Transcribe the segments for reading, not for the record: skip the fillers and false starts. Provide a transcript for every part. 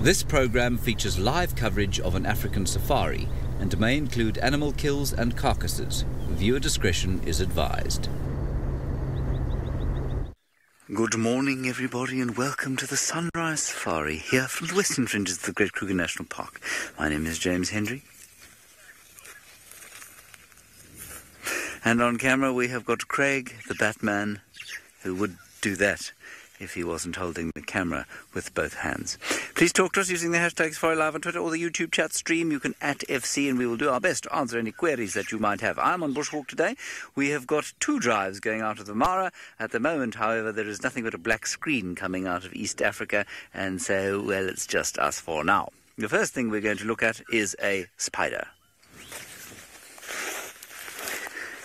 This program features live coverage of an African safari and may include animal kills and carcasses. Viewer discretion is advised. Good morning, everybody, and welcome to the Sunrise Safari here from the western fringes of the Great Kruger National Park. My name is James Hendry. And on camera we have got Craig, the Batman, who would do that if he wasn't holding the camera with both hands. Please talk to us using the hashtag SafariLive on Twitter or the YouTube chat stream. You can @FC and we will do our best to answer any queries that you might have. I'm on bushwalk today. We have got 2 drives going out of the Mara. At the moment, however, there is nothing but a black screen coming out of East Africa, and so, well, it's just us for now. The first thing we're going to look at is a spider.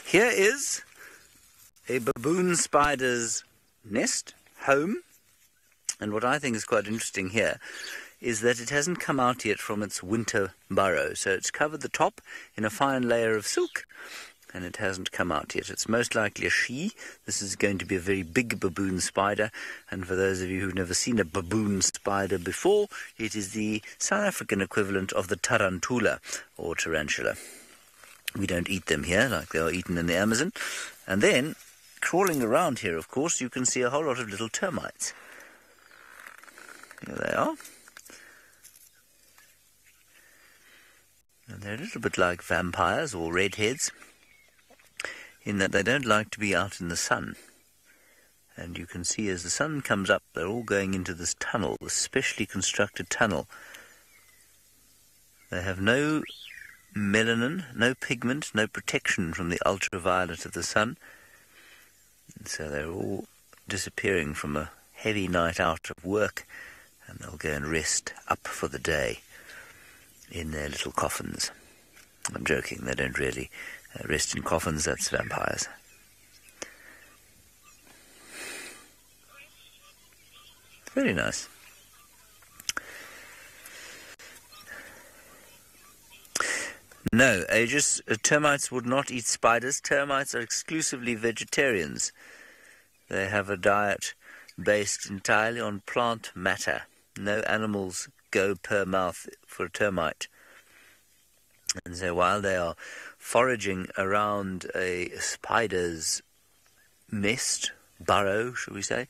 Here is a baboon spider's nest, home, and what I think is quite interesting here is that it hasn't come out yet from its winter burrow. So it's covered the top in a fine layer of silk, and it hasn't come out yet. It's most likely a she. This is going to be a very big baboon spider, and for those of you who've never seen a baboon spider before, it is the South African equivalent of the tarantula or tarantula. We don't eat them here like they are eaten in the Amazon. And then, crawling around here, of course, you can see a whole lot of little termites. Here they are. And they're a little bit like vampires or redheads, in that they don't like to be out in the sun. And you can see as the sun comes up, they're all going into this tunnel, this specially constructed tunnel. They have no melanin, no pigment, no protection from the ultraviolet of the sun. And so they're all disappearing from a heavy night out of work, and they'll go and rest up for the day in their little coffins. I'm joking, they don't really rest in coffins, that's vampires. Very nice. No, Aegis, termites would not eat spiders. Termites are exclusively vegetarians. They have a diet based entirely on plant matter. No animals go per mouth for a termite. And so while they are foraging around a spider's nest, burrow, shall we say,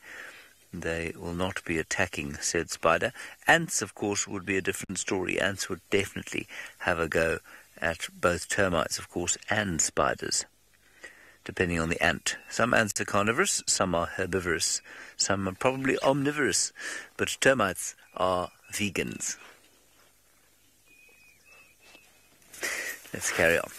they will not be attacking said spider. Ants, of course, would be a different story. Ants would definitely have a go at both termites, of course, and spiders, depending on the ant. Some ants are carnivorous, some are herbivorous, some are probably omnivorous, but termites are vegans. Let's carry on.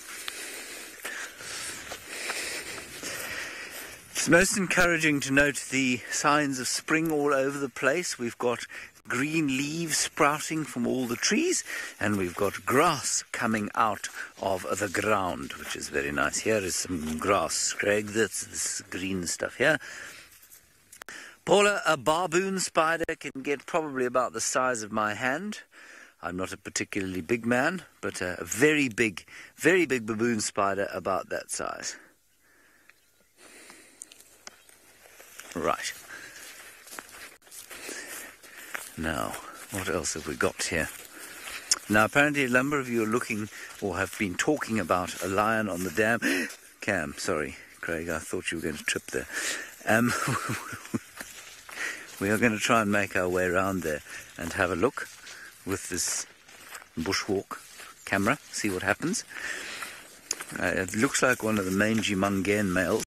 It's most encouraging to note the signs of spring all over the place. We've got green leaves sprouting from all the trees, and we've got grass coming out of the ground, which is very nice. Here is some grass, Craig. That's this green stuff here. Paula, a baboon spider can get probably about the size of my hand. I'm not a particularly big man, but a very big baboon spider about that size. Right. Now, what else have we got here? Now, apparently a number of you are looking or have been talking about a lion on the dam. Cam, sorry, Craig, I thought you were going to trip there. We are going to try and make our way around there and have a look with this bushwalk camera, see what happens. It looks like one of the mangy Mungane males.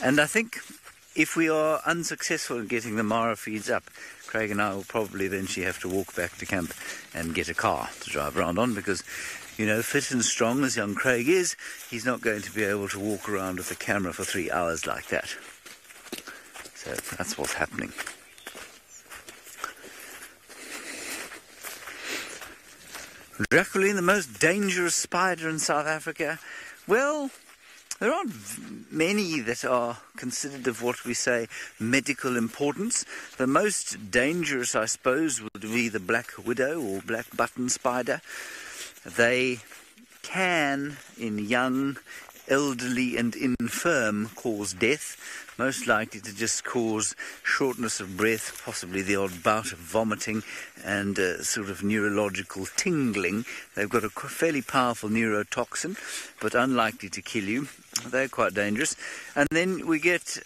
And I think if we are unsuccessful in getting the Mara feeds up, Craig and I will probably eventually have to walk back to camp and get a car to drive around on, because, you know, fit and strong as young Craig is, he's not going to be able to walk around with the camera for 3 hours like that. So that's what's happening. Jacqueline, the most dangerous spider in South Africa? Well, there aren't many that are considered of what we say medical importance. The most dangerous, I suppose, would be the black widow or black button spider. They can, in young elderly and infirm cause death, most likely to just cause shortness of breath, possibly the odd bout of vomiting and sort of neurological tingling. They've got a fairly powerful neurotoxin, but unlikely to kill you. They're quite dangerous. And then we get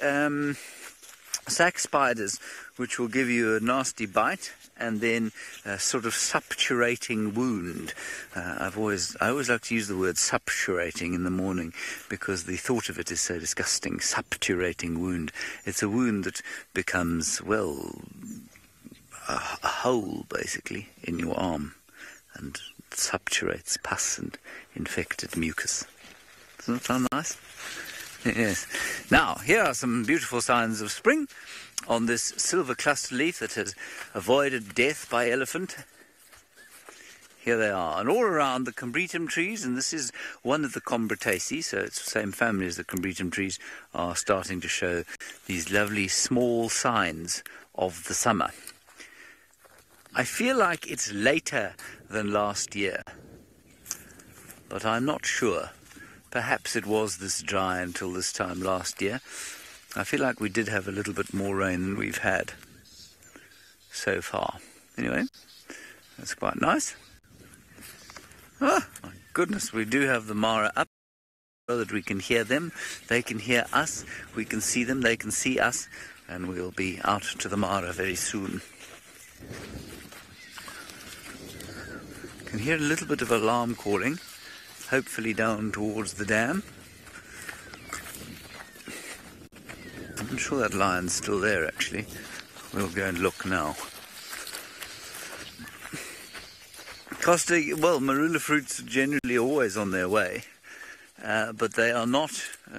sac spiders, which will give you a nasty bite and then a sort of suppurating wound. I always like to use the word suppurating in the morning because the thought of it is so disgusting. Suppurating wound. It's a wound that becomes, well, a hole basically in your arm and suppurates pus and infected mucus. Doesn't that sound nice? Yes. Now, here are some beautiful signs of spring on this silver cluster leaf that has avoided death by elephant. Here they are. And all around the combretum trees, and this is one of the Combretaceae, so it's the same family as the combretum trees, are starting to show these lovely small signs of the summer. I feel like it's later than last year, but I'm not sure. Perhaps it was this dry until this time last year. I feel like we did have a little bit more rain than we've had so far. Anyway, that's quite nice. Oh, my goodness, we do have the Mara up so that we can hear them. They can hear us. We can see them. They can see us. And we'll be out to the Mara very soon. Can hear a little bit of alarm calling. Hopefully down towards the dam. I'm sure that lion's still there, actually. We'll go and look now. Costa, well, marula fruits are generally always on their way, but they are not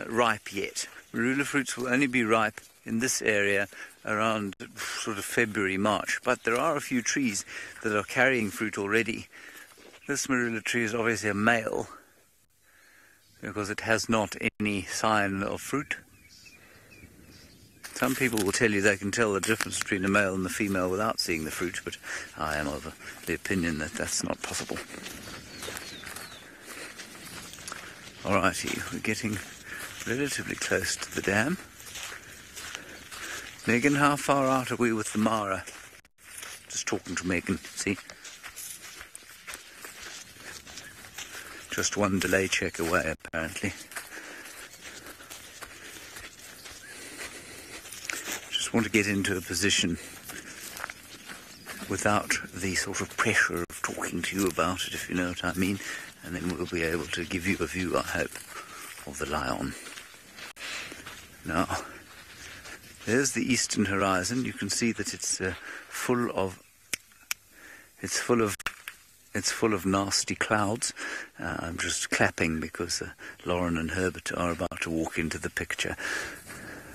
ripe yet. Marula fruits will only be ripe in this area around sort of February, March, but there are a few trees that are carrying fruit already. This marula tree is obviously a male, because it has not any sign of fruit. Some people will tell you they can tell the difference between the male and the female without seeing the fruit, but I am of the opinion that that's not possible. Alrighty, we're getting relatively close to the dam. Megan, how far out are we with the Mara? Just talking to Megan, see? Just one delay check away, apparently. Just want to get into a position without the sort of pressure of talking to you about it, if you know what I mean, and then we'll be able to give you a view, I hope, of the lion. Now, there's the eastern horizon. You can see that it's full of nasty clouds. I'm just clapping because Lauren and Herbert are about to walk into the picture.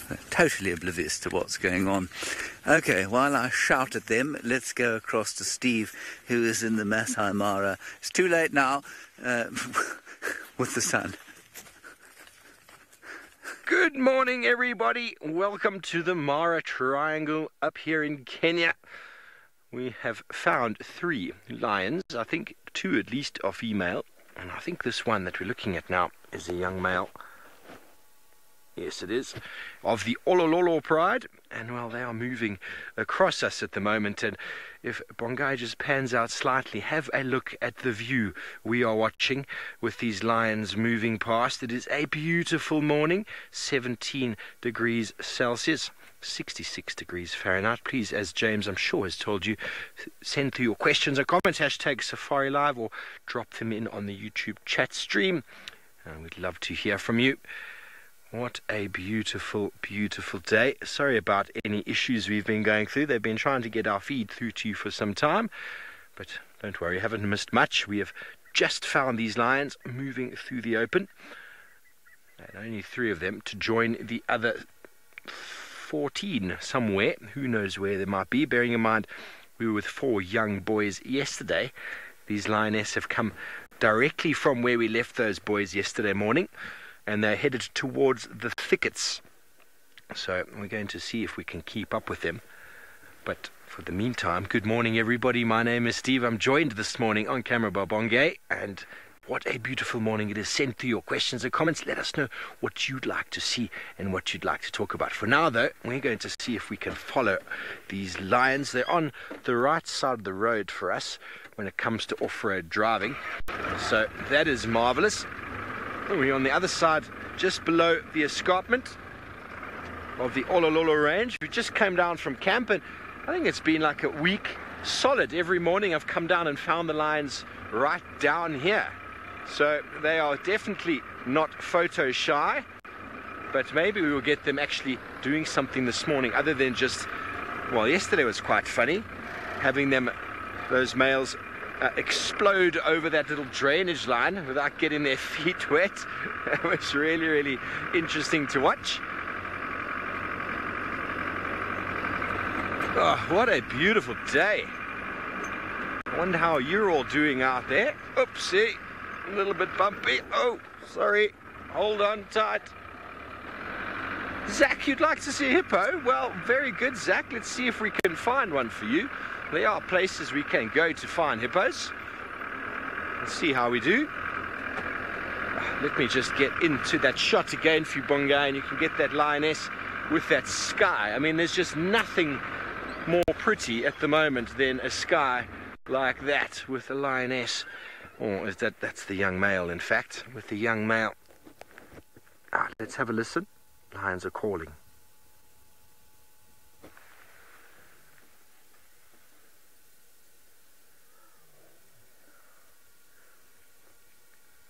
They're totally oblivious to what's going on. Okay, while I shout at them, let's go across to Steve, who is in the Masai Mara. It's too late now with the sun. Good morning, everybody. Welcome to the Mara Triangle up here in Kenya. We have found 3 lions. I think 2 at least are female. And I think this one that we're looking at now is a young male. Yes, it is. Of the Olololo pride. And, well, they are moving across us at the moment. And if Bongai just pans out slightly, have a look at the view we are watching with these lions moving past. It is a beautiful morning. 17 degrees Celsius. 66 degrees Fahrenheit. Please, as James I'm sure has told you, send through your questions and comments, hashtag SafariLive, or drop them in on the YouTube chat stream. We'd love to hear from you. What a beautiful, beautiful day. Sorry about any issues we've been going through. They've been trying to get our feed through to you for some time, but don't worry, you haven't missed much. We have just found these lions moving through the open, and only 3 of them to join the other 14 somewhere. Who knows where they might be, bearing in mind we were with 4 young boys yesterday. These lionesses have come directly from where we left those boys yesterday morning, and they're headed towards the thickets. So we're going to see if we can keep up with them. But for the meantime, good morning, everybody. My name is Steve. I'm joined this morning on camera by Bongay, and What a beautiful morning it is. Send through your questions and comments. Let us know what you'd like to see and what you'd like to talk about. For now, though, we're going to see if we can follow these lions. They're on the right side of the road for us when it comes to off-road driving. So that is marvelous. We're on the other side, just below the escarpment of the Olololo range. We just came down from camp, and I think it's been like a week solid. Every morning I've come down and found the lions right down here. So they are definitely not photo shy, but maybe we will get them actually doing something this morning other than just, well, yesterday was quite funny, having them, those males, explode over that little drainage line without getting their feet wet. It was really, really interesting to watch. Oh, what a beautiful day. I wonder how you're all doing out there. Oopsie. A little bit bumpy. Oh, sorry. Hold on tight. Zach, you'd like to see a hippo? Well, very good, Zach. Let's see if we can find one for you. There are places we can go to find hippos. Let's see how we do. Let me just get into that shot again for you, Bonga, and you can get that lioness with that sky. I mean, there's just nothing more pretty at the moment than a sky like that with a lioness. Or is that's the young male, in fact, with the young male. Let's have a listen. Lions are calling.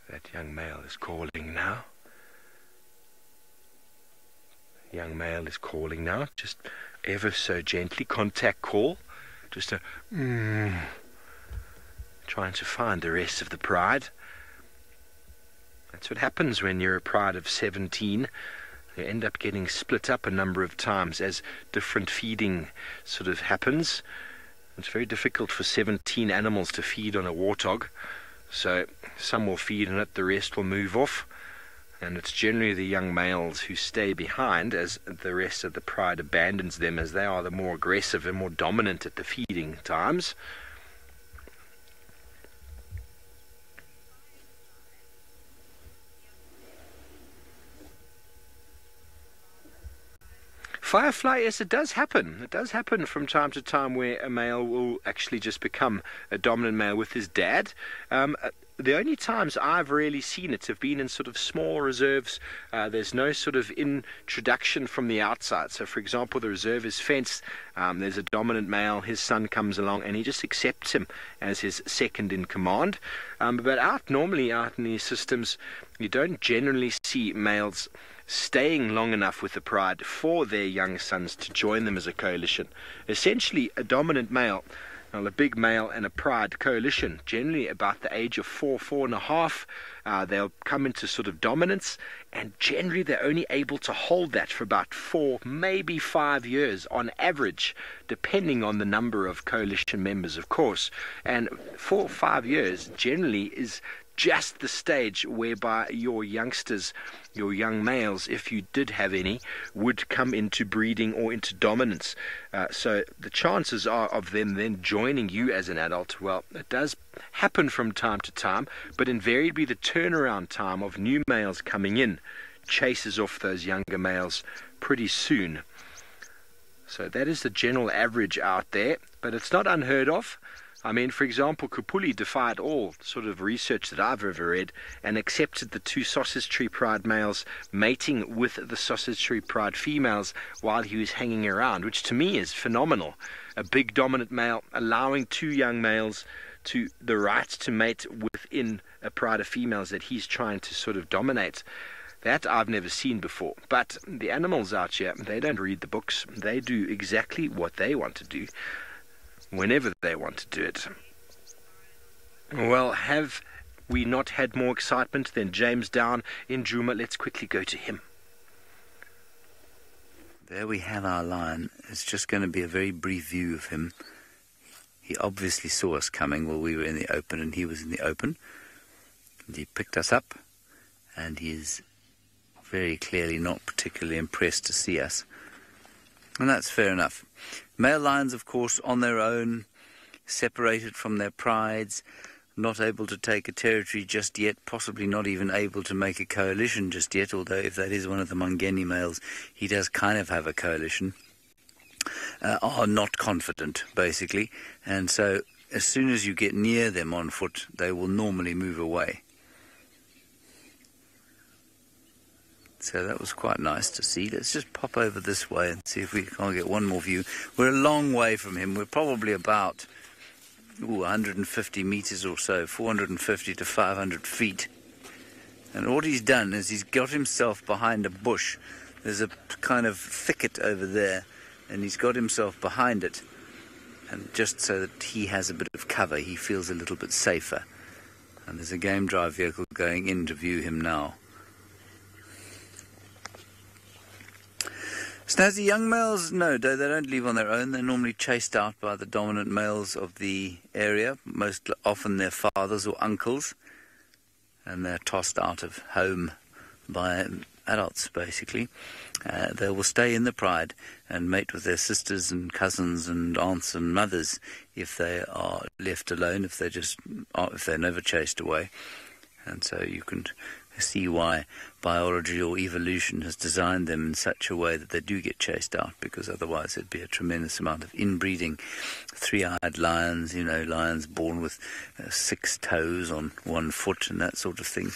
That young male is calling now. The young male is calling now, just ever so gently, contact call. Just a trying to find the rest of the pride. That's what happens when you're a pride of 17. You end up getting split up a number of times as different feeding sort of happens. It's very difficult for 17 animals to feed on a warthog. So some will feed on it, the rest will move off. And it's generally the young males who stay behind as the rest of the pride abandons them, as they are the more aggressive and more dominant at the feeding times. Firefly, yes, it does happen. It does happen from time to time where a male will actually just become a dominant male with his dad. The only times I've really seen it have been in sort of small reserves. There's no sort of introduction from the outside. So, for example, the reserve is fenced. There's a dominant male. His son comes along and he just accepts him as his second in command. But normally out in these systems, you don't generally see males staying long enough with the pride for their young sons to join them as a coalition. Essentially, a dominant male, a big male and a pride coalition, generally about the age of 4.5, they'll come into sort of dominance, and generally they're only able to hold that for about 4, maybe 5 years on average, depending on the number of coalition members, of course. And 4 or 5 years generally is just the stage whereby your youngsters, your young males, if you did have any, would come into breeding or into dominance. So the chances are of them then joining you as an adult, well, it does happen from time to time, but invariably the turnaround time of new males coming in chases off those younger males pretty soon. So that is the general average out there, but it's not unheard of. I mean, for example, Kupuli defied all sort of research that I've ever read and accepted the 2 sausage tree pride males mating with the sausage tree pride females while he was hanging around, which to me is phenomenal. A big dominant male allowing 2 young males to the right to mate within a pride of females that he's trying to sort of dominate. That I've never seen before. But the animals out here, they don't read the books. They do exactly what they want to do, whenever they want to do it. Well, have we not had more excitement than James down in Djuma? Let's quickly go to him. There we have our lion. It's just going to be a very brief view of him. He obviously saw us coming while we were in the open and he was in the open. And he picked us up, and he is very clearly not particularly impressed to see us. And that's fair enough. Male lions, of course, on their own, separated from their prides, not able to take a territory just yet, possibly not even able to make a coalition just yet, although if that is one of the Mangeni males, he does kind of have a coalition, are not confident, basically. And so as soon as you get near them on foot, they will normally move away. So that was quite nice to see. Let's just pop over this way and see if we can't get one more view. We're a long way from him. We're probably about 150 meters or so, 450 to 500 feet. And what he's done is he's got himself behind a bush. There's a kind of thicket over there, and he's got himself behind it. And just so that he has a bit of cover, he feels a little bit safer. And there's a game drive vehicle going in to view him now. Snazzy, young males, no, they don't leave on their own. They're normally chased out by the dominant males of the area, most often their fathers or uncles, and they're tossed out of home by adults, basically. They will stay in the pride and mate with their sisters and cousins and aunts and mothers if they are left alone, if they're never chased away. And so you can see why biology or evolution has designed them in such a way that they do get chased out, because otherwise there'd be a tremendous amount of inbreeding. Three-eyed lions, lions born with 6 toes on one foot and that sort of thing.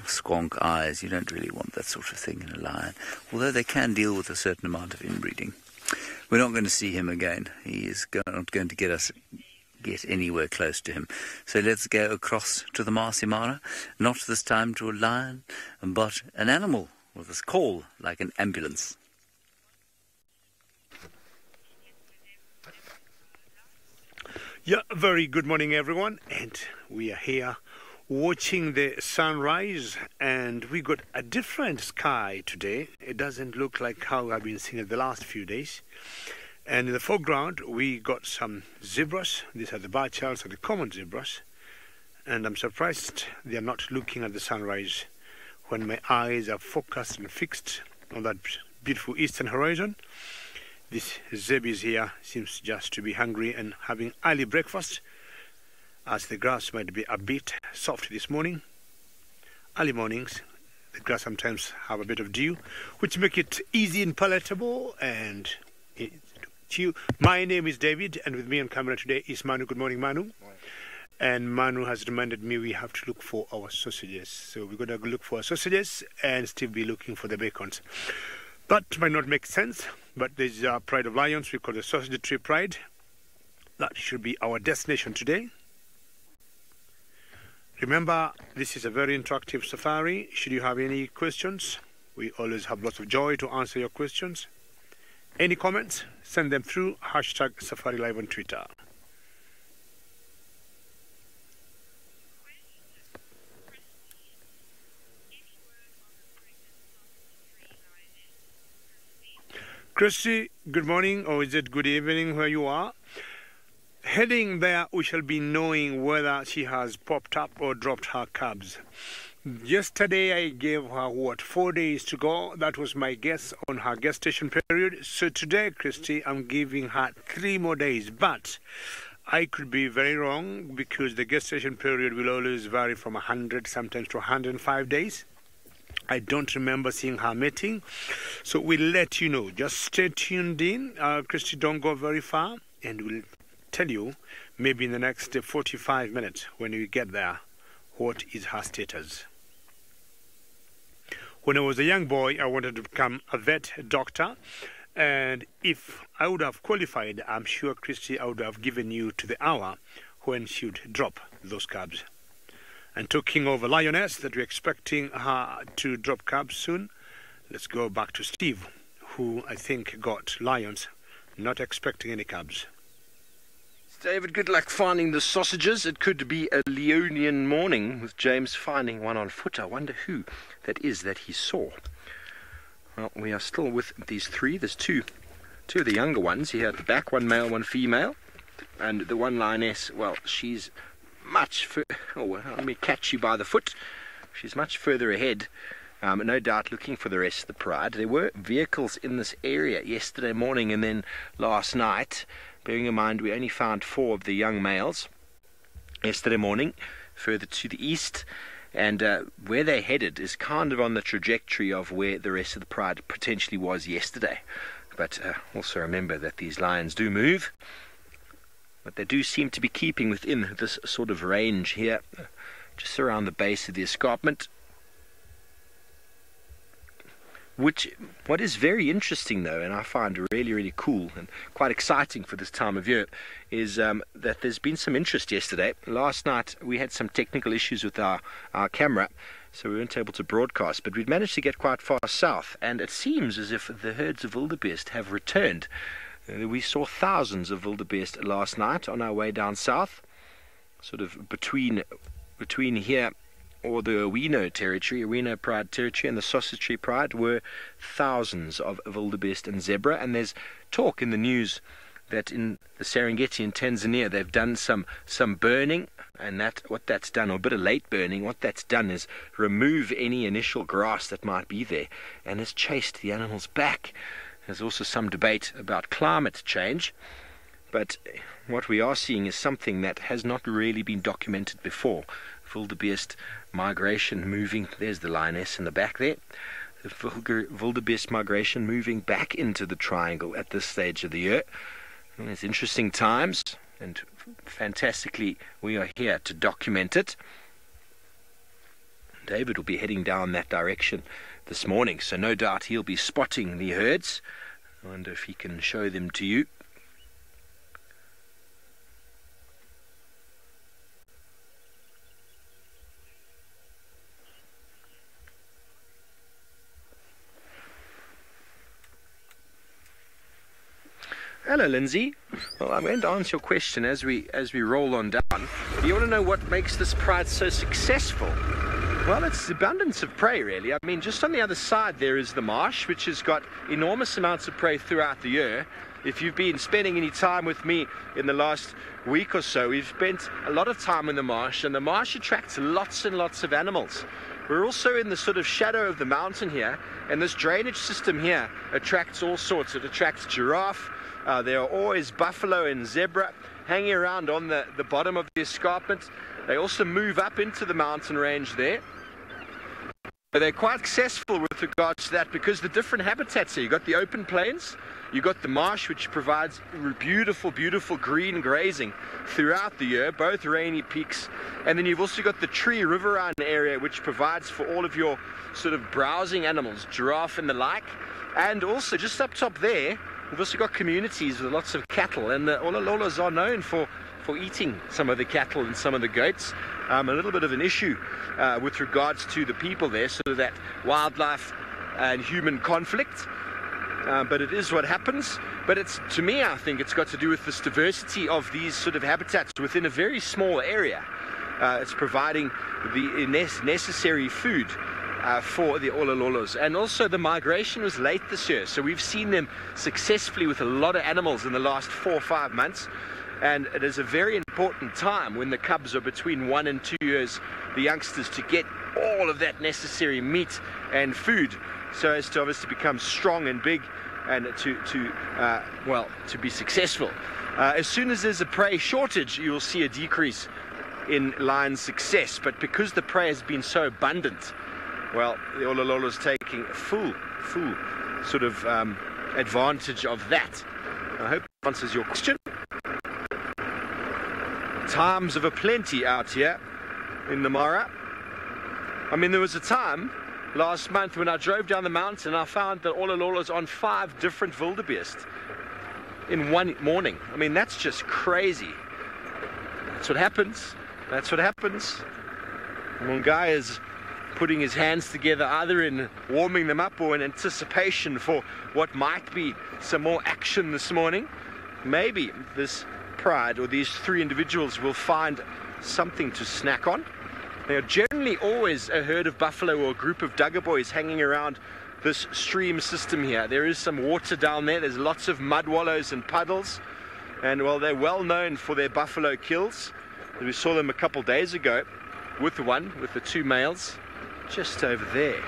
Squonk eyes, you don't really want that sort of thing in a lion, although they can deal with a certain amount of inbreeding. We're not going to see him again. He is not going to get anywhere close to him. So let's go across to the Masimara, not this time to a lion, but an animal with a call like an ambulance. Yeah, very good morning everyone, and we are here watching the sunrise, and we got a different sky today. It doesn't look like how I've been seeing it the last few days. And in the foreground, we got some zebras. These are the barchards, or the common zebras. And I'm surprised they are not looking at the sunrise when my eyes are focused and fixed on that beautiful eastern horizon. This zebis here seems just to be hungry and having early breakfast, as the grass might be a bit soft this morning. Early mornings, the grass sometimes have a bit of dew, which make it easy and palatable and you. My name is David, and with me on camera today is Manu. Good morning, Manu. Morning. And Manu has reminded me we have to look for our sausages. So we're going to look for our sausages and still be looking for the bacons. That might not make sense, but there's a pride of lions we call the Sausage Tree Pride. That should be our destination today. Remember, this is a very interactive safari. Should you have any questions, we always have lots of joy to answer your questions. Any comments, send them through #SafariLive on Twitter. Christy, good morning, or is it good evening where you are? Heading there, we shall be knowing whether she has popped up or dropped her cubs. Yesterday I gave her 4 days to go. That was my guess on her gestation period. So today, Christy, I'm giving her 3 more days. But I could be very wrong, because the gestation period will always vary from 100 sometimes to 105 days. I don't remember seeing her mating. So we'll let you know. Just stay tuned in. Christy, don't go very far, and we'll tell you maybe in the next 45 minutes when we get there what is her status. When I was a young boy, I wanted to become a vet doctor, and if I would have qualified, I'm sure, Christy, I would have given you to the hour when she would drop those cubs. And talking of a lioness that we're expecting her to drop cubs soon, let's go back to Steve, who I think got lions, not expecting any cubs. David, good luck finding the sausages. It could be a Leonian morning with James finding one on foot. I wonder who that is that he saw. Well, we are still with these 3. There's two of the younger ones here at the back, one male, one female. And the one lioness, well, she's much let me catch you by the foot. She's much further ahead, no doubt looking for the rest of the pride. There were vehicles in this area yesterday morning and then last night. Bearing in mind we only found 4 of the young males yesterday morning, further to the east, and where they headed is kind of on the trajectory of where the rest of the pride potentially was yesterday. But also remember that these lions do move, but they do seem to be keeping within this sort of range here, just around the base of the escarpment. What is very interesting though, and I find really, really cool and quite exciting for this time of year, is that there's been some interest yesterday. Last night we had some technical issues with our camera, so we weren't able to broadcast, but we'd managed to get quite far south, and it seems as if the herds of wildebeest have returned. We saw thousands of wildebeest last night on our way down south, sort of between here, or the Owino territory, Owino Pride territory, and the Sausage Tree Pride, were thousands of wildebeest and zebra. And there's talk in the news that in the Serengeti in Tanzania they've done some burning, and what that's done, or a bit of late burning, what that's done is remove any initial grass that might be there, and has chased the animals back. There's also some debate about climate change, but what we are seeing is something that has not really been documented before. Wildebeest migration moving, there's the lioness in the back there, the wildebeest migration moving back into the triangle at this stage of the year. And it's interesting times, and fantastically we are here to document it. David will be heading down that direction this morning, so no doubt he'll be spotting the herds. I wonder if he can show them to you. Hello, Lindsay. Well, I'm going to answer your question as we roll on down. You want to know what makes this pride so successful? Well, it's the abundance of prey, really. I mean, just on the other side there is the marsh, which has got enormous amounts of prey throughout the year. If you've been spending any time with me in the last week or so, we've spent a lot of time in the marsh, and the marsh attracts lots and lots of animals. We're also in the sort of shadow of the mountain here, and this drainage system here attracts all sorts. It attracts giraffe. There are always buffalo and zebra hanging around on the bottom of the escarpment. They also move up into the mountain range there. They're quite successful with regards to that because the different habitats here. You've got the open plains, you've got the marsh, which provides beautiful, beautiful green grazing throughout the year, both rainy peaks, and then you've also got the tree riverine area, which provides for all of your sort of browsing animals, giraffe and the like. And also just up top there, we've also got communities with lots of cattle, and the Olololas are known for eating some of the cattle and some of the goats. A little bit of an issue with regards to the people there, sort of that wildlife and human conflict. But it is what happens. But it's, to me, I think it's got to do with this diversity of these sort of habitats within a very small area. It's providing the necessary food for the Olololos. And also the migration was late this year, so we've seen them successfully with a lot of animals in the last 4 or 5 months. And it is a very important time when the cubs are between 1 and 2 years, the youngsters, to get all of that necessary meat and food so as to obviously become strong and big and to be successful. As soon as there's a prey shortage, you will see a decrease in lion success. But because the prey has been so abundant, well, the Olololo is taking full sort of advantage of that. I hope that answers your question. Times of aplenty out here in the Mara. I mean, there was a time last month when I drove down the mountain, I found that Olololos on 5 different wildebeest in one morning. I mean, that's just crazy. That's what happens. That's what happens. One guy is putting his hands together, either in warming them up or in anticipation for what might be some more action this morning. Maybe this pride, or these 3 individuals, will find something to snack on. There are generally always a herd of buffalo or a group of Duggar boys hanging around this stream system here. There is some water down there. There's lots of mud wallows and puddles, and well, they're well known for their buffalo kills. We saw them a couple days ago with the 2 males just over there.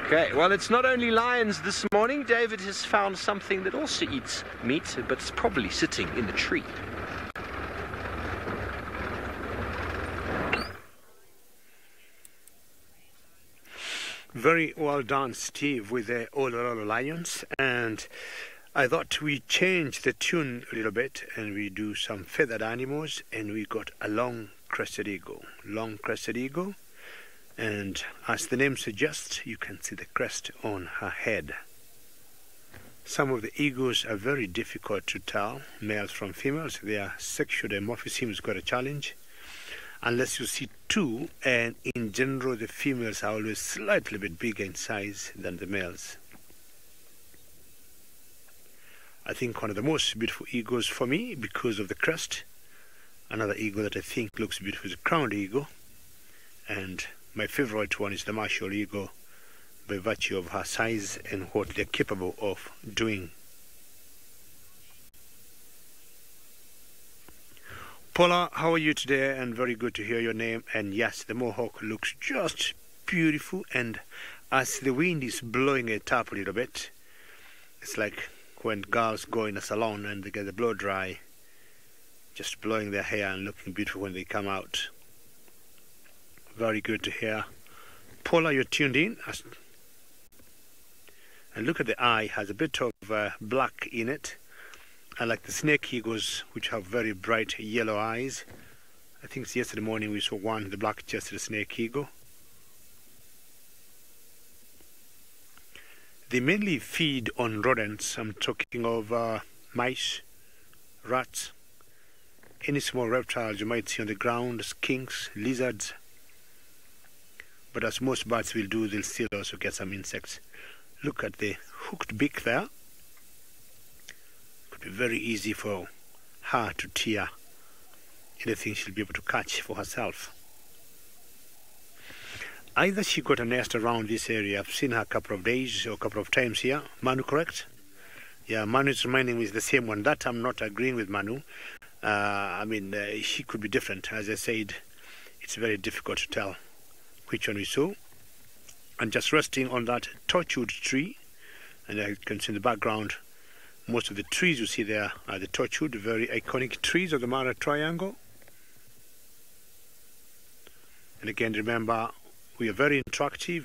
Okay, well, it's not only lions this morning. David has found something that also eats meat, but it's probably sitting in the tree. Very well done, Steve, with the Olororo Lions. And I thought we change the tune a little bit and we do some feathered animals, and we got a long crested eagle. Long crested eagle. And as the name suggests, you can see the crest on her head. Some of the eagles are very difficult to tell, males from females. Their sexual dimorphism has got a challenge. Unless you see two, and in general the females are always slightly bit bigger in size than the males. I think one of the most beautiful eagles for me because of the crest. Another eagle that I think looks beautiful is a crowned eagle. And my favorite one is the martial eagle, by virtue of her size and what they're capable of doing. Paula, how are you today? And very good to hear your name. And yes, the mohawk looks just beautiful, and as the wind is blowing it up a little bit, it's like when girls go in a salon and they get the blow dry, just blowing their hair and looking beautiful when they come out. Very good to hear. Paula, you're tuned in. And look at the eye, has a bit of black in it. I like the snake eagles, which have very bright yellow eyes. I think it's yesterday morning we saw one, the black-chested snake eagle. They mainly feed on rodents. I'm talking of mice, rats, any small reptiles you might see on the ground, skinks, lizards. But as most birds will do, they'll still also get some insects. Look at the hooked beak there. Could be very easy for her to tear anything she'll be able to catch for herself. Either she got a nest around this area. I've seen her a couple of days or a couple of times here. Manu, correct? Yeah, Manu is reminding me it's the same one. That I'm not agreeing with Manu. She could be different. As I said, it's very difficult to tell which one we saw. And just resting on that torchwood tree, and you can see in the background, most of the trees you see there are the torchwood, very iconic trees of the Mara Triangle. And again, remember, we are very interactive.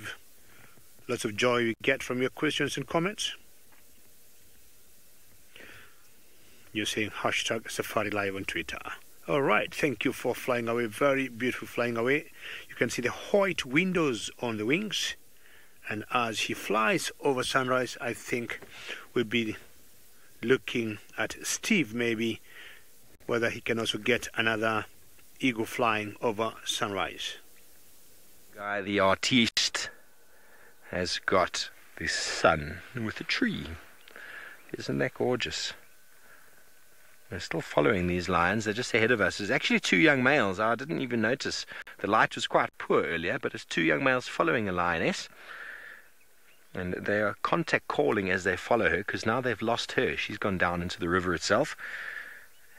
Lots of joy we get from your questions and comments. You're saying hashtag SafariLive on Twitter. All right, thank you for flying away. Very beautiful flying away. You can see the white windows on the wings. And as she flies over sunrise, I think we'll be looking at Steve maybe, whether he can also get another eagle flying over sunrise. Guy, the artiste, has got the sun with a tree. Isn't that gorgeous? We're still following these lions. They're just ahead of us. There's actually two young males. I didn't even notice. The light was quite poor earlier, but it's two young males following a lioness. And they are contact calling as they follow her, because now they've lost her. She's gone down into the river itself.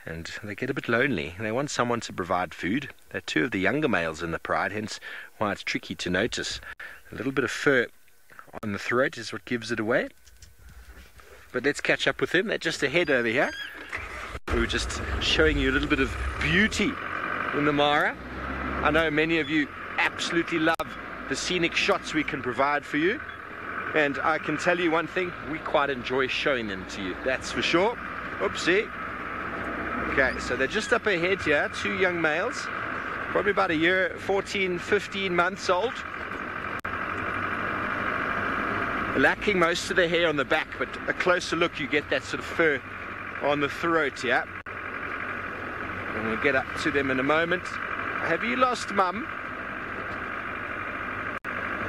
And they get a bit lonely. They want someone to provide food. They're two of the younger males in the pride, hence why it's tricky to notice. A little bit of fur on the throat is what gives it away. But let's catch up with them. They're just ahead over here. We were just showing you a little bit of beauty in the Mara. I know many of you absolutely love the scenic shots we can provide for you. And I can tell you one thing, we quite enjoy showing them to you. That's for sure. Oopsie. Okay, so they're just up ahead here, two young males, probably about a year, 14, 15 months old. Lacking most of the hair on the back, but a closer look you get that sort of fur on the throat here. And we'll get up to them in a moment. Have you lost Mum?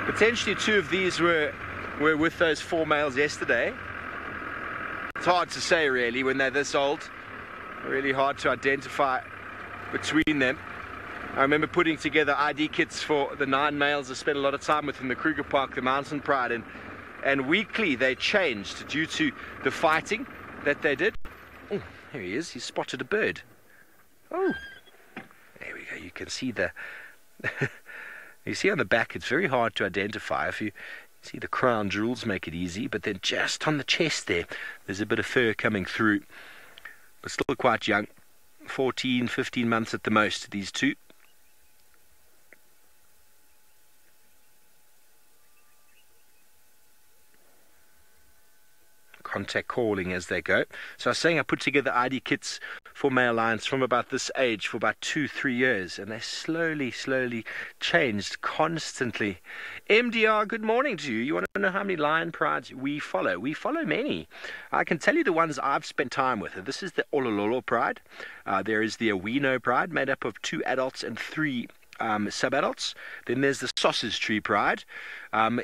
Potentially two of these were with those four males yesterday. It's hard to say really when they're this old. Really hard to identify between them. I remember putting together ID kits for the 9 males I spent a lot of time with in the Kruger Park, the Mountain Pride, and weekly they changed due to the fighting that they did. Oh, there he is. He spotted a bird. Oh, there we go. You can see the you see on the back it's very hard to identify. If you see the crown jewels make it easy, but then just on the chest there's a bit of fur coming through. But still quite young, 14, 15 months at the most, these two. contact calling as they go. So I was saying I put together ID kits for male lions from about this age for about 2-3 years, and they slowly changed constantly. MDR, good morning to you. You want to know how many lion prides we follow? We follow many. I can tell you the ones I've spent time with. This is the Olololo pride. There is the Awino pride, made up of 2 adults and 3 sub-adults. Then there's the Sausage Tree Pride.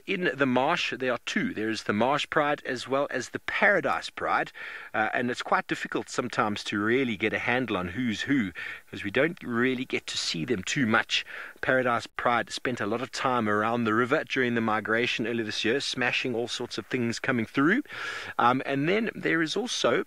In the marsh, there are 2. There's the Marsh Pride as well as the Paradise Pride. And it's quite difficult sometimes to really get a handle on who's who, because we don't really get to see them too much. Paradise Pride spent a lot of time around the river during the migration earlier this year, smashing all sorts of things coming through. And then there is also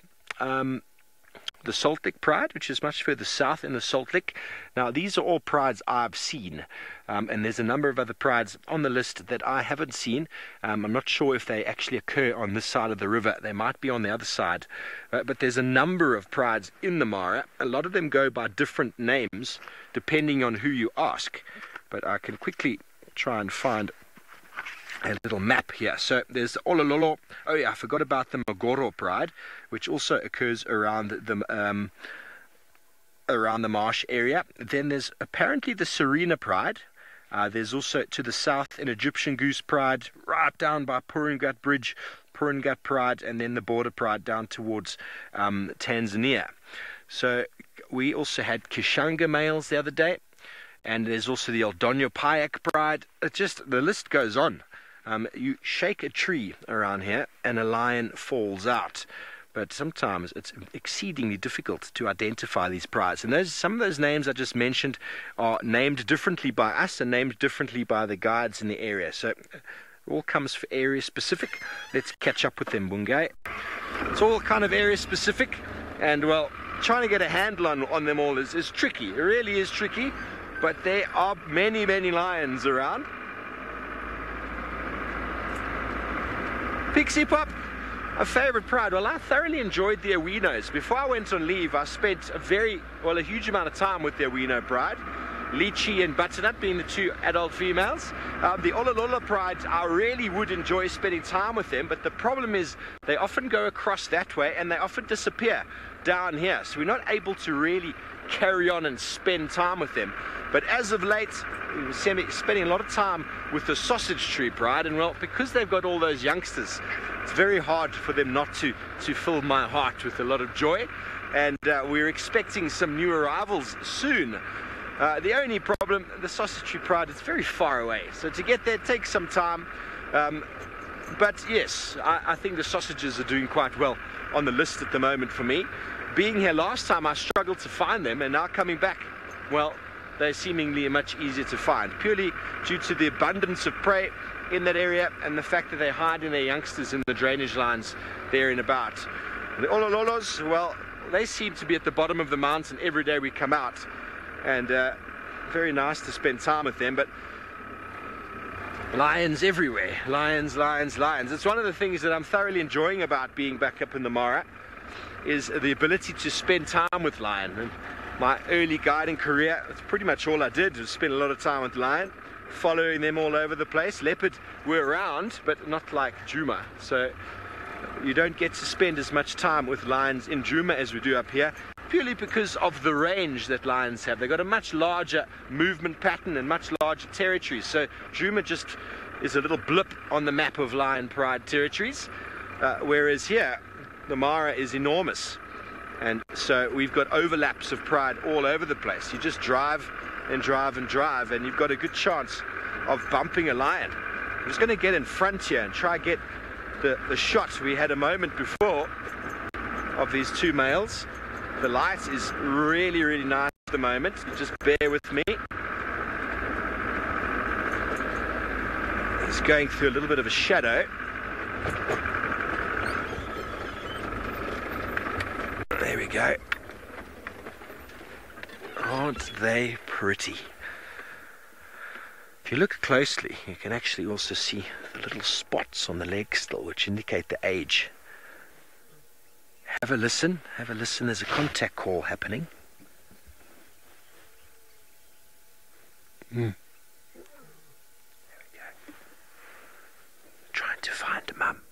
the Salt Lick Pride, which is much further south in the Salt Lick. Now, these are all prides I've seen, and there's a number of other prides on the list that I haven't seen. I'm not sure if they actually occur on this side of the river. They might be on the other side, but there's a number of prides in the Mara. A lot of them go by different names, depending on who you ask, but I can quickly try and find a little map here. So there's the Olololo. Oh yeah, I forgot about the Magoro Pride, which also occurs around the marsh area. Then there's apparently the Serena Pride. There's also to the south an Egyptian Goose Pride, right down by Purungat Bridge, Purungat Pride, and then the Border Pride down towards Tanzania. So we also had Kishanga males the other day, and there's also the Eldonyo Payak Pride. The list goes on. You shake a tree around here and a lion falls out. But sometimes it's exceedingly difficult to identify these prides. And some of those names I just mentioned are named differently by us and named differently by the guides in the area. So it all comes for area specific. Let's catch up with them, Bungay. It's all kind of area specific. And well, trying to get a handle on them all is tricky. It really is tricky. But there are many lions around. Pixie Pop, a favorite pride. Well, I thoroughly enjoyed the Awinos. Before I went on leave, I spent a huge amount of time with the Awino pride. Lychee and Butternut being the 2 adult females. The Ololola prides, I really would enjoy spending time with them, but the problem is they often go across that way and they often disappear down here. So we're not able to really carry on and spend time with them. But as of late, we're spending a lot of time with the Sausage Tree Pride, and well, because they've got all those youngsters, it's very hard for them not to fill my heart with a lot of joy. And we're expecting some new arrivals soon. The only problem, the Sausage Tree Pride, is very far away, so to get there takes some time. But yes, I think the sausages are doing quite well on the list at the moment for me. Being here last time, I struggled to find them, and now coming back, well, they're seemingly much easier to find, purely due to the abundance of prey in that area and the fact that they're hiding their youngsters in the drainage lines there and about. The Olololos, well, they seem to be at the bottom of the mountain every day we come out, and very nice to spend time with them, but lions everywhere. Lions. It's one of the things that I'm thoroughly enjoying about being back up in the Mara, is the ability to spend time with lion. And my early guiding career, that's pretty much all I did, was spend a lot of time with lion, following them all over the place. Leopard were around, but not like Djuma. So you don't get to spend as much time with lions in Djuma as we do up here, purely because of the range that lions have. They've got a much larger movement pattern and much larger territories. So Djuma just is a little blip on the map of lion pride territories, whereas here, the Mara is enormous. And so we've got overlaps of pride all over the place. You just drive and drive and drive, and you've got a good chance of bumping a lion. I'm just going to get in front here and try get the shot we had a moment before of these 2 males. The light is really nice at the moment. You just bear with me. It's going through a little bit of a shadow. There we go. Aren't they pretty? If you look closely, you can actually also see the little spots on the leg still, which indicate the age. Have a listen, there's a contact call happening. There we go. Trying to find Mum.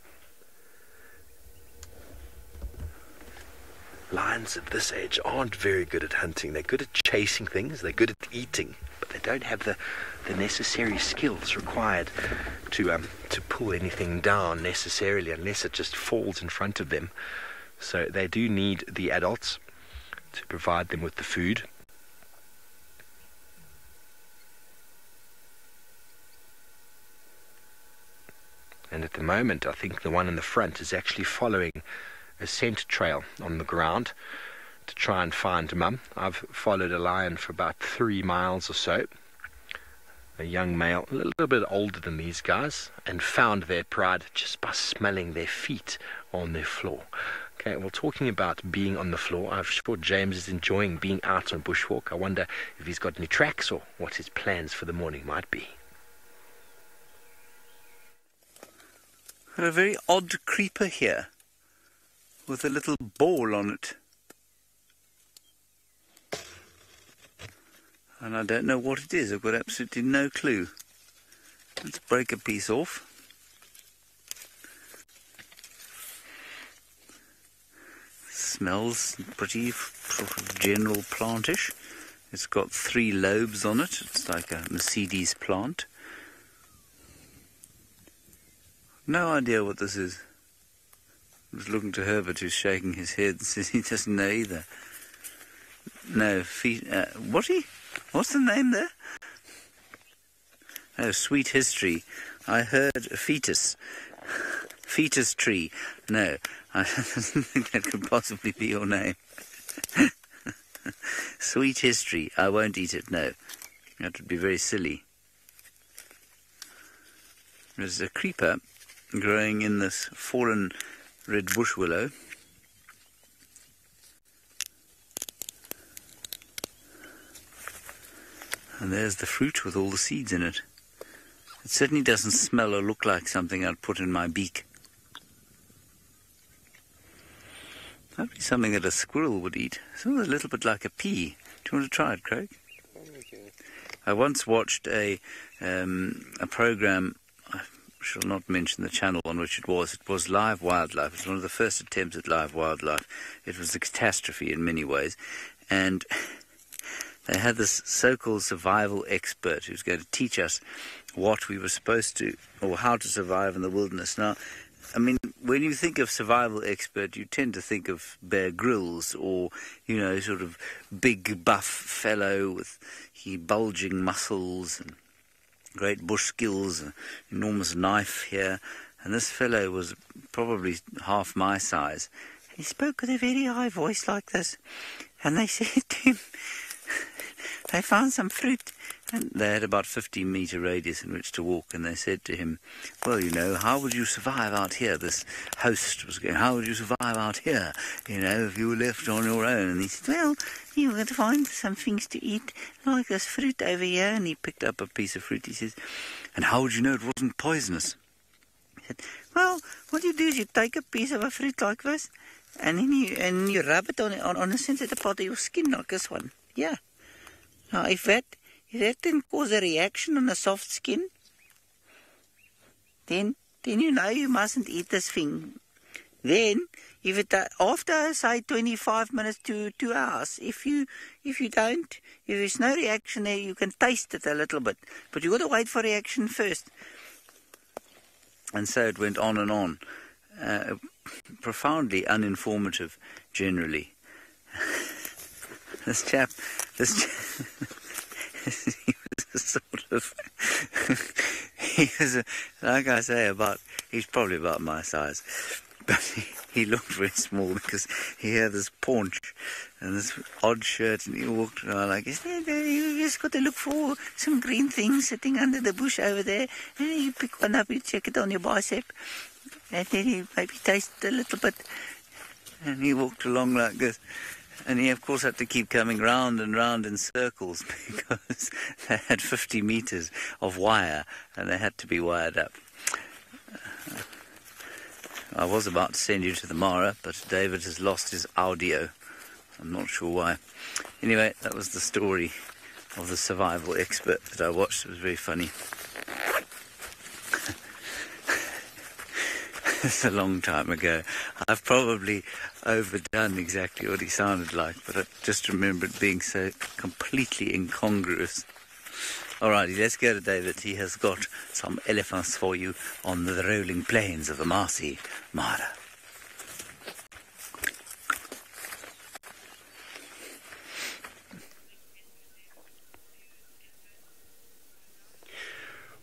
lions at this age aren't very good at hunting. They're good at chasing things, they're good at eating, but they don't have the necessary skills required to pull anything down necessarily, unless it just falls in front of them. So they do need the adults to provide them with the food. And at the moment, I think the one in the front is actually following a scent trail on the ground to try and find Mum. I've followed a lion for about 3 miles or so, a young male, a little bit older than these guys, and found their pride just by smelling their feet on their floor. Okay, well, talking about being on the floor, I'm sure James is enjoying being out on bushwalk. I wonder if he's got any tracks or what his plans for the morning might be. Got a very odd creeper here with a little ball on it. And I don't know what it is. I've got absolutely no clue. Let's break a piece off. Smells pretty sort of general plantish. It's got 3 lobes on it. It's like a Mercedes plant. No idea what this is. I was looking to Herbert, who's shaking his head and says he doesn't know either. No, what's the name there? Oh, Sweet History. I heard a fetus. Fetus tree. No, I don't think that could possibly be your name. Sweet History. I won't eat it, no. That would be very silly. There's a creeper growing in this fallen red bush willow. And there's the fruit with all the seeds in it. It certainly doesn't smell or look like something I'd put in my beak. That'd be something that a squirrel would eat. Sort of a little bit like a pea. Do you want to try it, Craig? Okay. I once watched a program. I shall not mention the channel on which it was. It was Live Wildlife. It was one of the first attempts at live wildlife. It was a catastrophe in many ways. And they had this so-called survival expert who was going to teach us what we were supposed to, or how to survive in the wilderness. Now, I mean, when you think of survival expert, you tend to think of Bear Grylls or, you know, sort of big buff fellow with bulging muscles and great bush skills, an enormous knife here. And this fellow was probably half my size. He spoke with a very high voice like this. And they said to him, they found some fruit. And they had about 50-meter radius in which to walk. And they said to him, well, you know, how would you survive out here? This host was going, how would you survive out here, you know, if you were left on your own? And he said, well, you're going to find some things to eat, like this fruit over here. And he picked up a piece of fruit. He says, and how would you know it wasn't poisonous? He said, well, what you do is you take a piece of a fruit like this, and then you rub it on the sensitive part of your skin, like this one. Yeah. Now, if that can cause a reaction on the soft skin, then you know you mustn't eat this thing. Then, if after say 25 minutes to 2 hours, if there's no reaction there, you can taste it a little bit, but you got to wait for reaction first. And so it went on and on, profoundly uninformative generally. This chap, he was sort of, like I say, he's probably about my size, but he looked very small because he had this paunch and this odd shirt, and he walked around like, you just got to look for some green things sitting under the bush over there, and you pick one up, you check it on your bicep, and then you maybe taste it a little bit, and he walked along like this. And he, of course, had to keep coming round and round in circles because they had 50 meters of wire and they had to be wired up. I was about to send you to the Mara, but David has lost his audio. I'm not sure why. Anyway, that was the story of the survival expert that I watched. It was very funny. It's a long time ago. I've probably overdone exactly what he sounded like, but I just remember it being so completely incongruous. Alrighty, let's go to David. He has got some elephants for you on the rolling plains of the Marsi Mara.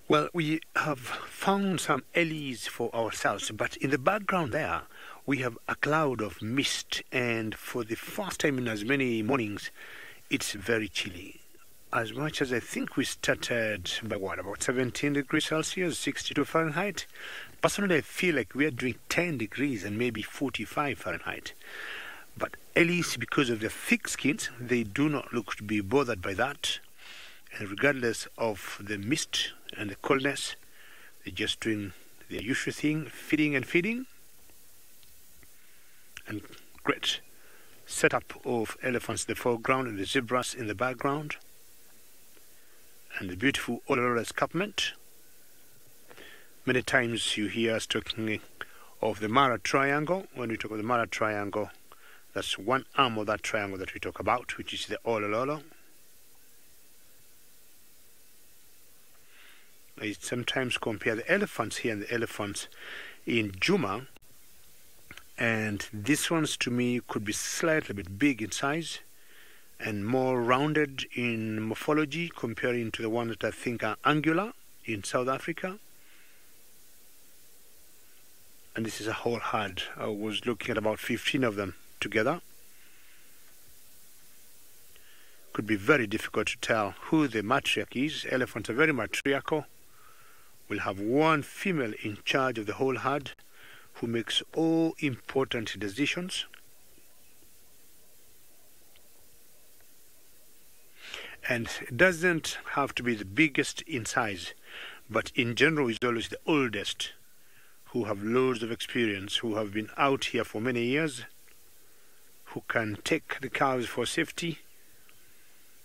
Well, we have found some ellies for ourselves, but in the background there, we have a cloud of mist, and for the first time in as many mornings, it's very chilly. As much as I think we started by about 17 degrees Celsius, 62 Fahrenheit. Personally, I feel like we are doing 10 degrees and maybe 45 Fahrenheit. But ellies, because of their thick skins, they do not look to be bothered by that. And regardless of the mist and the coldness, they're just doing their usual thing, feeding and feeding. And great setup of elephants in the foreground and the zebras in the background. And the beautiful Olololo escarpment. Many times you hear us talking of the Mara Triangle. When we talk of the Mara Triangle, that's one arm of that triangle that we talk about, which is the Olololo. I sometimes compare the elephants here and the elephants in Juma, and these ones to me could be slightly bit big in size and more rounded in morphology comparing to the ones that I think are angular in South Africa. And this is a whole herd. I was looking at about 15 of them together. Could be very difficult to tell who the matriarch is. Elephants are very matriarchal. We'll have one female in charge of the whole herd who makes all important decisions. And it doesn't have to be the biggest in size, but in general is always the oldest, who have loads of experience, who have been out here for many years, who can take the cows for safety,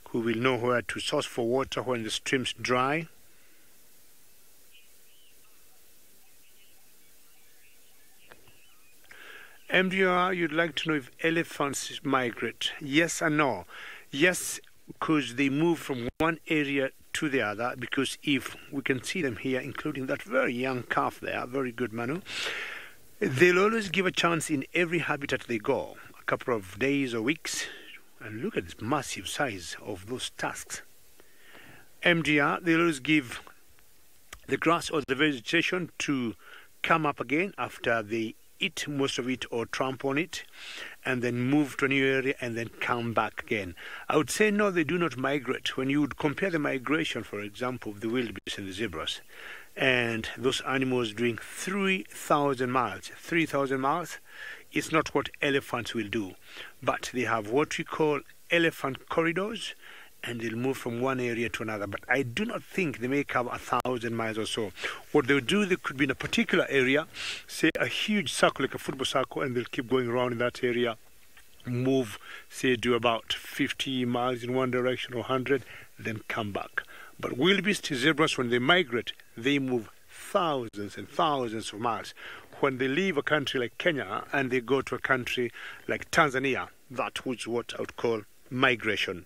who will know where to source for water when the streams dry. MDR, you'd like to know if elephants migrate. Yes and no. Yes, because they move from one area to the other, because if we can see them here, including that very young calf there, very good Manu, they'll always give a chance in every habitat they go, a couple of days or weeks. And look at this massive size of those tusks. MDR, they'll always give the grass or the vegetation to come up again after they eat most of it or trample on it, and then move to a new area and then come back again. I would say no, they do not migrate. When you would compare the migration, for example, of the wildebeest and the zebras, and those animals doing 3,000 miles, it's not what elephants will do. But they have what we call elephant corridors, and they'll move from one area to another. But I do not think they may cover 1,000 miles or so. What they'll do, they could be in a particular area, say a huge circle, like a football circle, and they'll keep going around in that area, move, say, do about 50 miles in one direction or 100, then come back. But wildebeest zebras, when they migrate, they move thousands and thousands of miles. When they leave a country like Kenya and they go to a country like Tanzania, that was what I would call migration.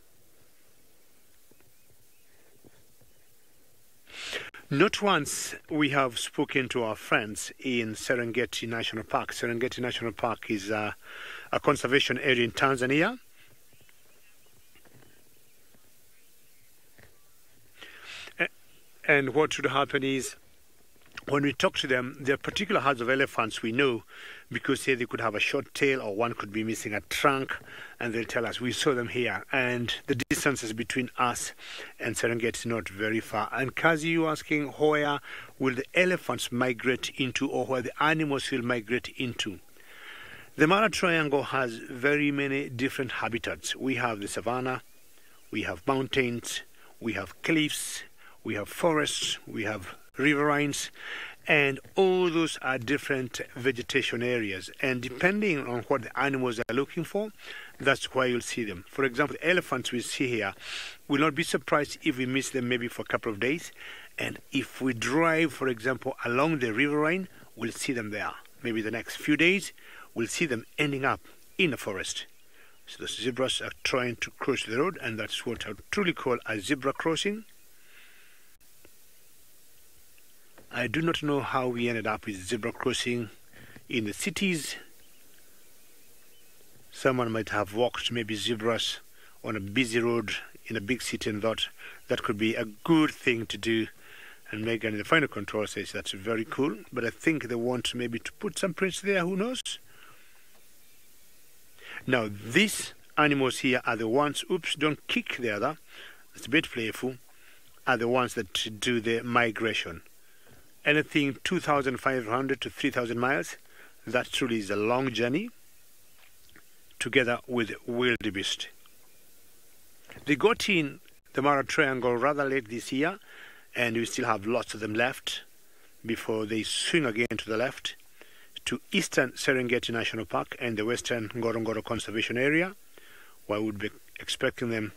Not once we have spoken to our friends in Serengeti National Park. Serengeti National Park is a conservation area in Tanzania. And what should happen is, when we talk to them, there are particular herds of elephants we know, because say they could have a short tail or one could be missing a trunk, and they'll tell us, we saw them here, and the distances between us and Serengeti is not very far. And Kazi, you asking where will the elephants migrate into, or where the animals will migrate into? The Mara Triangle has very many different habitats. We have the savanna, we have mountains, we have cliffs, we have forests, we have riverines, and all those are different vegetation areas, and depending on what the animals are looking for, that's where you'll see them. For example, the elephants we see here, will not be surprised if we miss them maybe for a couple of days, and if we drive, for example, along the riverine, we'll see them there. maybe the next few days, we'll see them ending up in the forest. So the zebras are trying to cross the road, and that's what I would truly call a zebra crossing. I do not know how we ended up with zebra crossing in the cities. Someone might have walked maybe zebras on a busy road in a big city and thought that could be a good thing to do. And Megan in the final control says that's very cool, but I think they want maybe to put some prints there, who knows? Now these animals here are the ones, oops, don't kick the other, it's a bit playful, are the ones that do the migration. Anything 2,500 to 3,000 miles, that truly is a long journey, together with wildebeest. They got in the Mara Triangle rather late this year, and we still have lots of them left before they swing again to the left to eastern Serengeti National Park and the western Ngorongoro Conservation Area, where we would be expecting them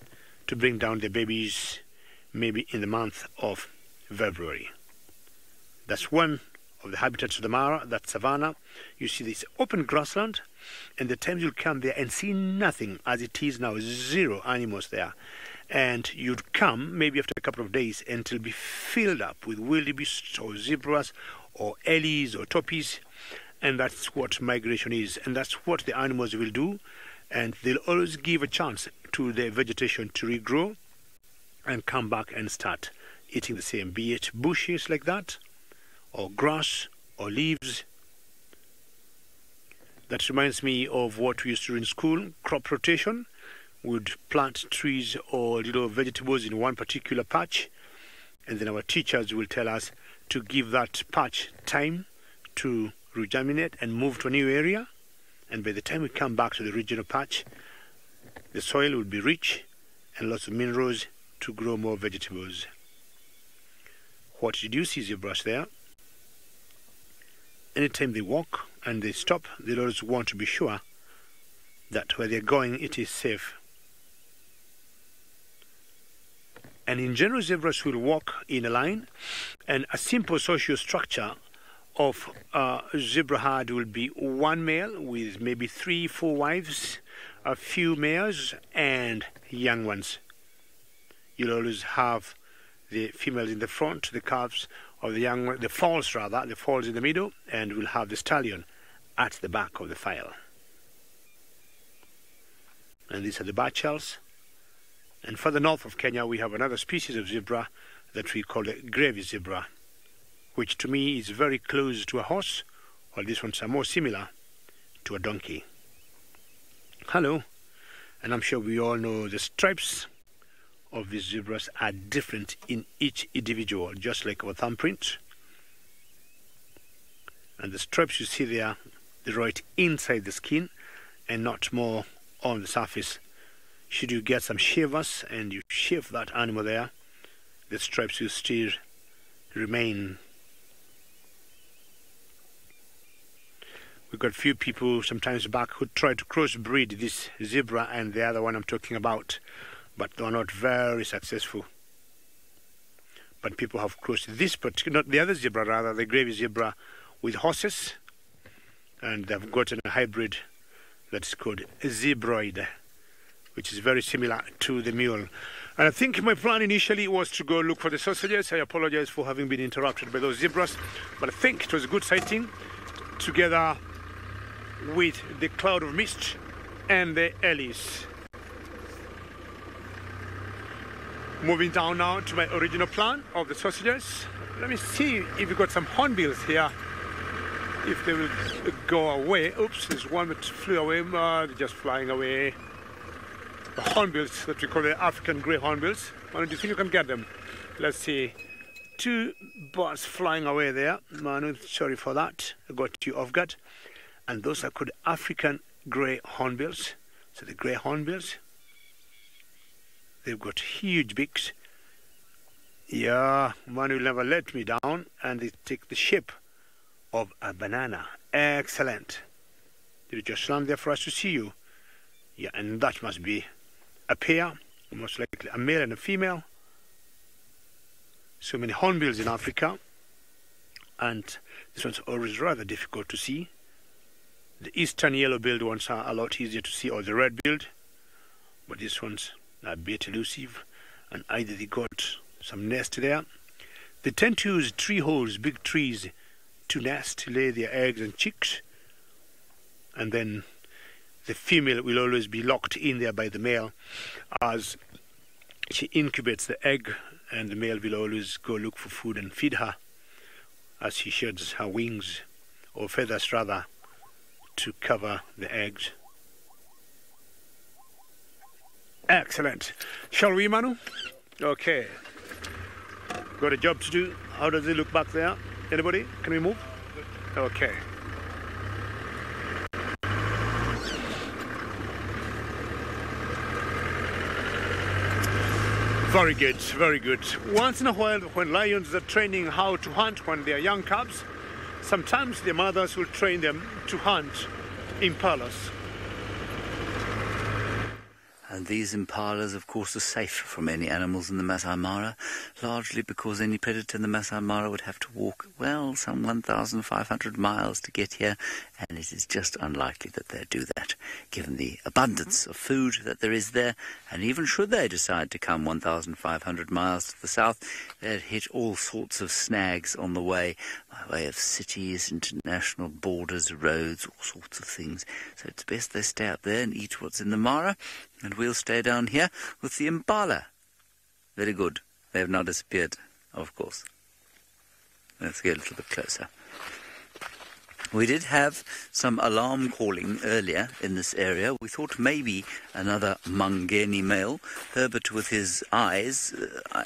to bring down the babies maybe in the month of February. That's one of the habitats of the Mara, that savanna. You see this open grassland, and the times you'll come there and see nothing as it is now, 0 animals there. And you'd come maybe after a couple of days and it'll be filled up with wildebeest or zebras or ellies or toppies, and that's what migration is, and that's what the animals will do, and they'll always give a chance to the vegetation to regrow and come back and start eating the same, be it bushes like that or grass or leaves. That reminds me of what we used to do in school, crop rotation. We'd plant trees or little vegetables in one particular patch, and then our teachers will tell us to give that patch time to regerminate and move to a new area, and by the time we come back to the original patch, the soil will be rich and lots of minerals to grow more vegetables. What did you see, zebras there? Anytime they walk and they stop, they always want to be sure that where they're going it is safe. And in general, zebras will walk in a line, and a simple social structure of a zebra herd will be one male with maybe 3-4 wives, a few mares, and young ones. You'll always have the females in the front, the calves, or the foals in the middle, and we'll have the stallion at the back of the file. And these are the bachells. And further north of Kenya, we have another species of zebra that we call the gravy zebra, which to me is very close to a horse, while these ones are more similar to a donkey. Hello, and I'm sure we all know the stripes of these zebras are different in each individual, just like our thumbprint. And the stripes you see there, they're right inside the skin and not more on the surface. Should you get some shavers and you shave that animal there, the stripes will still remain. We've got a few people sometimes back who try to crossbreed this zebra and the other one I'm talking about, but they are not very successful. But people have crossed this particular, not the other zebra rather, the gravy zebra, with horses, and they've gotten a hybrid that's called a zebroid, which is very similar to the mule. And I think my plan initially was to go look for the sausages. I apologize for having been interrupted by those zebras, but I think it was a good sighting, together with the cloud of mist and the ellies. Moving down now to my original plan of the sausages. Let me see if we got some hornbills here, if they will go away. Oops, there's one that flew away. They're just flying away. The hornbills that we call the African grey hornbills. Manu, do you think you can get them? Let's see. 2 birds flying away there. Manu, sorry for that. I got you off guard. And those are called African grey hornbills. So the grey hornbills, they've got huge beaks. Yeah, Manu will never let me down, and they take the shape of a banana. Excellent. Did you just land there for us to see you? Yeah, and that must be a pair, most likely a male and a female. So many hornbills in Africa, and this one's always rather difficult to see The eastern yellow-billed ones are a lot easier to see, or the red-billed, but these ones are a bit elusive, and either they got some nest there. They tend to use tree holes, big trees, to nest, to lay their eggs and chicks, and then the female will always be locked in there by the male as she incubates the egg, and the male will always go look for food and feed her as she sheds her wings, or feathers rather, to cover the eggs. Excellent. Shall we, Manu? Okay. Got a job to do. How does it look back there? Anybody? Can we move? Okay. Very good, very good. Once in a while, when lions are training how to hunt when they are young cubs, sometimes their mothers will train them to hunt impalas. And these impalas, of course, are safe from any animals in the Masai Mara, largely because any predator in the Masai Mara would have to walk, well, some 1,500 miles to get here, and it is just unlikely that they'd do that, given the abundance of food that there is there, and even should they decide to come 1,500 miles to the south, they'd hit all sorts of snags on the way, by way of cities, international borders, roads, all sorts of things. So it's best they stay up there and eat what's in the Mara, and we'll stay down here with the impala. Very good. They have now disappeared, of course. Let's get a little bit closer. We did have some alarm calling earlier in this area. We thought maybe another Mangeni male. Herbert with his eyes,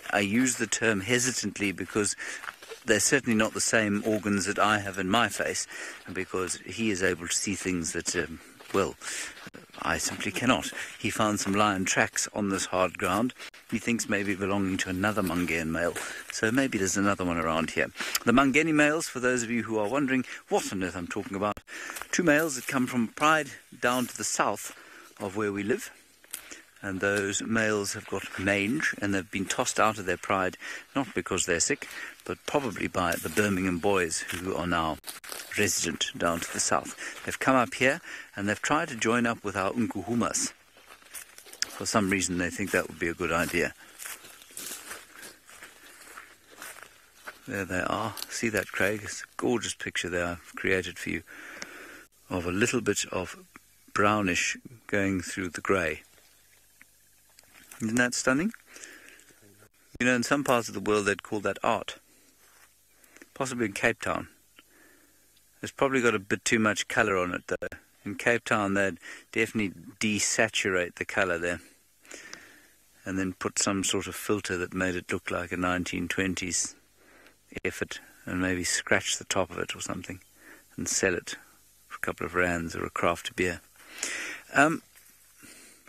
I use the term hesitantly because they're certainly not the same organs that I have in my face, because he is able to see things that, well, I simply cannot. He found some lion tracks on this hard ground. He thinks maybe belonging to another Mangeni male, so maybe there's another one around here. The Mangeni males, for those of you who are wondering what on earth I'm talking about, two males that come from Pride down to the south of where we live. And those males have got mange, and they've been tossed out of their pride, not because they're sick, but probably by the Birmingham boys who are now resident down to the south. They've come up here, and they've tried to join up with our Nkuhumas. For some reason, they think that would be a good idea. There they are. See that, Craig? It's a gorgeous picture there I've created for you of a little bit of brownish going through the grey. Isn't that stunning? You know, in some parts of the world they'd call that art. Possibly in Cape Town. It's probably got a bit too much colour on it, though. In Cape Town they'd definitely desaturate the colour there. And then put some sort of filter that made it look like a 1920s effort. And maybe scratch the top of it or something. And sell it for a couple of rands or a craft beer.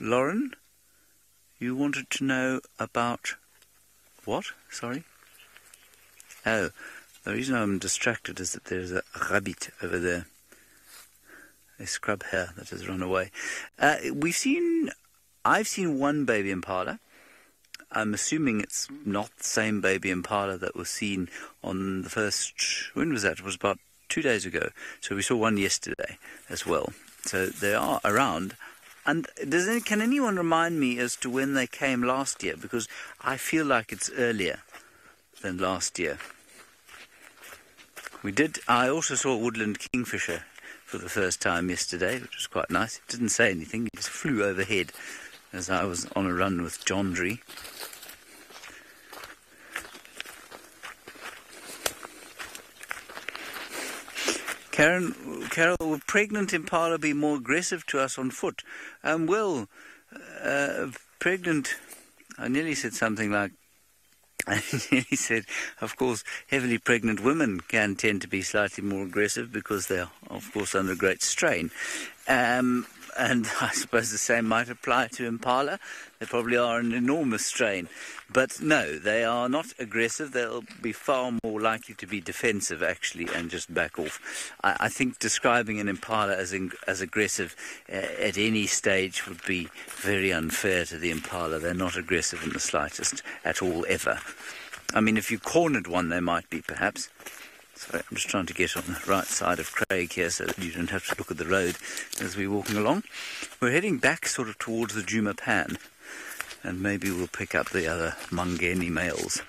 Lauren? You wanted to know about what? Sorry? Oh, the reason I'm distracted is that there's a rabbit over there. A scrub hare that has run away. I've seen one baby impala. I'm assuming it's not the same baby impala that was seen on the first... When was that? It was about 2 days ago. So we saw one yesterday as well. So they are around. And can anyone remind me as to when they came last year? Because I feel like it's earlier than last year. I also saw a woodland kingfisher for the first time yesterday, which was quite nice. It didn't say anything, it just flew overhead as I was on a run with John Dree. Carol, will pregnant impala be more aggressive to us on foot? Pregnant, I nearly said something like, I nearly said, of course, heavily pregnant women can tend to be slightly more aggressive because they're, of course, under great strain. And I suppose the same might apply to impala. They probably are an enormous strain. But no, they are not aggressive. They'll be far more likely to be defensive, actually, and just back off. I think describing an impala as aggressive at any stage would be very unfair to the impala. They're not aggressive in the slightest at all, ever. I mean, if you cornered one, they might be, perhaps. Sorry, I'm just trying to get on the right side of Craig here so that you don't have to look at the road as we're walking along. We're heading back sort of towards the Djuma Pan, and maybe we'll pick up the other Mangeni males,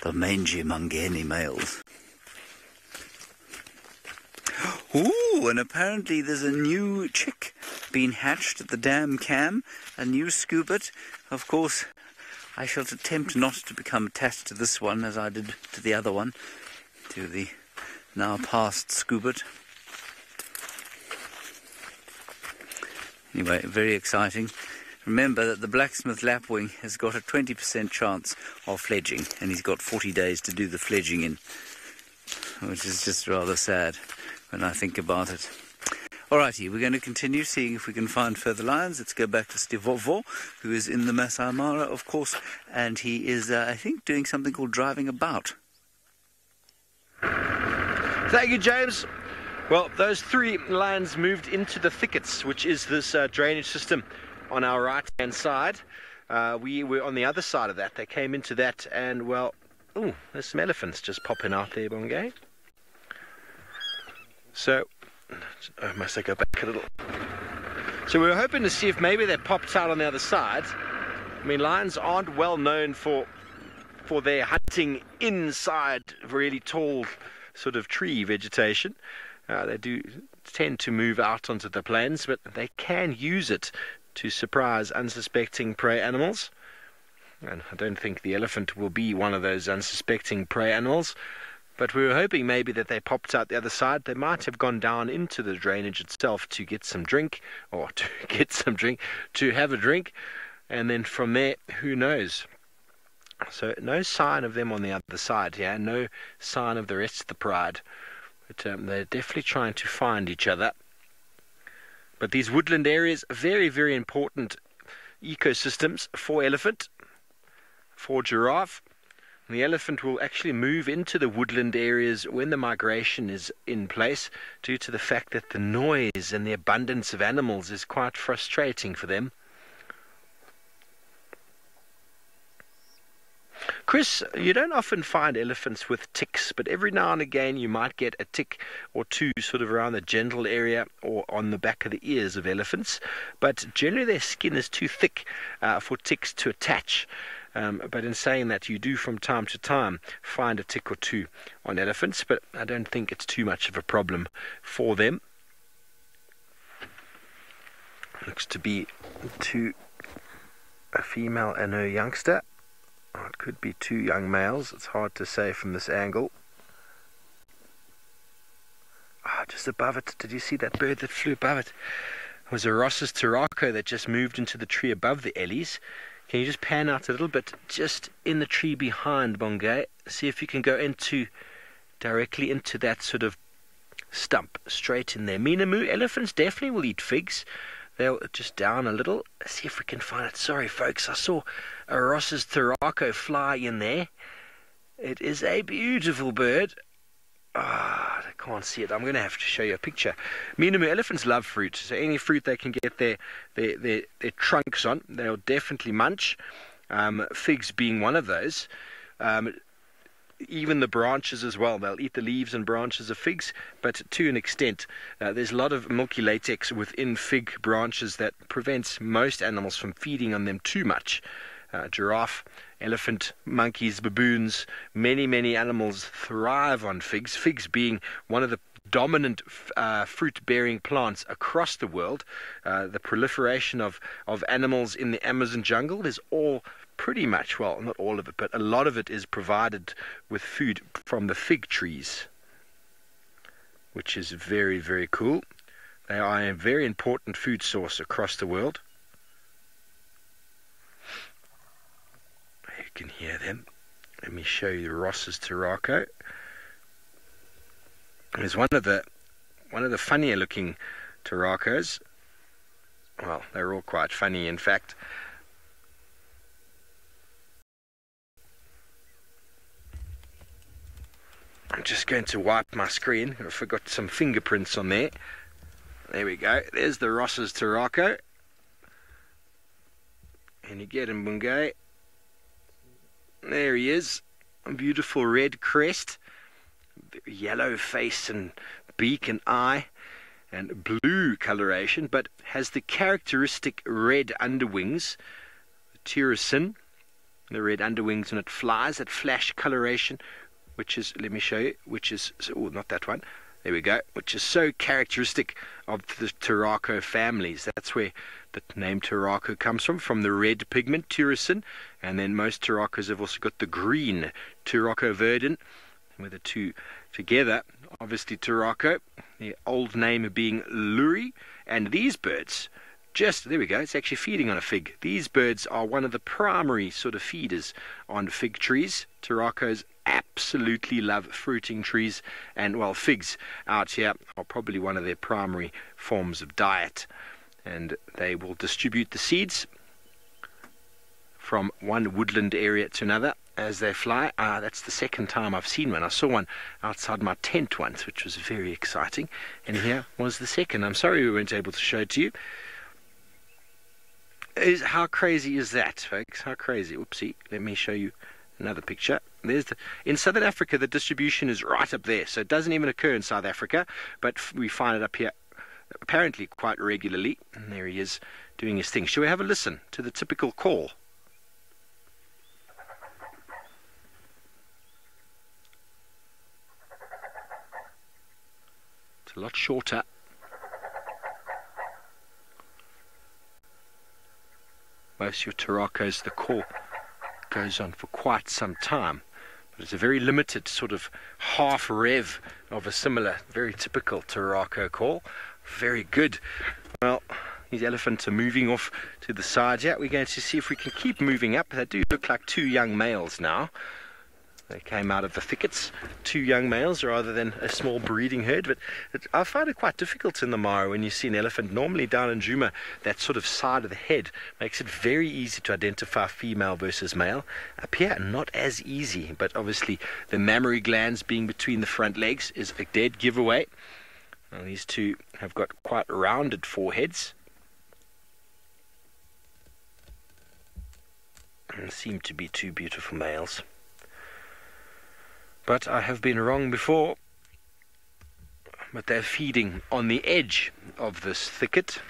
the mangy Mangeni males. Ooh, and apparently there's a new chick being hatched at the dam cam, a new scoobit. Of course, I shall attempt not to become attached to this one as I did to the other one, to the now past scoobit. Anyway, very exciting. Remember that the blacksmith lapwing has got a 20% chance of fledging, and he's got 40 days to do the fledging in, which is just rather sad when I think about it. Alrighty, we're going to continue seeing if we can find further lions. Let's go back to Stivovo, who is in the Masai Mara, of course, and he is, I think, doing something called driving about. Thank you, James. Well, those 3 lions moved into the thickets, which is this drainage system on our right-hand side. We were on the other side of that. They came into that, and, well, ooh, there's some elephants just popping out there, Bongay. So, must I go back a little? So we were hoping to see if maybe they popped out on the other side. I mean, lions aren't well known for their hunting inside really tall sort of tree vegetation. They do tend to move out onto the plains, but they can use it to surprise unsuspecting prey animals. And I don't think the elephant will be one of those unsuspecting prey animals. But we were hoping maybe that they popped out the other side. They might have gone down into the drainage itself to get some drink, or to have a drink. And then from there, who knows? So no sign of them on the other side, yeah, no sign of the rest of the pride. But they're definitely trying to find each other. But these woodland areas are very, very important ecosystems for elephant, for giraffe. And the elephant will actually move into the woodland areas when the migration is in place, due to the fact that the noise and the abundance of animals is quite frustrating for them. Chris, you don't often find elephants with ticks, but every now and again you might get a tick or two sort of around the genital area or on the back of the ears of elephants. But generally their skin is too thick for ticks to attach. But in saying that, you do from time to time find a tick or two on elephants, but I don't think it's too much of a problem for them. Looks to be a female and her youngster. Oh, it could be 2 young males. It's hard to say from this angle. Just above it, did you see that bird that flew above it? It was a Ross's Tarako that just moved into the tree above the ellies. Can you just pan out a little bit just in the tree behind, Bongay? See if you can go directly into that sort of stump, straight in there. Minamu, elephants definitely will eat figs. They'll just down a little. Let's see if we can find it. Sorry, folks, I saw a Ross's Tarako fly in there. It is a beautiful bird. I can't see it. I'm going to have to show you a picture. Minamu, elephants love fruit. So any fruit they can get their trunks on, they'll definitely munch. Figs being one of those. Even the branches as well. They'll eat the leaves and branches of figs, but to an extent. There's a lot of milky latex within fig branches that prevents most animals from feeding on them too much. Giraffe, elephant, monkeys, baboons, many animals thrive on figs. Figs being one of the dominant fruit-bearing plants across the world. The proliferation of animals in the Amazon jungle is all pretty much, well, not all of it, but a lot of it is provided with food from the fig trees, which is very, very cool. They are a very important food source across the world. You can hear them. Let me show you the Ross's Tarako. It's one of the funnier looking Tarakos. Well, they're all quite funny, in fact. I'm just going to wipe my screen. I forgot some fingerprints on there. There we go. There's the Ross's Tarako. And you get him, Bungay. There he is. A beautiful red crest. yellow face and beak and eye and blue coloration, but has the characteristic red underwings, the pterosin, the red underwings when it flies, that flash coloration, which is, let me show you, which is, oh, not that one, there we go, which is so characteristic of the Turaco families. That's where the name Turaco comes from the red pigment, pterosin, and then most Turacos have also got the green, Turaco verdin, with the two together, obviously Turaco, the old name being Luri, and these birds, just, there we go, it's actually feeding on a fig. These birds are one of the primary sort of feeders on fig trees. Turacos absolutely love fruiting trees, and well, figs out here are probably one of their primary forms of diet, and they will distribute the seeds from one woodland area to another as they fly. That's the second time I've seen one. I saw one outside my tent once, which was very exciting, and here was the second. I'm sorry we weren't able to show it to you. How crazy is that, folks? How crazy. Oopsie, let me show you another picture. In Southern Africa, the distribution is right up there, so it doesn't even occur in South Africa, but we find it up here apparently quite regularly. And there he is doing his thing. Shall we have a listen to the typical call? It's a lot shorter. Most of your Turacos, the call goes on for quite some time, but it's a very limited sort of half rev of a similar, very typical Turaco call. Very good. Well, these elephants are moving off to the side here. We're going to see if we can keep moving up. They do look like two young males now. They came out of the thickets, two young males rather than a small breeding herd. But I find it quite difficult in the Mara when you see an elephant. Normally down in Djuma, that sort of side of the head makes it very easy to identify female versus male. Up here, not as easy, but obviously the mammary glands being between the front legs is a dead giveaway. Now, these two have got quite rounded foreheads and seem to be two beautiful males. But I have been wrong before. But they're feeding on the edge of this thicket.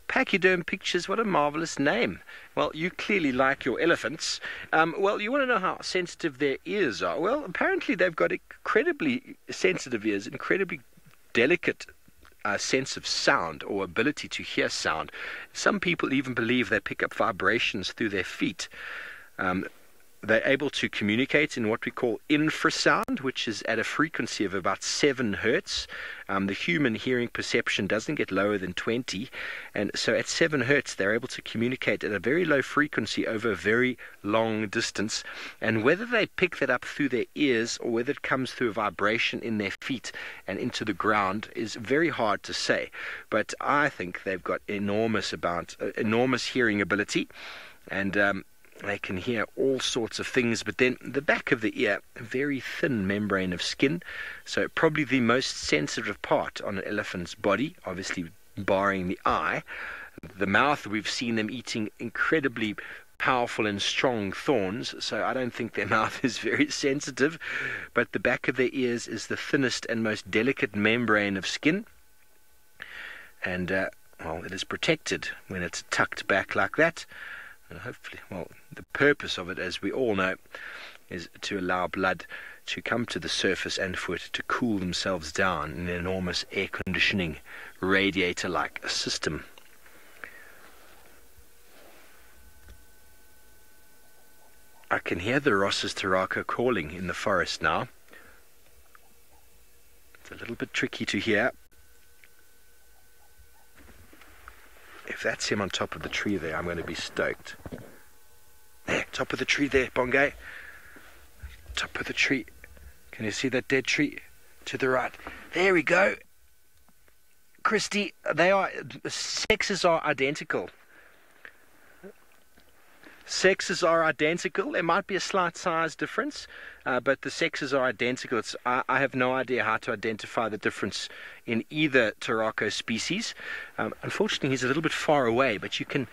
Pachyderm Pictures, what a marvelous name. Well, you clearly like your elephants. Well, you want to know how sensitive their ears are. Well, apparently they've got incredibly sensitive ears, incredibly delicate sense of sound or ability to hear sound. Some people even believe they pick up vibrations through their feet. They're able to communicate in what we call infrasound, which is at a frequency of about 7 hertz. The human hearing perception doesn't get lower than 20, and so at 7 hertz they're able to communicate at a very low frequency over a very long distance. And whether they pick that up through their ears or whether it comes through a vibration in their feet and into the ground is very hard to say. But I think they've got enormous hearing ability, and they can hear all sorts of things. But then the back of the ear, a very thin membrane of skin, so probably the most sensitive part on an elephant's body, obviously barring the eye. The mouth, we've seen them eating incredibly powerful and strong thorns, so I don't think their mouth is very sensitive, but the back of their ears is the thinnest and most delicate membrane of skin, and well, it is protected when it's tucked back like that. And hopefully, well, the purpose of it, as we all know, is to allow blood to come to the surface and for it to cool themselves down in an enormous air conditioning radiator-like system. I can hear the Ross's Turaco calling in the forest now. It's a little bit tricky to hear. If that's him on top of the tree there, I'm going to be stoked. There, top of the tree there, Bongay. Top of the tree. Can you see that dead tree? To the right. There we go. Christy, sexes are identical. Sexes are identical. There might be a slight size difference, but the sexes are identical. I have no idea how to identify the difference in either Turaco species. Unfortunately, he's a little bit far away, but you can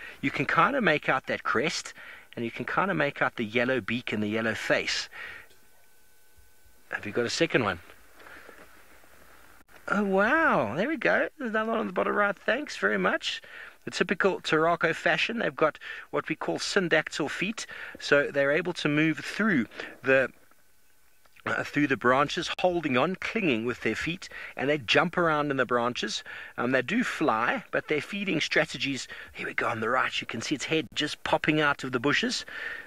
kind of make out that crest, and you can kind of make out the yellow beak and the yellow face. Have you got a second one? Oh, wow. There we go. There's another one on the bottom right. Thanks very much. The typical Turako fashion, they've got what we call syndactyl feet, so they're able to move through the branches, holding on, clinging with their feet, and they jump around in the branches. They do fly, but their feeding strategies, here we go on the right, you can see its head just popping out of the bushes.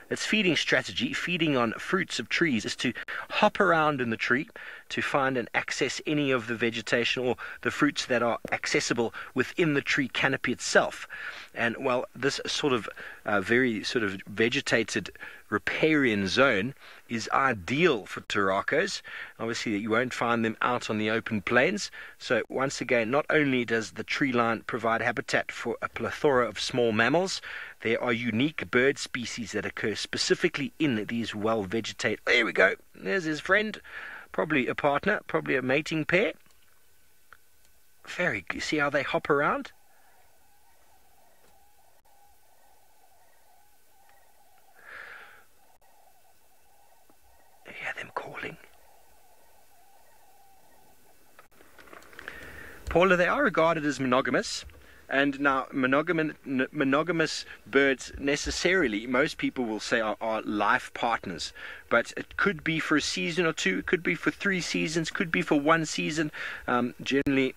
Its feeding strategy, feeding on fruits of trees, is to hop around in the tree to find and access any of the vegetation or the fruits that are accessible within the tree canopy itself. And well, this sort of very sort of vegetated riparian zone is ideal for Turakos. Obviously, you won't find them out on the open plains. So once again, not only does the tree line provide habitat for a plethora of small mammals, there are unique bird species that occur specifically in these well-vegetated... There we go. There's his friend. Probably a partner, probably a mating pair. Very good. You see how they hop around? You hear them calling. Paula, they are regarded as monogamous. And now, monogamous birds necessarily, most people will say, are life partners. But it could be for a season or two, it could be for 3 seasons, could be for 1 season. Generally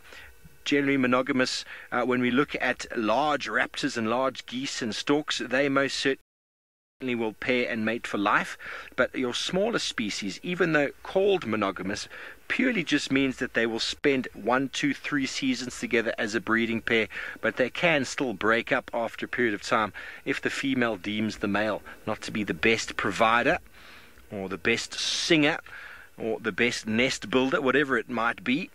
monogamous. When we look at large raptors and large geese and storks, they most certainly will pair and mate for life. But your smaller species, even though called monogamous, purely just means that they will spend 1, 2, 3 seasons together as a breeding pair, but they can still break up after a period of time if the female deems the male not to be the best provider or the best singer or the best nest builder, whatever it might be.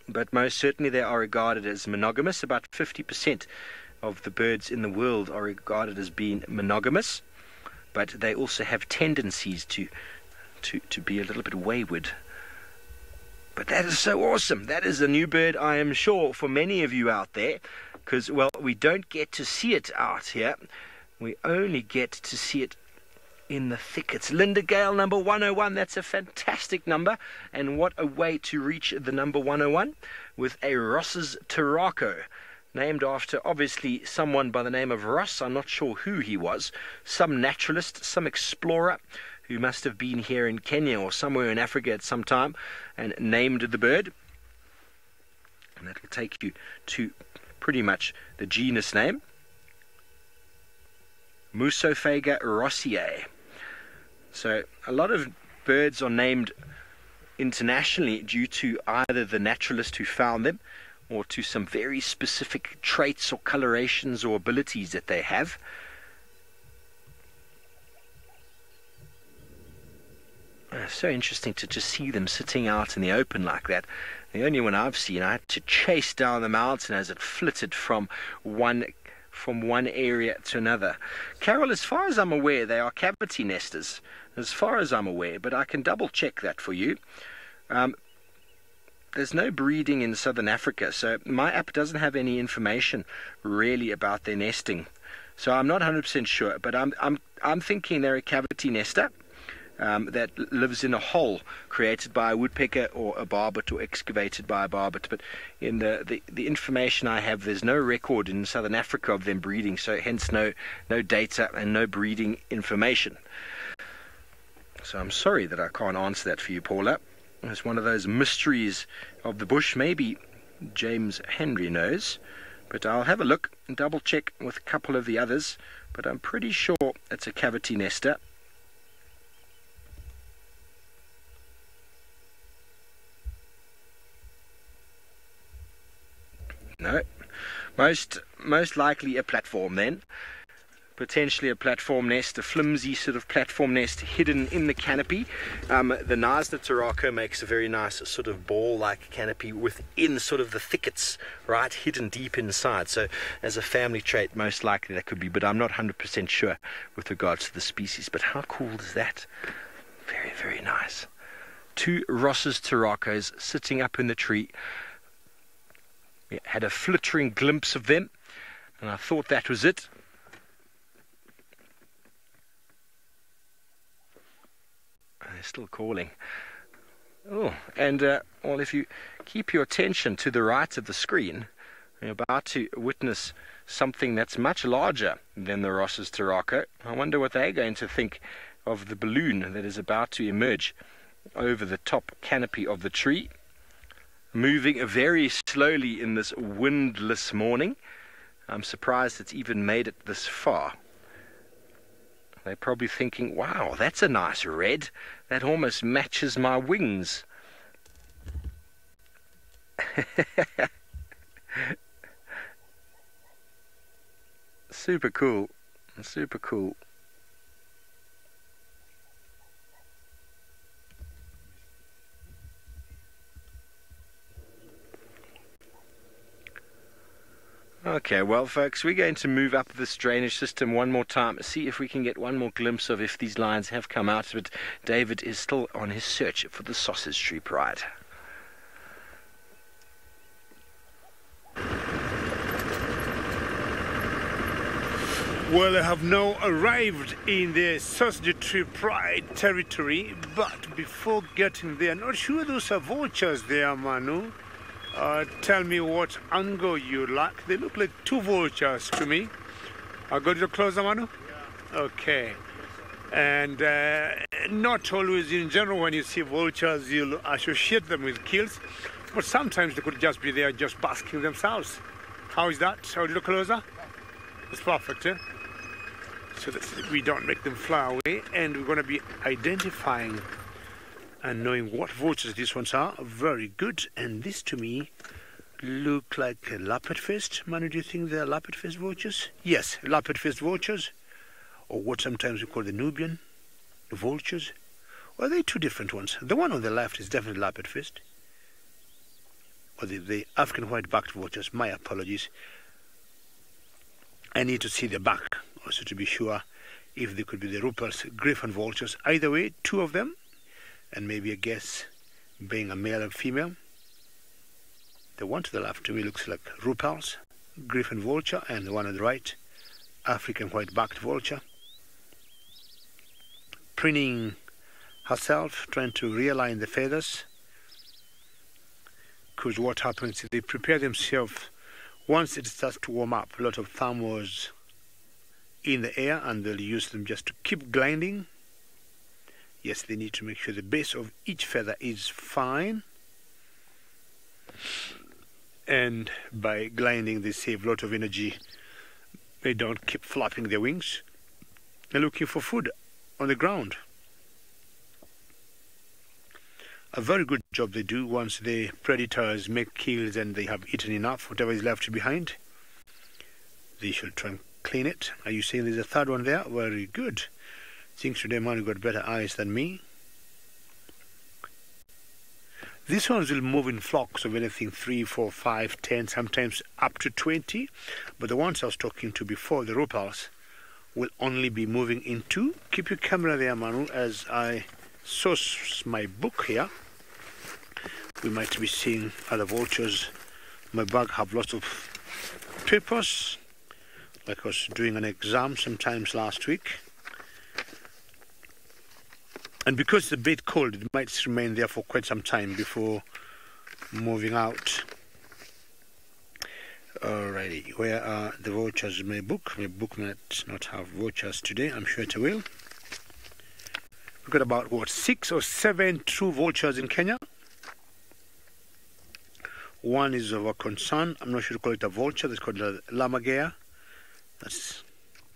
But most certainly they are regarded as monogamous. About 50% of the birds in the world are regarded as being monogamous, but they also have tendencies to be a little bit wayward. But that is so awesome. That is a new bird, I am sure, for many of you out there, because, well, we don't get to see it out here. We only get to see it in the thickets. Linda Gale, number 101, that's a fantastic number. And what a way to reach the number 101 with a Ross's Turako, named after, obviously, someone by the name of Ross. I'm not sure who he was. Some naturalist, some explorer, who must have been here in Kenya or somewhere in Africa at some time and named the bird. And that will take you to pretty much the genus name, Musophaga rossiae. So a lot of birds are named internationally due to either the naturalist who found them or to some very specific traits or colorations or abilities that they have. So interesting to just see them sitting out in the open like that. The only one I've seen, I had to chase down the mountain as it flitted from one area to another. Carol, as far as I'm aware, they are cavity nesters, as far as I'm aware, but I can double check that for you. There's no breeding in southern Africa, so my app doesn't have any information really about their nesting. So I'm not 100% sure, but I'm thinking they're a cavity nester. That lives in a hole created by a woodpecker or a barbet or excavated by a barbet. But in the information I have, there's no record in southern Africa of them breeding, so hence no data and no breeding information. So I'm sorry that I can't answer that for you, Paula. It's one of those mysteries of the bush. Maybe James Henry knows, but I'll have a look and double check with a couple of the others, but I'm pretty sure it's a cavity nester. No, most likely a platform then. Potentially a platform nest, a flimsy sort of platform nest hidden in the canopy. The Knysna Turako makes a very nice sort of ball-like canopy within sort of the thickets, right, hidden deep inside. So as a family trait, most likely that could be, but I'm not 100% sure with regards to the species. But how cool is that? Very, very nice. 2 Ross's Turakos sitting up in the tree. We had a flittering glimpse of them, and I thought that was it. they're still calling. Oh, and well, if you keep your attention to the right of the screen, you're about to witness something that's much larger than the Ross's Tarako. I wonder what they're going to think of the balloon that is about to emerge over the top canopy of the tree, moving very slowly in this windless morning. I'm surprised it's even made it this far. They're probably thinking, wow, that's a nice red. That almost matches my wings. Super cool. Super cool. Okay, well, folks, we're going to move up this drainage system one more time, see if we can get one more glimpse of if these lions have come out. But David is still on his search for the sausage tree pride. Well, I have now arrived in the sausage tree pride territory, but before getting there, not sure those are vultures there, Manu. Tell me what angle you like. They look like two vultures to me. I'll go a little closer, Manu? Yeah. Okay. And not always in general when you see vultures, you'll associate them with kills, but sometimes they could just be there just basking themselves. How is that? A little closer? It's perfect, eh? So that we don't make them fly away, and we're going to be identifying and knowing what vultures these ones are. Very good. And this to me look like a lappet-faced. Manu, do you think they're lappet-faced vultures? Yes, lappet-faced vultures, or what sometimes we call the Nubian vultures. Well, they're two different ones. The one on the left is definitely lappet-faced, or the African white-backed vultures. My apologies. I need to see the back also to be sure if they could be the Rupert's griffon vultures. Either way, two of them, and maybe a guess being a male and female. The one to the left to me looks like Rupert's griffon vulture, and the one on the right, African white-backed vulture. Preening herself, trying to realign the feathers, because what happens is they prepare themselves. Once it starts to warm up, a lot of thermals in the air, and they'll use them just to keep gliding. Yes, they need to make sure the base of each feather is fine, and by gliding they save a lot of energy. They don't keep flapping their wings. They're looking for food on the ground. A very good job they do once the predators make kills and they have eaten enough, whatever is left behind. They should try and clean it. Are you saying there's a third one there? Very good. Thanks to them, man, you got better eyes than me. These ones will move in flocks of anything 3, 4, 5, 10, sometimes up to 20. But the ones I was talking to before, the Ruperts, will only be moving in 2. Keep your camera there, Manu, as I source my book here. We might be seeing other vultures. My bag have lots of papers, like I was doing an exam sometimes last week. And because it's a bit cold, it might remain there for quite some time before moving out. Alrighty, where are the vultures in my book? My book might not have vultures today, I'm sure it will. We've got about, what, 6 or 7 true vultures in Kenya. One is of a concern. I'm not sure to call it a vulture. That's called a lammergeier. That's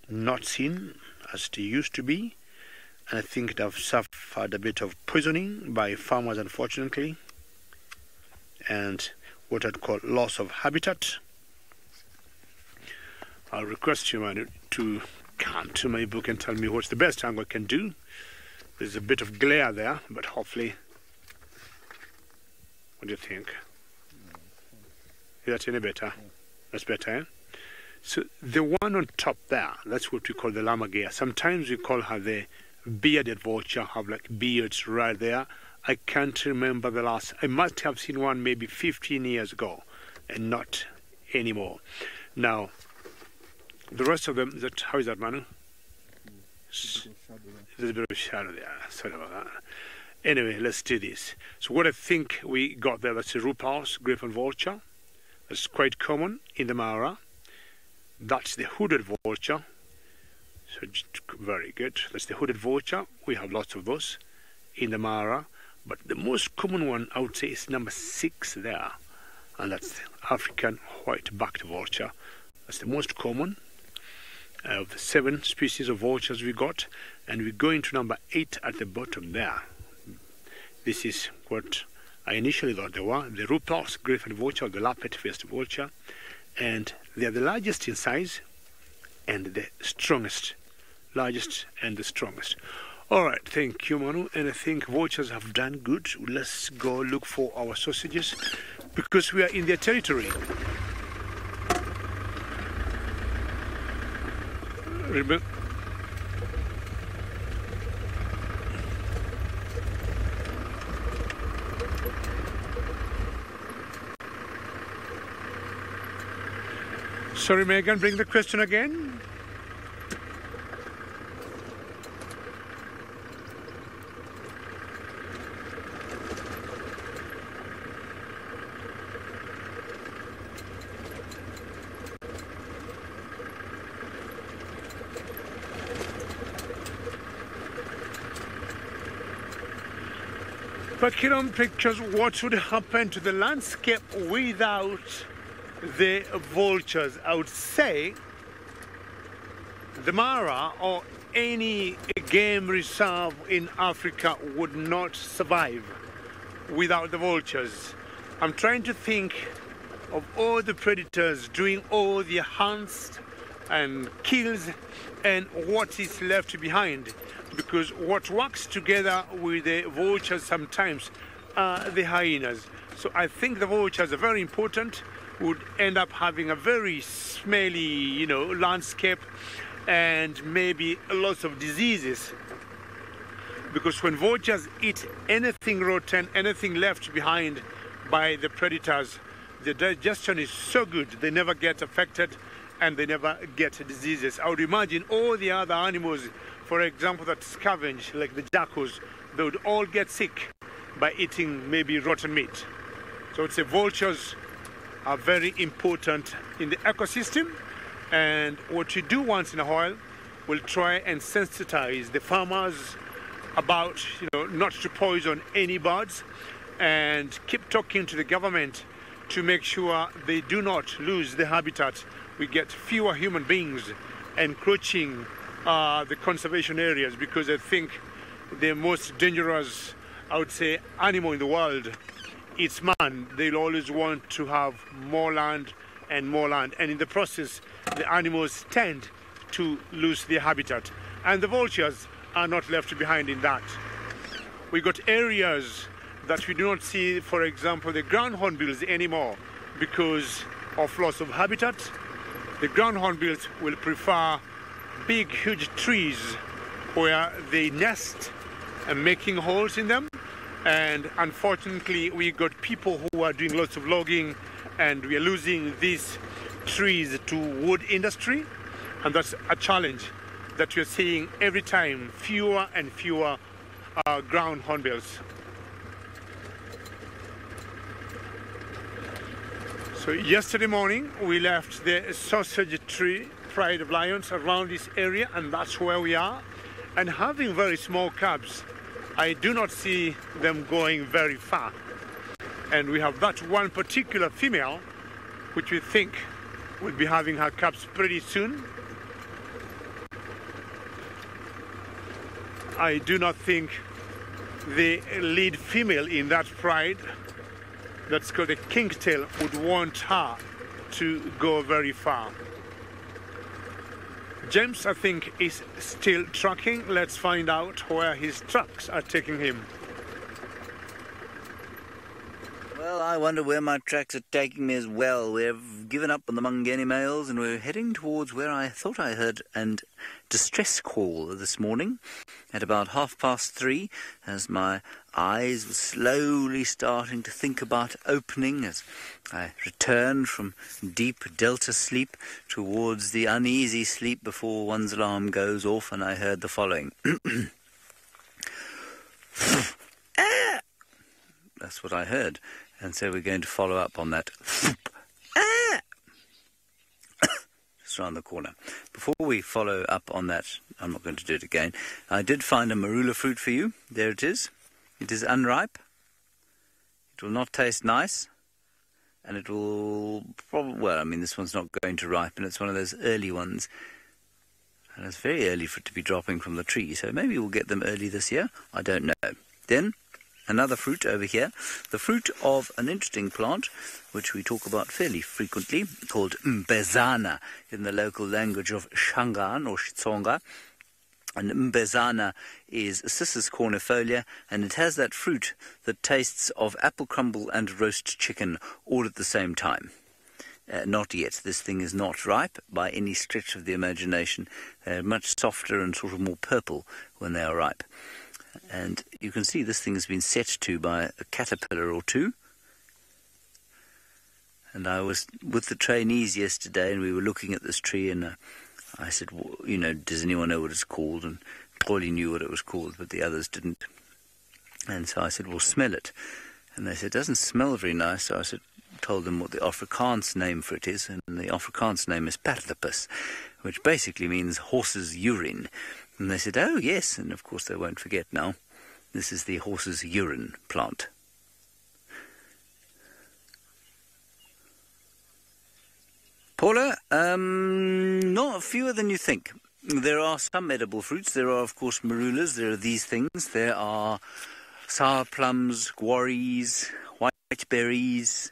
not seen as it used to be. And I think it have suffered a bit of poisoning by farmers, unfortunately. And what I'd call loss of habitat. I'll request you, man, to come to my book and tell me what's the best angle I can do. There's a bit of glare there, but hopefully... What do you think? Is that any better? That's better, eh? So the one on top there, that's what we call the lammergeier. Sometimes we call her the bearded vulture, have like beards right there. I can't remember the last. I must have seen one maybe 15 years ago, and not anymore. Now, the rest of them, how is that, Manu? There's a bit of shadow there. Sorry about that. Anyway, let's do this. So what I think we got there, that's a Rupals, griffon vulture. That's quite common in the Mara. That's the hooded vulture. So very good. That's the hooded vulture. We have lots of those in the Mara. But the most common one, I would say, is number 6 there. And that's the African white-backed vulture. That's the most common of the 7 species of vultures we got. And we go into number 8 at the bottom there. This is what I initially thought they were, the Rupals griffon vulture, the lappet-faced vulture. And they are the largest in size and the strongest. Largest and the strongest. All right, thank you, Manu. And I think vultures have done good. Let's go look for our sausages because we are in their territory. Sorry, Megan, bring the question again. Pakiram pictures what would happen to the landscape without the vultures. I would say the Mara or any game reserve in Africa would not survive without the vultures. I'm trying to think of all the predators doing all the hunts and kills and what is left behind, because what works together with the vultures sometimes are the hyenas. So I think the vultures are very important, would end up having a very smelly, landscape and maybe lots of diseases. Because when vultures eat anything rotten, anything left behind by the predators, the digestion is so good, they never get affected and they never get diseases. I would imagine all the other animals, for example, that scavenge, like the jackals, they would all get sick by eating maybe rotten meat. So it's vultures are very important in the ecosystem, and what you do once in a while, we'll try and sensitize the farmers about, not to poison any birds, and keep talking to the government to make sure they do not lose the habitat. We get fewer human beings encroaching the conservation areas, because I think the most dangerous, I would say, animal in the world, it's man. They'll always want to have more land and more land, and in the process the animals tend to lose their habitat, and the vultures are not left behind in that. We got areas that we do not see, for example, the ground hornbills anymore because of loss of habitat. The ground hornbills will prefer big, huge trees where they nest and making holes in them. And unfortunately, we got people who are doing lots of logging, and we are losing these trees to wood industry. And that's a challenge that we're seeing every time, fewer and fewer ground hornbills. So yesterday morning, we left the sausage tree, Pride of Lions, around this area, and that's where we are. And having very small cubs, I do not see them going very far. And we have that one particular female, which we think will be having her cubs pretty soon. I do not think the lead female in that pride, that's called a kingtail, would want her to go very far. James, I think, is still tracking. Let's find out where his tracks are taking him. Well, I wonder where my tracks are taking me as well. We've given up on the Mangeni males and we're heading towards where I thought I heard a distress call this morning at about 3:30, as my eyes were slowly starting to think about opening as I returned from deep delta sleep towards the uneasy sleep before one's alarm goes off, and I heard the following. That's what I heard. And so we're going to follow up on that. Just around the corner. Before we follow up on that, I'm not going to do it again. I did find a marula fruit for you. There it is. It is unripe. It will not taste nice. And it will probably, well, I mean, this one's not going to ripen. It's one of those early ones. And it's very early for it to be dropping from the tree. So maybe we'll get them early this year. I don't know. Then, another fruit over here. The fruit of an interesting plant, which we talk about fairly frequently, called mbezana in the local language of Shangaan or Xitsonga. And mbezana is Cissus cornifolia, and it has that fruit that tastes of apple crumble and roast chicken all at the same time. Not yet. This thing is not ripe by any stretch of the imagination. They're much softer and sort of more purple when they are ripe. And you can see this thing has been set to by a caterpillar or two. And I was with the trainees yesterday, and we were looking at this tree, and I said, well, you know, does anyone know what it's called? And Paulie knew what it was called, but the others didn't. And so I said, well, smell it. And they said, it doesn't smell very nice. So I told them what the Afrikaans name for it is, and the Afrikaans name is perdipus, which basically means horse's urine. And they said, oh, yes, and of course they won't forget now. This is the horse's urine plant. Paula, not fewer than you think. There are some edible fruits. There are, of course, marulas. There are these things. There are sour plums, guaris, white berries.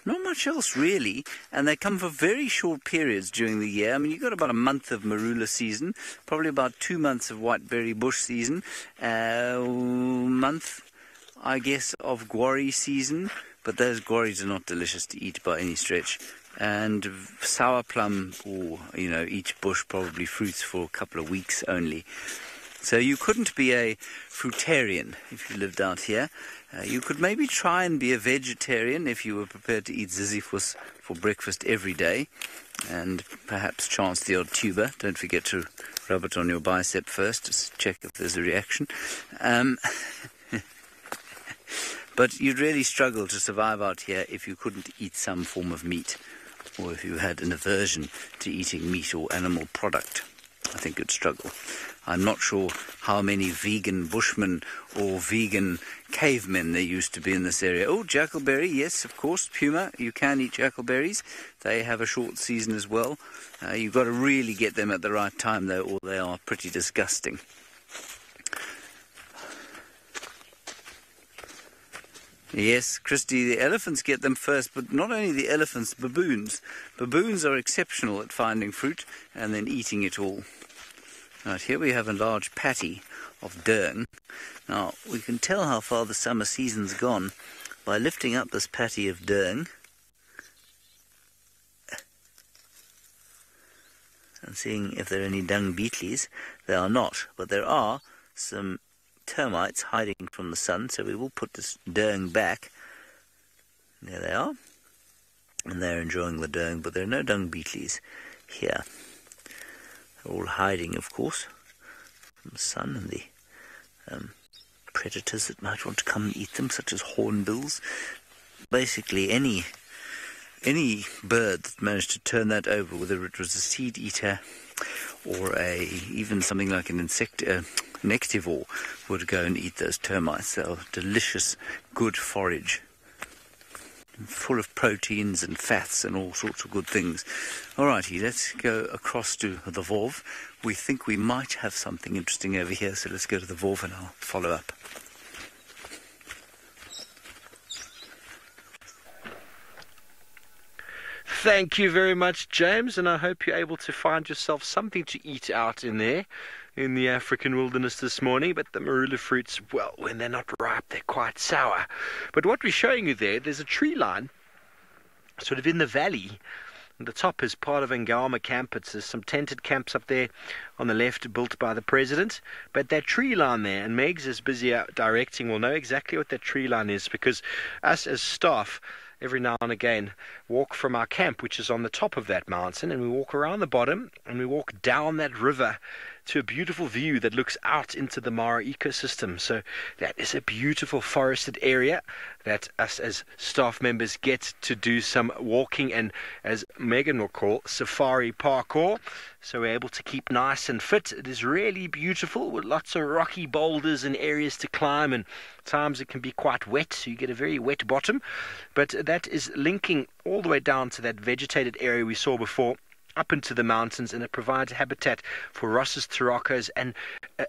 Not much else, really. And they come for very short periods during the year. I mean, you've got about a month of marula season, probably about 2 months of whiteberry bush season, month, I guess, of guari season. But those guaris are not delicious to eat by any stretch. And sour plum, or, you know, each bush probably fruits for a couple of weeks only. So you couldn't be a fruitarian if you lived out here. You could maybe try and be a vegetarian if you were prepared to eat ziziphus for breakfast every day. And perhaps chance the odd tuber. Don't forget to rub it on your bicep first to check if there's a reaction. But you'd really struggle to survive out here if you couldn't eat some form of meat, or if you had an aversion to eating meat or animal product. I think you'd struggle. I'm not sure how many vegan bushmen or vegan cavemen there used to be in this area. Oh, jackalberry, yes, of course. Puma, you can eat jackalberries. They have a short season as well. You've got to really get them at the right time, though, or they are pretty disgusting. Yes, Christy, the elephants get them first, but not only the elephants, baboons. Baboons are exceptional at finding fruit and then eating it all. Right, here we have a large patty of dern. Now, we can tell how far the summer season's gone by lifting up this patty of dern and seeing if there are any dung beetles. There are not, but there are some termites hiding from the sun, so we will put this dern back. There they are, and they're enjoying the dern, but there are no dung beetles here. They're all hiding, of course, from the sun and the predators that might want to come and eat them, such as hornbills. Basically, any bird that managed to turn that over, whether it was a seed eater or even something like an nectivore, would go and eat those termites. They're delicious, good forage, full of proteins and fats and all sorts of good things. Alrighty, let's go across to the Vov. We think we might have something interesting over here, so let's go to the Vov and I'll follow up. Thank you very much, James, and I hope you're able to find yourself something to eat out in there in the African wilderness this morning. But the marula fruits, well, when they're not ripe, they're quite sour. But what we're showing you there's a tree line sort of in the valley. And the top is part of Ngama camp. There's some tented camps up there on the left built by the president. But that tree line there, and Megs is busy out directing, will know exactly what that tree line is, because us as staff, every now and again, walk from our camp, which is on the top of that mountain, and we walk around the bottom, and we walk down that river to a beautiful view that looks out into the Mara ecosystem. So that is a beautiful forested area that us as staff members get to do some walking and, as Megan will call, safari parkour. So we're able to keep nice and fit. It is really beautiful with lots of rocky boulders and areas to climb, and times it can be quite wet, so you get a very wet bottom. But that is linking all the way down to that vegetated area we saw before, up into the mountains, and it provides habitat for Ross's turacos and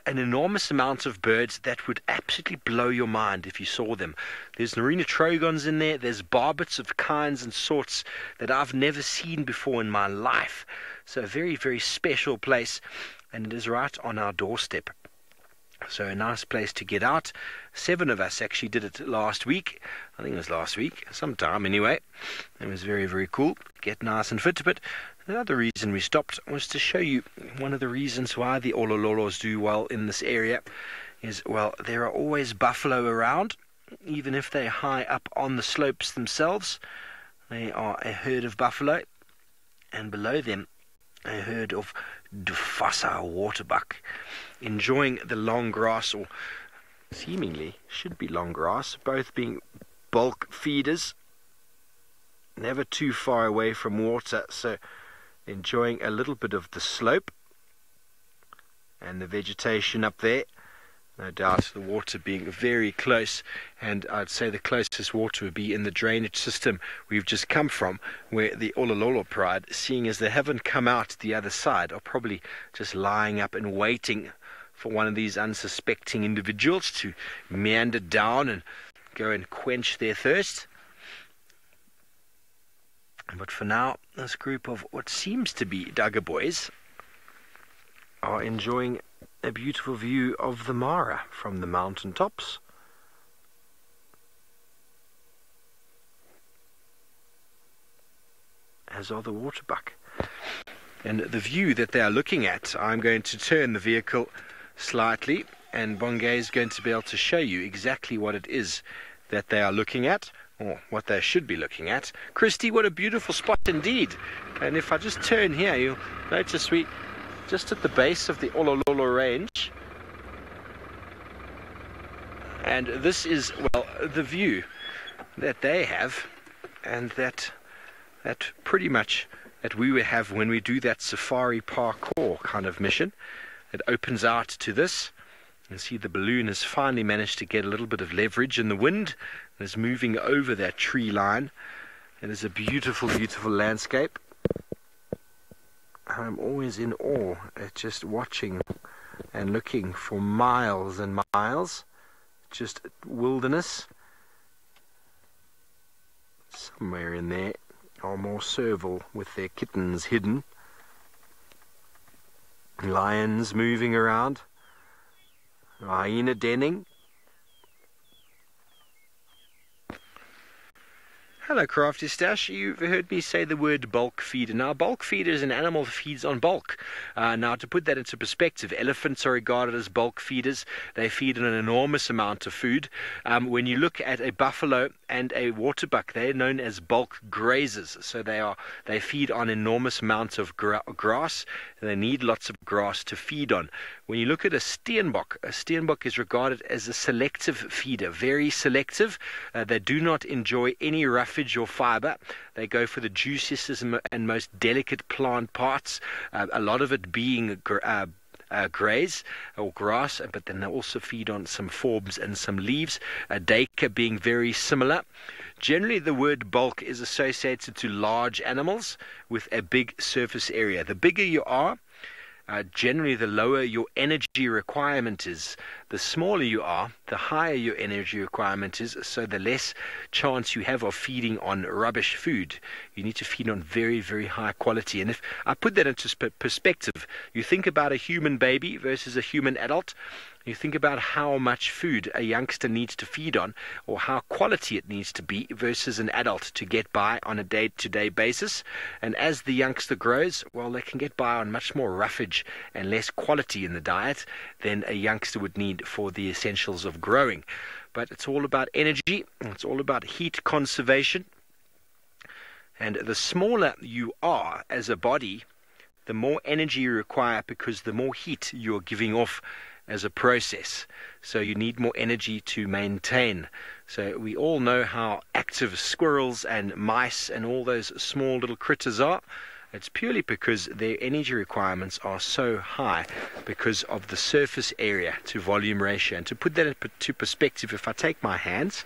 an enormous amount of birds that would absolutely blow your mind if you saw them. There's Narina trogons in there, there's barbets of kinds and sorts that I've never seen before in my life. So a very, very special place, and it is right on our doorstep. So a nice place to get out. 7 of us actually did it last week. I think it was last week, sometime anyway. It was very, very cool. Get nice and fit. But another reason we stopped was to show you one of the reasons why the Olololos do well in this area is, well, there are always buffalo around, even if they're high up on the slopes themselves. They are a herd of buffalo, and below them a herd of Dufasa waterbuck, enjoying the long grass, or seemingly should be long grass, both being bulk feeders, never too far away from water, so enjoying a little bit of the slope and the vegetation up there. No doubt the water being very close, and I'd say the closest water would be in the drainage system we've just come from, where the Olololo pride, seeing as they haven't come out the other side, are probably just lying up and waiting for one of these unsuspecting individuals to meander down and go and quench their thirst. But for now, this group of what seems to be Duggar boys are enjoying a beautiful view of the Mara from the mountain tops. As are the waterbuck. And the view that they are looking at, I'm going to turn the vehicle slightly, and Bongay is going to be able to show you exactly what it is that they are looking at, or what they should be looking at. Christy, what a beautiful spot indeed. And if I just turn here, you'll notice we just at the base of the Olololo range, and this is, well, the view that they have, and that pretty much that we would have when we do that safari parkour kind of mission. It opens out to this. You see the balloon has finally managed to get a little bit of leverage in the wind and is moving over that tree line. It is a beautiful, beautiful landscape. I'm always in awe at just watching and looking for miles and miles, just wilderness. Somewhere in there are more serval with their kittens hidden. Lions moving around, hyena denning. Hello, Crafty Stash. You've heard me say the word bulk feeder. Now, bulk feeder is an animal that feeds on bulk. Now, to put that into perspective, elephants are regarded as bulk feeders. They feed on an enormous amount of food. When you look at a buffalo and a waterbuck, they're known as bulk grazers. So they feed on enormous amounts of grass. They need lots of grass to feed on. When you look at a steenbok is regarded as a selective feeder, very selective. They do not enjoy any roughage or fiber. They go for the juiciest and most delicate plant parts, a lot of it being graze or grass, but then they also feed on some forbs and some leaves, dacre being very similar. Generally, the word bulk is associated to large animals with a big surface area. The bigger you are, generally the lower your energy requirement is. The smaller you are, the higher your energy requirement is, so the less chance you have of feeding on rubbish food. You need to feed on very, very high quality. And if I put that into perspective, you think about a human baby versus a human adult. You think about how much food a youngster needs to feed on, or how quality it needs to be versus an adult to get by on a day-to-day basis. And as the youngster grows, well, they can get by on much more roughage and less quality in the diet than a youngster would need for the essentials of growing. But it's all about energy. It's all about heat conservation. And the smaller you are as a body, the more energy you require because the more heat you're giving off as a process. So you need more energy to maintain. So we all know how active squirrels and mice and all those small little critters are. It's purely because their energy requirements are so high because of the surface area to volume ratio. And to put that into perspective, if I take my hands,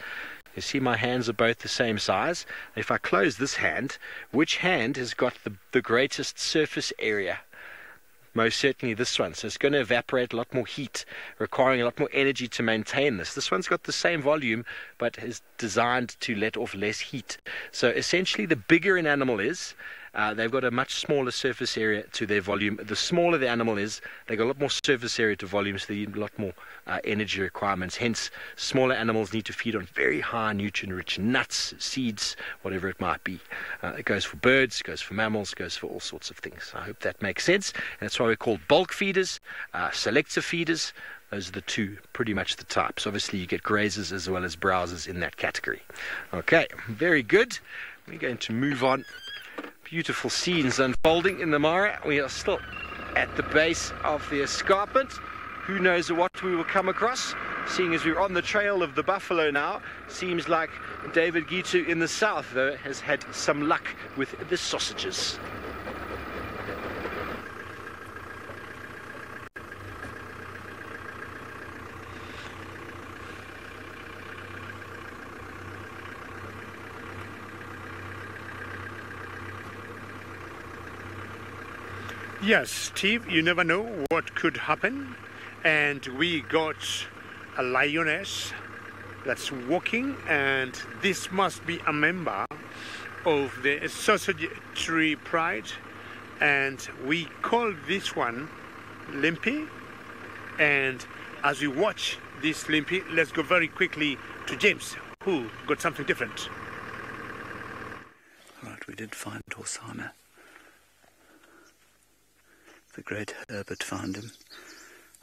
you see my hands are both the same size. If I close this hand, which hand has got the greatest surface area? Most certainly this one. So it's going to evaporate a lot more heat, requiring a lot more energy to maintain this. This one's got the same volume, but is designed to let off less heat. So essentially, the bigger an animal is, they've got a much smaller surface area to their volume. The smaller the animal is, they've got a lot more surface area to volume, so they need a lot more energy requirements. Hence, smaller animals need to feed on very high nutrient-rich nuts, seeds, whatever it might be. It goes for birds, it goes for mammals, it goes for all sorts of things. I hope that makes sense. And that's why we're called bulk feeders, selective feeders. Those are the two, pretty much the types. Obviously, you get grazers as well as browsers in that category. Okay, very good. We're going to move on. Beautiful scenes unfolding in the Mara. We are still at the base of the escarpment. Who knows what we will come across? Seeing as we're on the trail of the buffalo now, seems like David Gitu in the south, though, has had some luck with the sausages. Yes, Steve, you never know what could happen. And we got a lioness that's walking, and this must be a member of the Sausage Tree Pride. And we call this one Limpy. And as we watch this Limpy, let's go very quickly to James, who got something different. Right, we did find Hosanna. The great Herbert found him.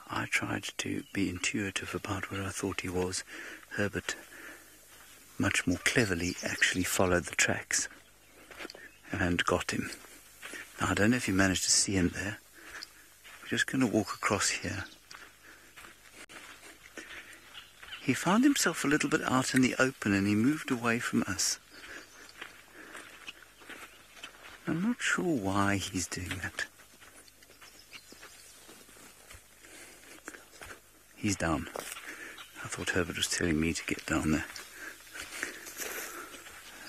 I tried to be intuitive about where I thought he was. Herbert, much more cleverly, actually followed the tracks and got him. Now, I don't know if you managed to see him there. We're just going to walk across here. He found himself a little bit out in the open and he moved away from us. I'm not sure why he's doing that. He's down. I thought Herbert was telling me to get down there.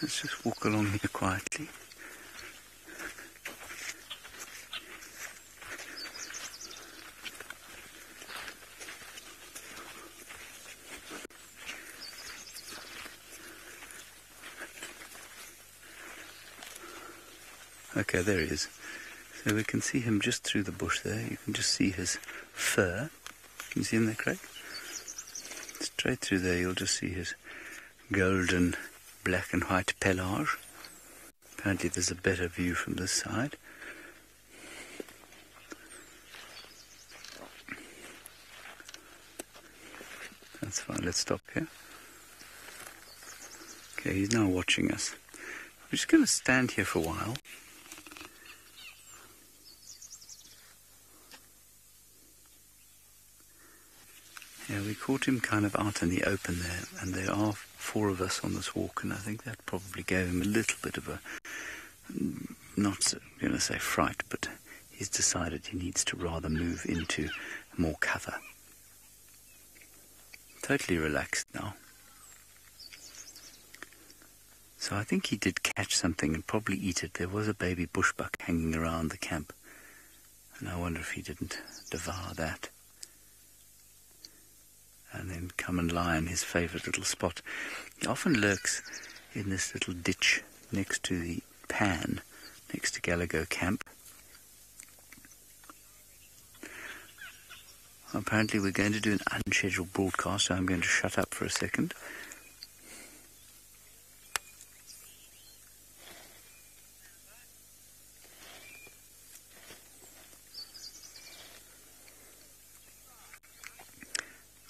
Let's just walk along here quietly. Okay, there he is. So we can see him just through the bush there. You can just see his fur. Can you see him there, Craig? Straight through there, you'll just see his golden black and white pelage. Apparently there's a better view from this side. That's fine, let's stop here. Okay, he's now watching us. We're just going to stand here for a while. Yeah, we caught him kind of out in the open there, and there are 4 of us on this walk, and I think that probably gave him a little bit of a, not going to say fright, but he's decided he needs to rather move into more cover. Totally relaxed now. So I think he did catch something and probably eat it. There was a baby bushbuck hanging around the camp, and I wonder if he didn't devour that and then come and lie in his favourite little spot. He often lurks in this little ditch next to the pan, next to Gallagher Camp. Apparently we're going to do an unscheduled broadcast, so I'm going to shut up for a second.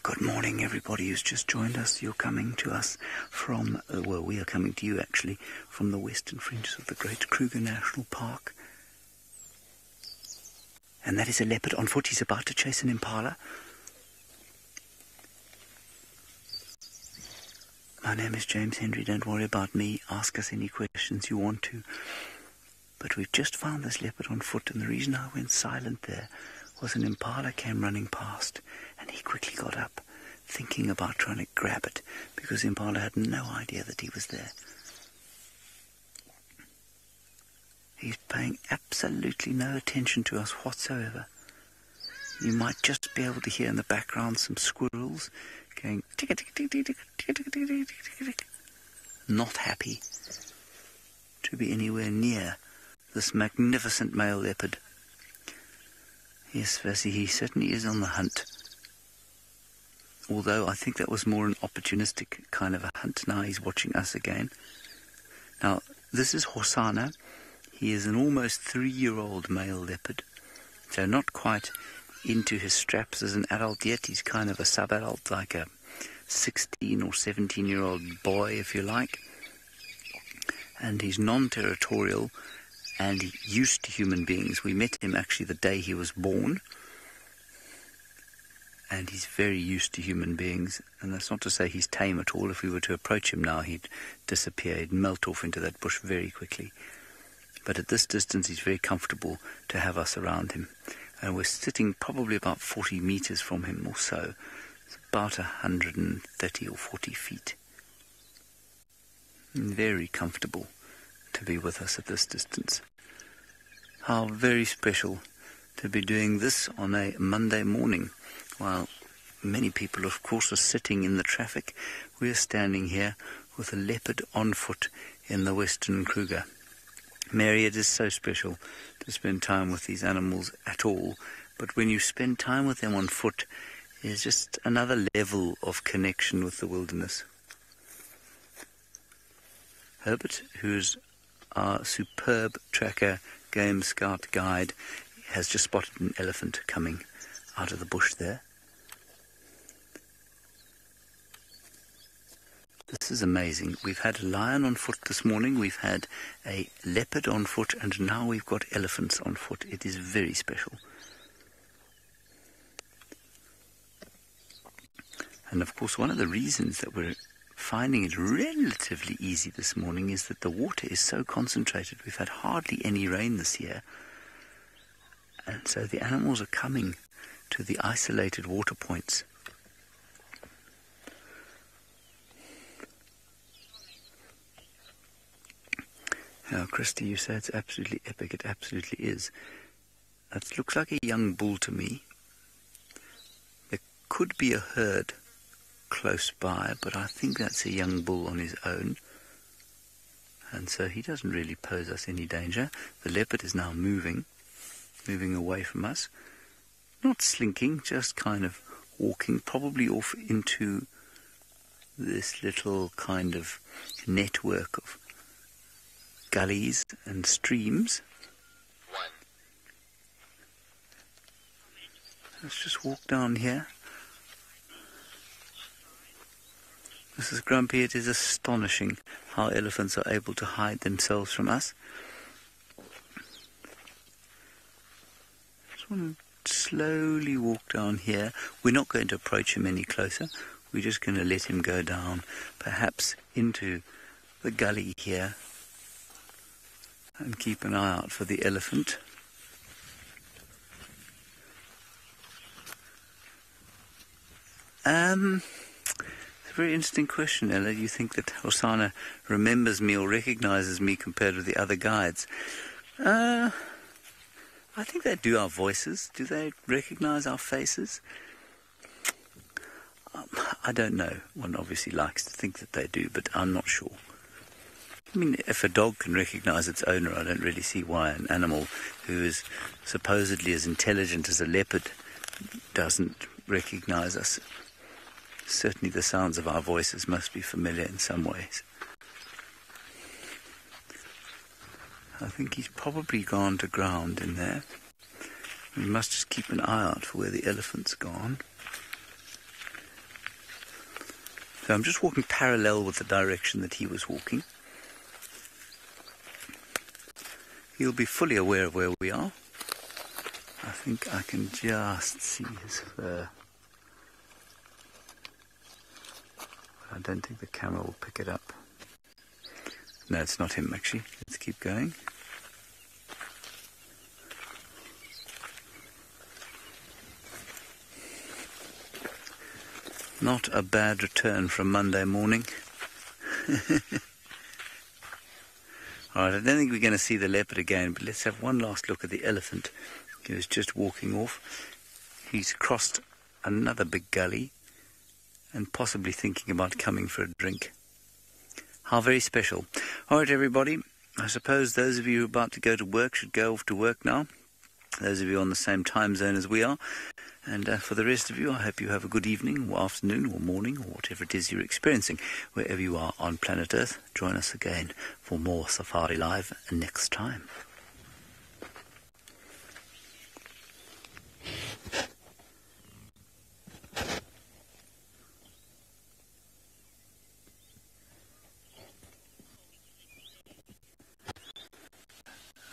Good morning, everybody who's just joined us. You're coming to us from, well, we are coming to you actually, from the western fringes of the Great Kruger National Park. And that is a leopard on foot. He's about to chase an impala. My name is James Henry. Don't worry about me. Ask us any questions you want to. But we've just found this leopard on foot, and the reason I went silent there was an impala came running past, and he quickly got up, thinking about trying to grab it, because the impala had no idea that he was there. He's paying absolutely no attention to us whatsoever. You might just be able to hear in the background some squirrels going tick tick tick tick tick tick tick tick tick. Not happy to be anywhere near this magnificent male leopard. Yes, Vessi, he certainly is on the hunt. Although I think that was more an opportunistic kind of a hunt. Now he's watching us again. Now, this is Hosana. He is an almost 3-year-old male leopard. So not quite into his straps as an adult yet. He's kind of a sub-adult, like a 16 or 17-year-old boy, if you like. And he's non-territorial and used to human beings. We met him actually the day he was born. And he's very used to human beings. And that's not to say he's tame at all. If we were to approach him now, he'd disappear. He'd melt off into that bush very quickly. But at this distance, he's very comfortable to have us around him. And we're sitting probably about 40 meters from him or so. It's about 130 or 40 feet. Very comfortable to be with us at this distance. How very special to be doing this on a Monday morning. While many people, of course, are sitting in the traffic, we're standing here with a leopard on foot in the Western Kruger. Mary, it is so special to spend time with these animals at all, but when you spend time with them on foot, there's just another level of connection with the wilderness. Herbert, who's our superb tracker game scout guide, has just spotted an elephant coming out of the bush there. This is amazing. We've had a lion on foot this morning, we've had a leopard on foot, and now we've got elephants on foot. It is very special. And of course, one of the reasons that we're finding it relatively easy this morning is that the water is so concentrated. We've had hardly any rain this year. And so the animals are coming to the isolated water points. Now, Christy, you say it's absolutely epic. It absolutely is. That looks like a young bull to me. There could be a herd close by, but I think that's a young bull on his own. And so he doesn't really pose us any danger. The leopard is now moving away from us. Not slinking, just kind of walking, probably off into this little kind of network of gullies and streams. Let's just walk down here. Mrs. Grumpy, it is astonishing how elephants are able to hide themselves from us. Just want to slowly walk down here. We're not going to approach him any closer. We're just going to let him go down, perhaps into the gully here, and keep an eye out for the elephant. It's a very interesting question, Ella. You think that Hosana remembers me or recognizes me compared with the other guides? I think they do our voices. Do they recognize our faces? I don't know. One obviously likes to think that they do, but I'm not sure. I mean, if a dog can recognize its owner, I don't really see why an animal who is supposedly as intelligent as a leopard doesn't recognize us. Certainly the sounds of our voices must be familiar in some ways. I think he's probably gone to ground in there. We must just keep an eye out for where the elephant's gone. So I'm just walking parallel with the direction that he was walking. He'll be fully aware of where we are. I think I can just see his fur. I don't think the camera will pick it up. No, it's not him actually. Let's keep going. Not a bad return from Monday morning. Alright, I don't think we're going to see the leopard again, but let's have one last look at the elephant. He was just walking off. He's crossed another big gully and possibly thinking about coming for a drink. How very special. Alright everybody, I suppose those of you about to go to work should go off to work now. Those of you on the same time zone as we are. And for the rest of you, I hope you have a good evening or afternoon or morning or whatever it is you're experiencing. Wherever you are on planet Earth, join us again for more Safari Live next time.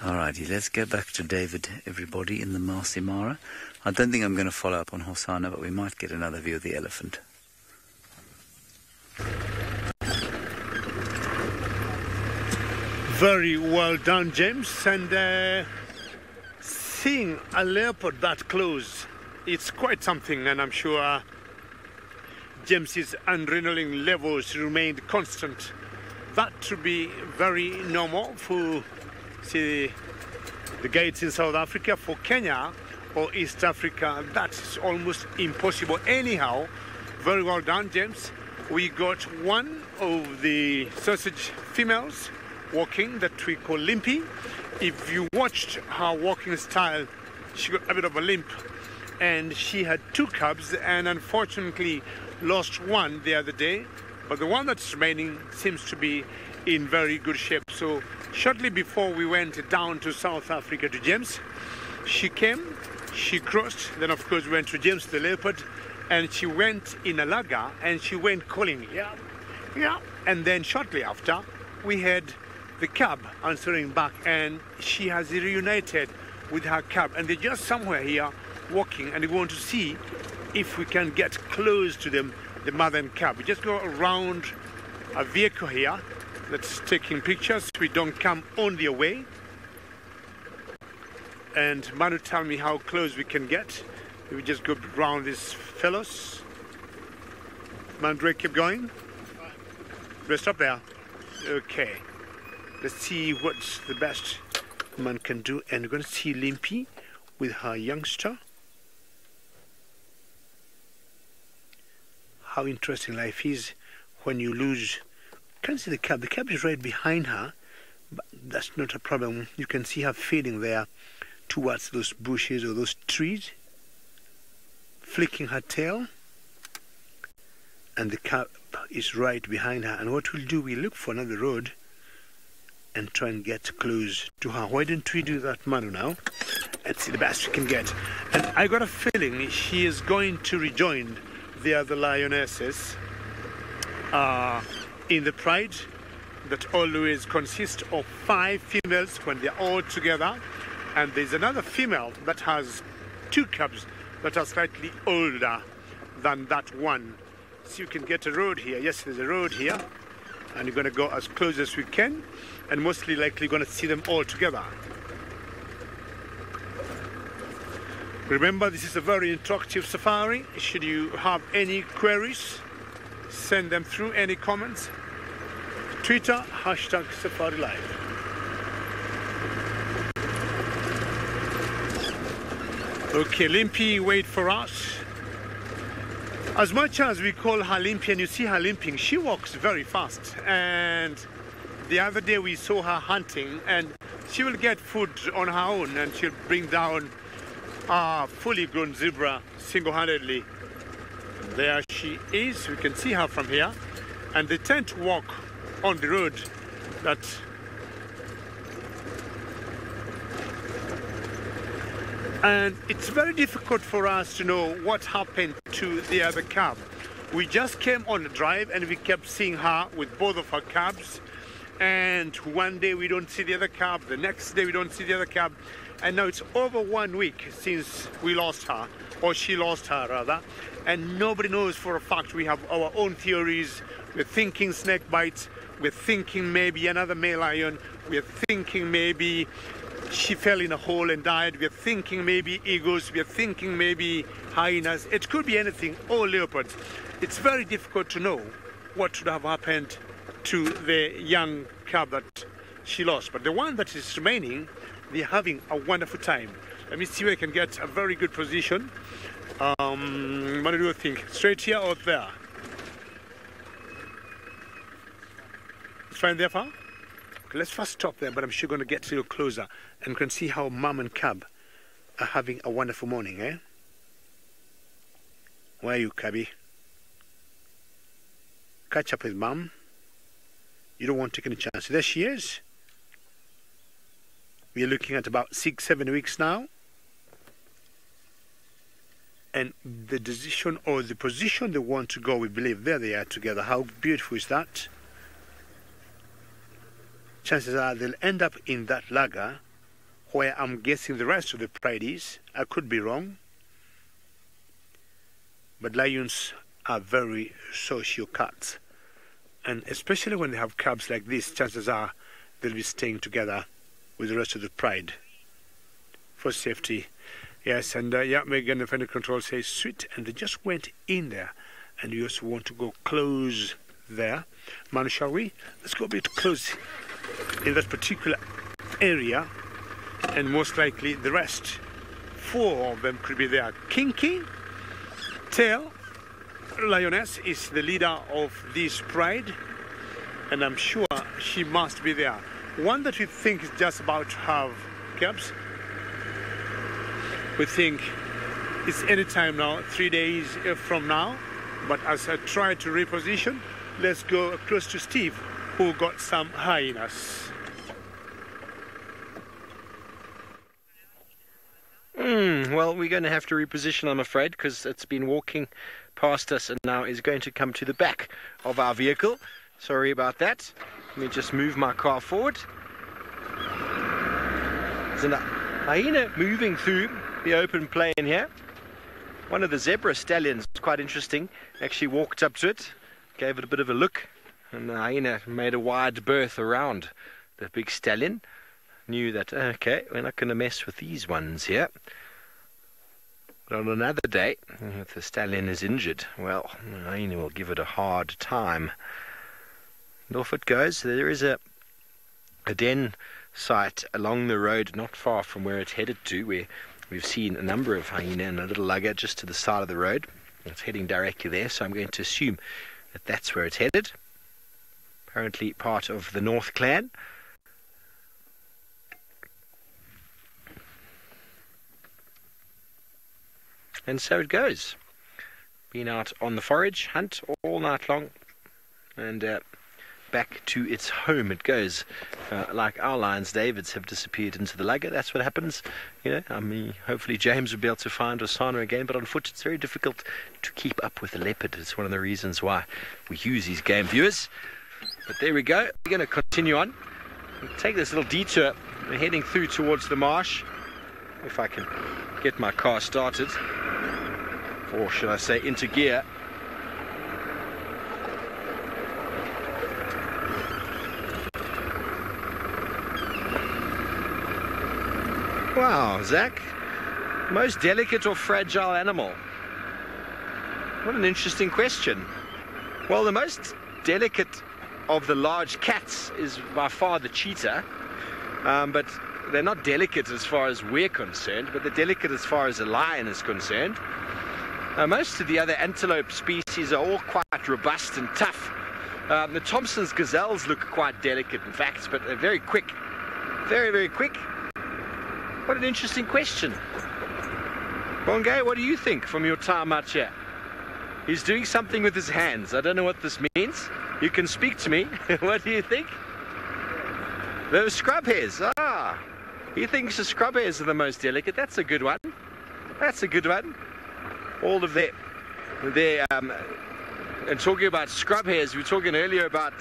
Alrighty, let's go back to David, everybody, in the Marsi Mara. I don't think I'm going to follow up on Hosanna, but we might get another view of the elephant. Very well done, James. And seeing a leopard that close, it's quite something, and I'm sure James's adrenaline levels remained constant. That should be very normal for, say, the guides in South Africa. For Kenya or East Africa, that's almost impossible. Anyhow, very well done, James. We got one of the sausage females walking that we call Limpy. If you watched her walking style, she got a bit of a limp, and she had two cubs and unfortunately lost one the other day, but the one that's remaining seems to be in very good shape. So shortly before we went down to South Africa to James, she came, she crossed, then of course went to James the leopard, and she went in a laga and she went calling, yeah, yeah. And then shortly after, we had the cub answering back, and she has reunited with her cub, and they're just somewhere here walking, and we want to see if we can get close to them, the mother and cub. We just go around a vehicle here that's taking pictures. We don't come on their way. And Manu, tell me how close we can get. We just go around these fellows. Mandre, keep going. Rest up there. Okay. Let's see what's the best man can do. And we're going to see Limpy with her youngster. How interesting life is when you lose. You can't see the cab. The cab is right behind her, but that's not a problem. You can see her fading there towards those bushes or those trees, flicking her tail, and the cab is right behind her. And what we'll do, we look for another road and try and get close to her. Why don't we do that, Manu, now? Let's see the best we can get. And I got a feeling she is going to rejoin the other lionesses in the pride that always consists of 5 females when they're all together. And there's another female that has 2 cubs that are slightly older than that one. So you can get a road here. Yes, there's a road here. And you're going to go as close as we can. And mostly likely going to see them all together. Remember, this is a very interactive safari. Should you have any queries, send them through. Any comments, Twitter, #SafariLive. Okay, Limpy, wait for us. As much as we call her Limpy and you see her limping, she walks very fast. And the other day we saw her hunting, and she will get food on her own, and she'll bring down a fully grown zebra single-handedly. There she is. We can see her from here, and they tend to walk on the road that and it's very difficult for us to know what happened to the other cub. We just came on the drive and we kept seeing her with both of her cabs. And one day we don't see the other cab, the next day we don't see the other cab. And now it's over 1 week since we lost her, or she lost her rather. And nobody knows for a fact. We have our own theories. We're thinking snake bites. We're thinking maybe another male lion. We're thinking maybe she fell in a hole and died. We're thinking maybe eagles. We're thinking maybe hyenas. It could be anything, or leopards. It's very difficult to know what should have happened to the young cub that she lost. But the one that is remaining, they're having a wonderful time. Let me see where I can get a very good position. What do you think? Straight here or there? It's fine there, far? Okay, let's first stop there, but I'm sure going to get a little closer and can see how mum and cub are having a wonderful morning, eh? Where are you, cubby? Catch up with mum. You don't want to take any chances. There she is. We're looking at about 6-7 weeks now. And the decision or the position they want to go, we believe, there they are together. How beautiful is that? Chances are they'll end up in that lagger where I'm guessing the rest of the pride is. I could be wrong. But lions are very social cats. And especially when they have cubs like this, chances are they'll be staying together with the rest of the pride for safety. Yes, and yeah, Megan, the fender control says sweet, and they just went in there. And we also want to go close there. Manu, shall we? Let's go a bit close in that particular area, and most likely the rest. 4 of them could be there. Kinky Tail Lioness is the leader of this pride, and I'm sure she must be there. One that we think is just about to have cubs. We think it's any time now, 3 days from now. But as I try to reposition, let's go close to Steve, who got some hyenas. Well, we're going to have to reposition, I'm afraid, because it's been walking past us and now is going to come to the back of our vehicle. Sorry about that. Let me just move my car forward. There's a hyena moving through the open plain here. One of the zebra stallions, quite interesting, actually walked up to it, gave it a bit of a look, and the hyena made a wide berth around the big stallion. Knew that, okay, we're not going to mess with these ones here. But on another day, if the stallion is injured, well, the hyena will give it a hard time. And off it goes. There is a den site along the road not far from where it's headed to, where we've seen a number of hyena and a little lugger just to the side of the road. It's heading directly there, so I'm going to assume that that's where it's headed. Apparently part of the North Clan. And so it goes. Been out on the forage hunt all night long, and back to its home it goes. Like our lions, Davids, have disappeared into the lugger. That's what happens. You know, I mean, hopefully James will be able to find Osana again, but on foot it's very difficult to keep up with the leopard. It's one of the reasons why we use these game viewers. But there we go. We're going to continue on. We'll take this little detour. We're heading through towards the marsh. If I can get my car started, or should I say into gear. Wow, Zach, most delicate or fragile animal? What an interesting question. Well, the most delicate of the large cats is by far the cheetah, but they're not delicate as far as we're concerned, but they're delicate as far as a lion is concerned. Most of the other antelope species are all quite robust and tough. The Thompson's gazelles look quite delicate, in fact, but they're very quick. Very, very quick. What an interesting question. Bongay, what do you think from your time out here? He's doing something with his hands. I don't know what this means. You can speak to me. What do you think? Those scrub hairs. Ah, he thinks the scrub hairs are the most delicate. That's a good one. That's a good one. All of their And talking about scrub hairs, we were talking earlier about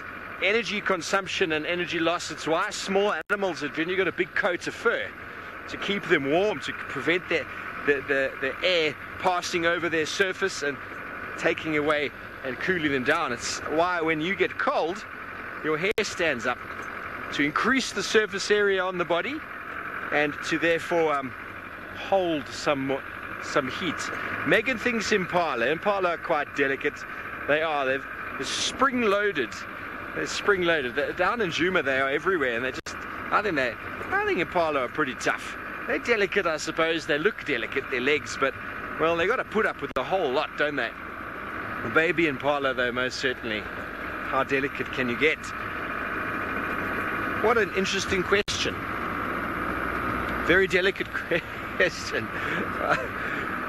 energy consumption and energy loss. It's why small animals, when you've got a big coat of fur, to keep them warm, to prevent the air passing over their surface and taking away and cooling them down. It's why when you get cold, your hair stands up, to increase the surface area on the body and to therefore hold some heat. Megan thinks Impala are quite delicate. They're spring-loaded. They're spring-loaded. Down in Juma they are everywhere, and I think Impala are pretty tough. They're delicate, I suppose. They look delicate, their legs, but well, they got to put up with a whole lot, don't they? The baby Impala, though, most certainly. How delicate can you get? What an interesting question. Very delicate question.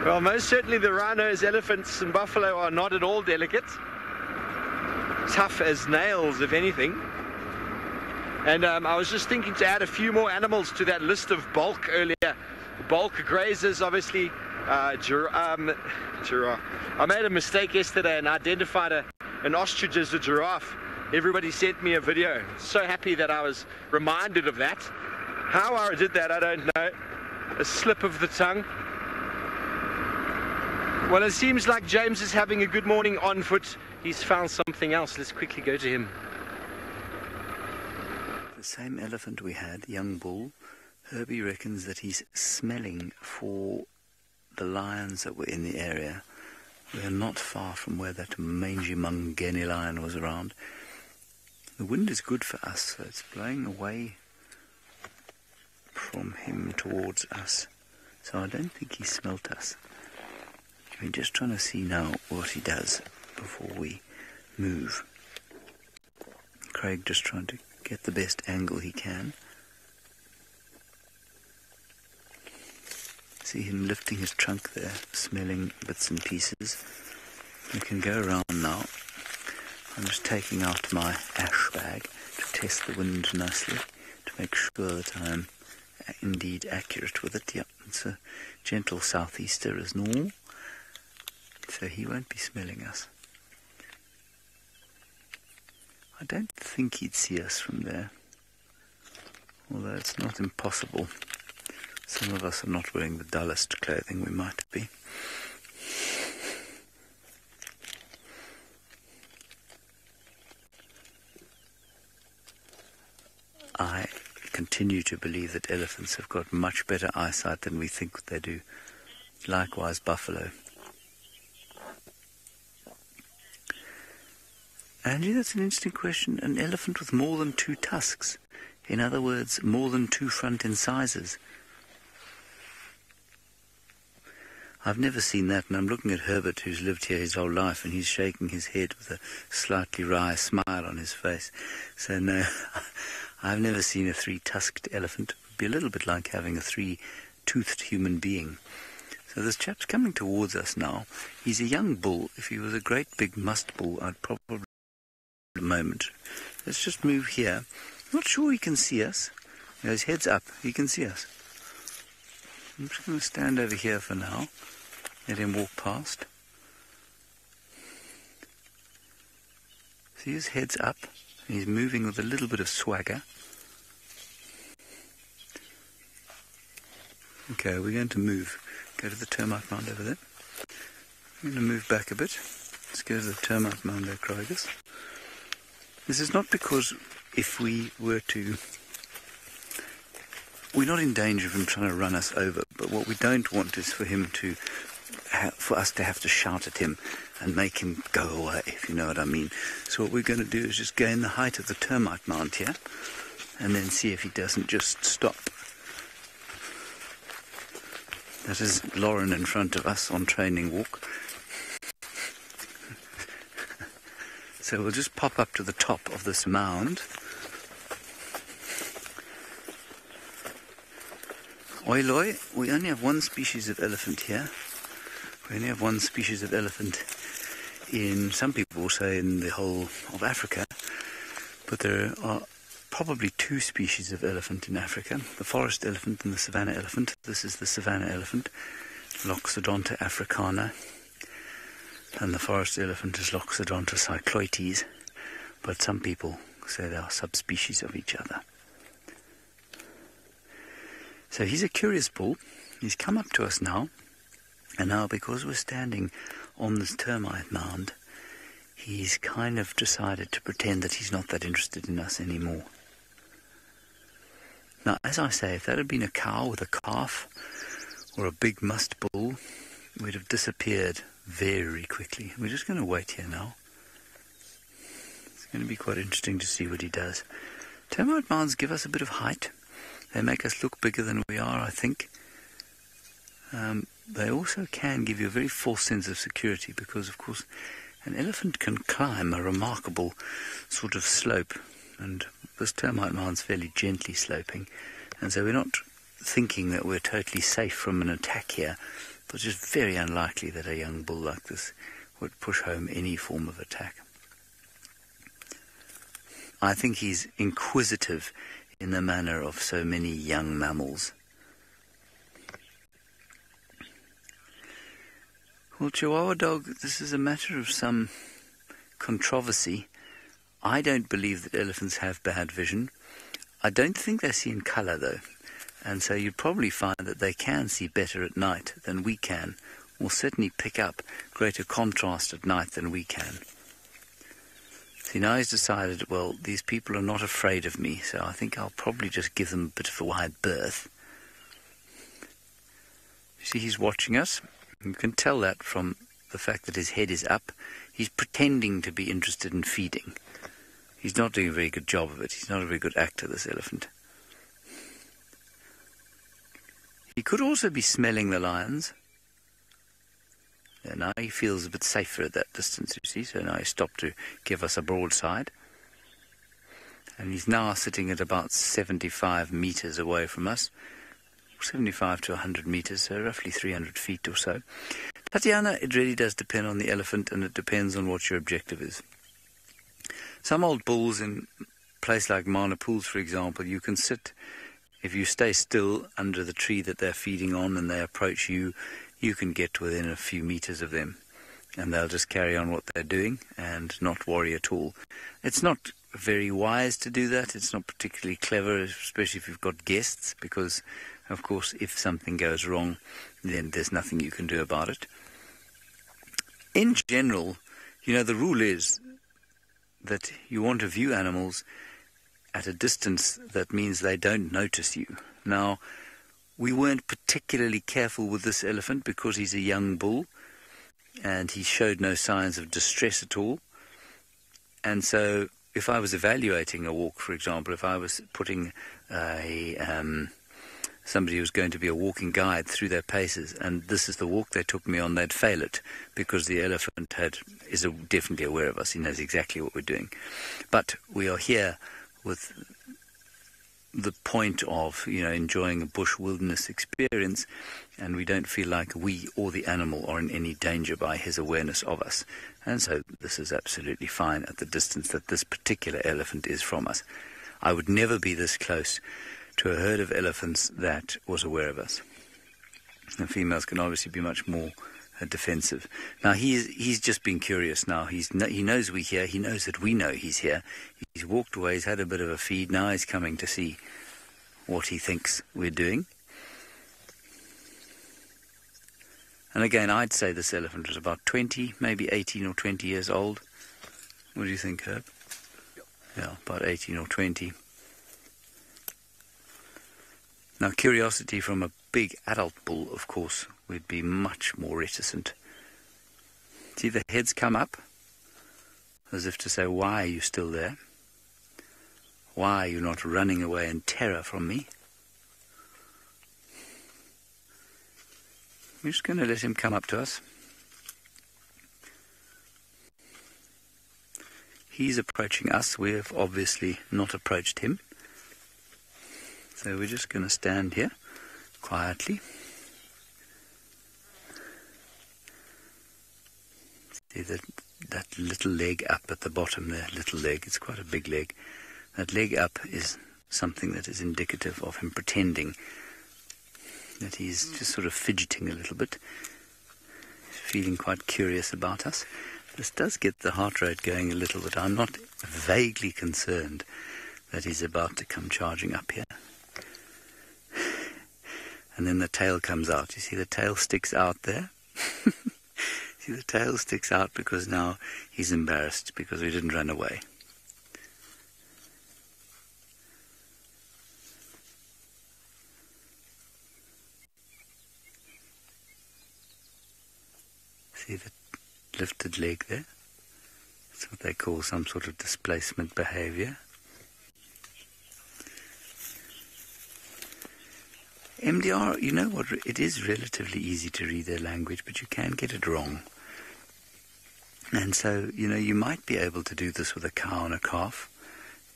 Well, most certainly the rhinos, elephants and buffalo are not at all delicate. Tough as nails, if anything. And I was just thinking to add a few more animals to that list of bulk earlier. Bulk grazers, obviously. Giraffe. I made a mistake yesterday and identified an ostrich as a giraffe. Everybody sent me a video. So happy that I was reminded of that. How I did that, I don't know. A slip of the tongue. Well, it seems like James is having a good morning on foot. He's found something else. Let's quickly go to him. The same elephant we had, young bull, Herbie reckons that he's smelling for the lions that were in the area. We are not far from where that mangy Mangeni lion was around. The wind is good for us, so it's blowing away from him towards us. So I don't think he smelt us. We're just trying to see now what he does before we move. Craig just trying to get the best angle he can. See him lifting his trunk there, smelling bits and pieces. We can go around now. I'm just taking out my ash bag to test the wind nicely, to make sure that I'm indeed accurate with it. Yep, it's a gentle southeaster as normal, so he won't be smelling us. I don't think he'd see us from there, although it's not impossible. Some of us are not wearing the dullest clothing we might be. I continue to believe that elephants have got much better eyesight than we think they do. Likewise, buffalo. Angie, that's an interesting question. An elephant with more than 2 tusks. In other words, more than 2 front incisors. I've never seen that, and I'm looking at Herbert, who's lived here his whole life, and he's shaking his head with a slightly wry smile on his face. So no, I've never seen a 3-tusked elephant. It would be a little bit like having a 3-toothed human being. So this chap's coming towards us now. He's a young bull. If he was a great big musk bull, I'd probably a moment. Let's just move here. Not sure he can see us. His head's up. He can see us. I'm just going to stand over here for now. Let him walk past. See, his head's up. He's moving with a little bit of swagger. Okay, we're going to move. Go to the termite mound over there. I'm going to move back a bit. Let's go to the termite mound there, Krogus. This is not because if we were to... We're not in danger of him trying to run us over, but what we don't want is for him to... for us to have to shout at him and make him go away, if you know what I mean. So what we're going to do is just gain the height of the termite mound here, and then see if he doesn't just stop. That is Lauren in front of us on training walk. So we'll just pop up to the top of this mound. Oiloi, we only have 1 species of elephant here. We only have 1 species of elephant in, some people will say, in the whole of Africa. But there are probably 2 species of elephant in Africa. The forest elephant and the savanna elephant. This is the savanna elephant, Loxodonta africana. and the forest elephant is Loxodonta cycloides, but some people say they are subspecies of each other. So he's a curious bull. He's come up to us now, and now because we're standing on this termite mound, he's kind of decided to pretend that he's not that interested in us anymore. Now, as I say, if that had been a cow with a calf or a big musk bull, we'd have disappeared very quickly. We're just going to wait here now. It's going to be quite interesting to see what he does. Termite mounds give us a bit of height. They make us look bigger than we are, I think. They also can give you a very false sense of security because, of course, an elephant can climb a remarkable sort of slope, and this termite mound's fairly gently sloping, and so we're not thinking that we're totally safe from an attack here, but it's just very unlikely that a young bull like this would push home any form of attack. I think he's inquisitive in the manner of so many young mammals. Well, Chihuahua dog, this is a matter of some controversy. I don't believe that elephants have bad vision. I don't think they see in colour, though, and so you'd probably find that they can see better at night than we can, or certainly pick up greater contrast at night than we can. See, now he's decided, well, these people are not afraid of me, so I think I'll probably just give them a bit of a wide berth. You see, he's watching us. You can tell that from the fact that his head is up. He's pretending to be interested in feeding. He's not doing a very good job of it. He's not a very good actor, this elephant. He could also be smelling the lions. And now he feels a bit safer at that distance, you see, so now he stopped to give us a broadside. And he's now sitting at about 75 meters away from us. 75 to 100 meters, so roughly 300 feet or so. Tatiana, it really does depend on the elephant, and it depends on what your objective is. Some old bulls in a place like Mana Pools, for example, you can sit, if you stay still under the tree that they're feeding on and they approach you, you can get within a few meters of them, and they'll just carry on what they're doing and not worry at all. It's not very wise to do that. It's not particularly clever, especially if you've got guests, because of course, if something goes wrong, then there's nothing you can do about it. In general, the rule is that you want to view animals at a distance that means they don't notice you. Now, we weren't particularly careful with this elephant because he's a young bull and he showed no signs of distress at all. And so if I was evaluating a walk, for example, if I was putting somebody who's going to be a walking guide through their paces, and this is the walk they took me on, they'd fail it because the elephant is definitely aware of us. He knows exactly what we're doing. But we are here with the point of, enjoying a bush wilderness experience, and we don't feel like we or the animal are in any danger by his awareness of us. And so this is absolutely fine at the distance that this particular elephant is from us. I would never be this close to a herd of elephants that was aware of us. The females can obviously be much more defensive. Now he's just been curious now. He knows we're here. He knows that we know he's here. He's walked away. He's had a bit of a feed. Now he's coming to see what he thinks we're doing. And again, I'd say this elephant was about 20, maybe 18 or 20 years old. What do you think, Herb? Yeah, about 18 or 20. Now, curiosity from a big adult bull, of course, would be much more reticent. See, the heads come up, as if to say, why are you still there? Why are you not running away in terror from me? We're just going to let him come up to us. He's approaching us. We've obviously not approached him. So we're just going to stand here quietly. See that little leg up at the bottom there, little leg, it's quite a big leg. That leg up is something that is indicative of him pretending that he's just sort of fidgeting a little bit. He's feeling quite curious about us. This does get the heart rate going a little, but I'm not vaguely concerned that he's about to come charging up here. And then the tail comes out. You see the tail sticks out there? See, the tail sticks out because now he's embarrassed because we didn't run away. See the lifted leg there? That's what they call some sort of displacement behavior. MDR, you know what, it is relatively easy to read their language, but you can get it wrong. And so, you know, you might be able to do this with a cow and a calf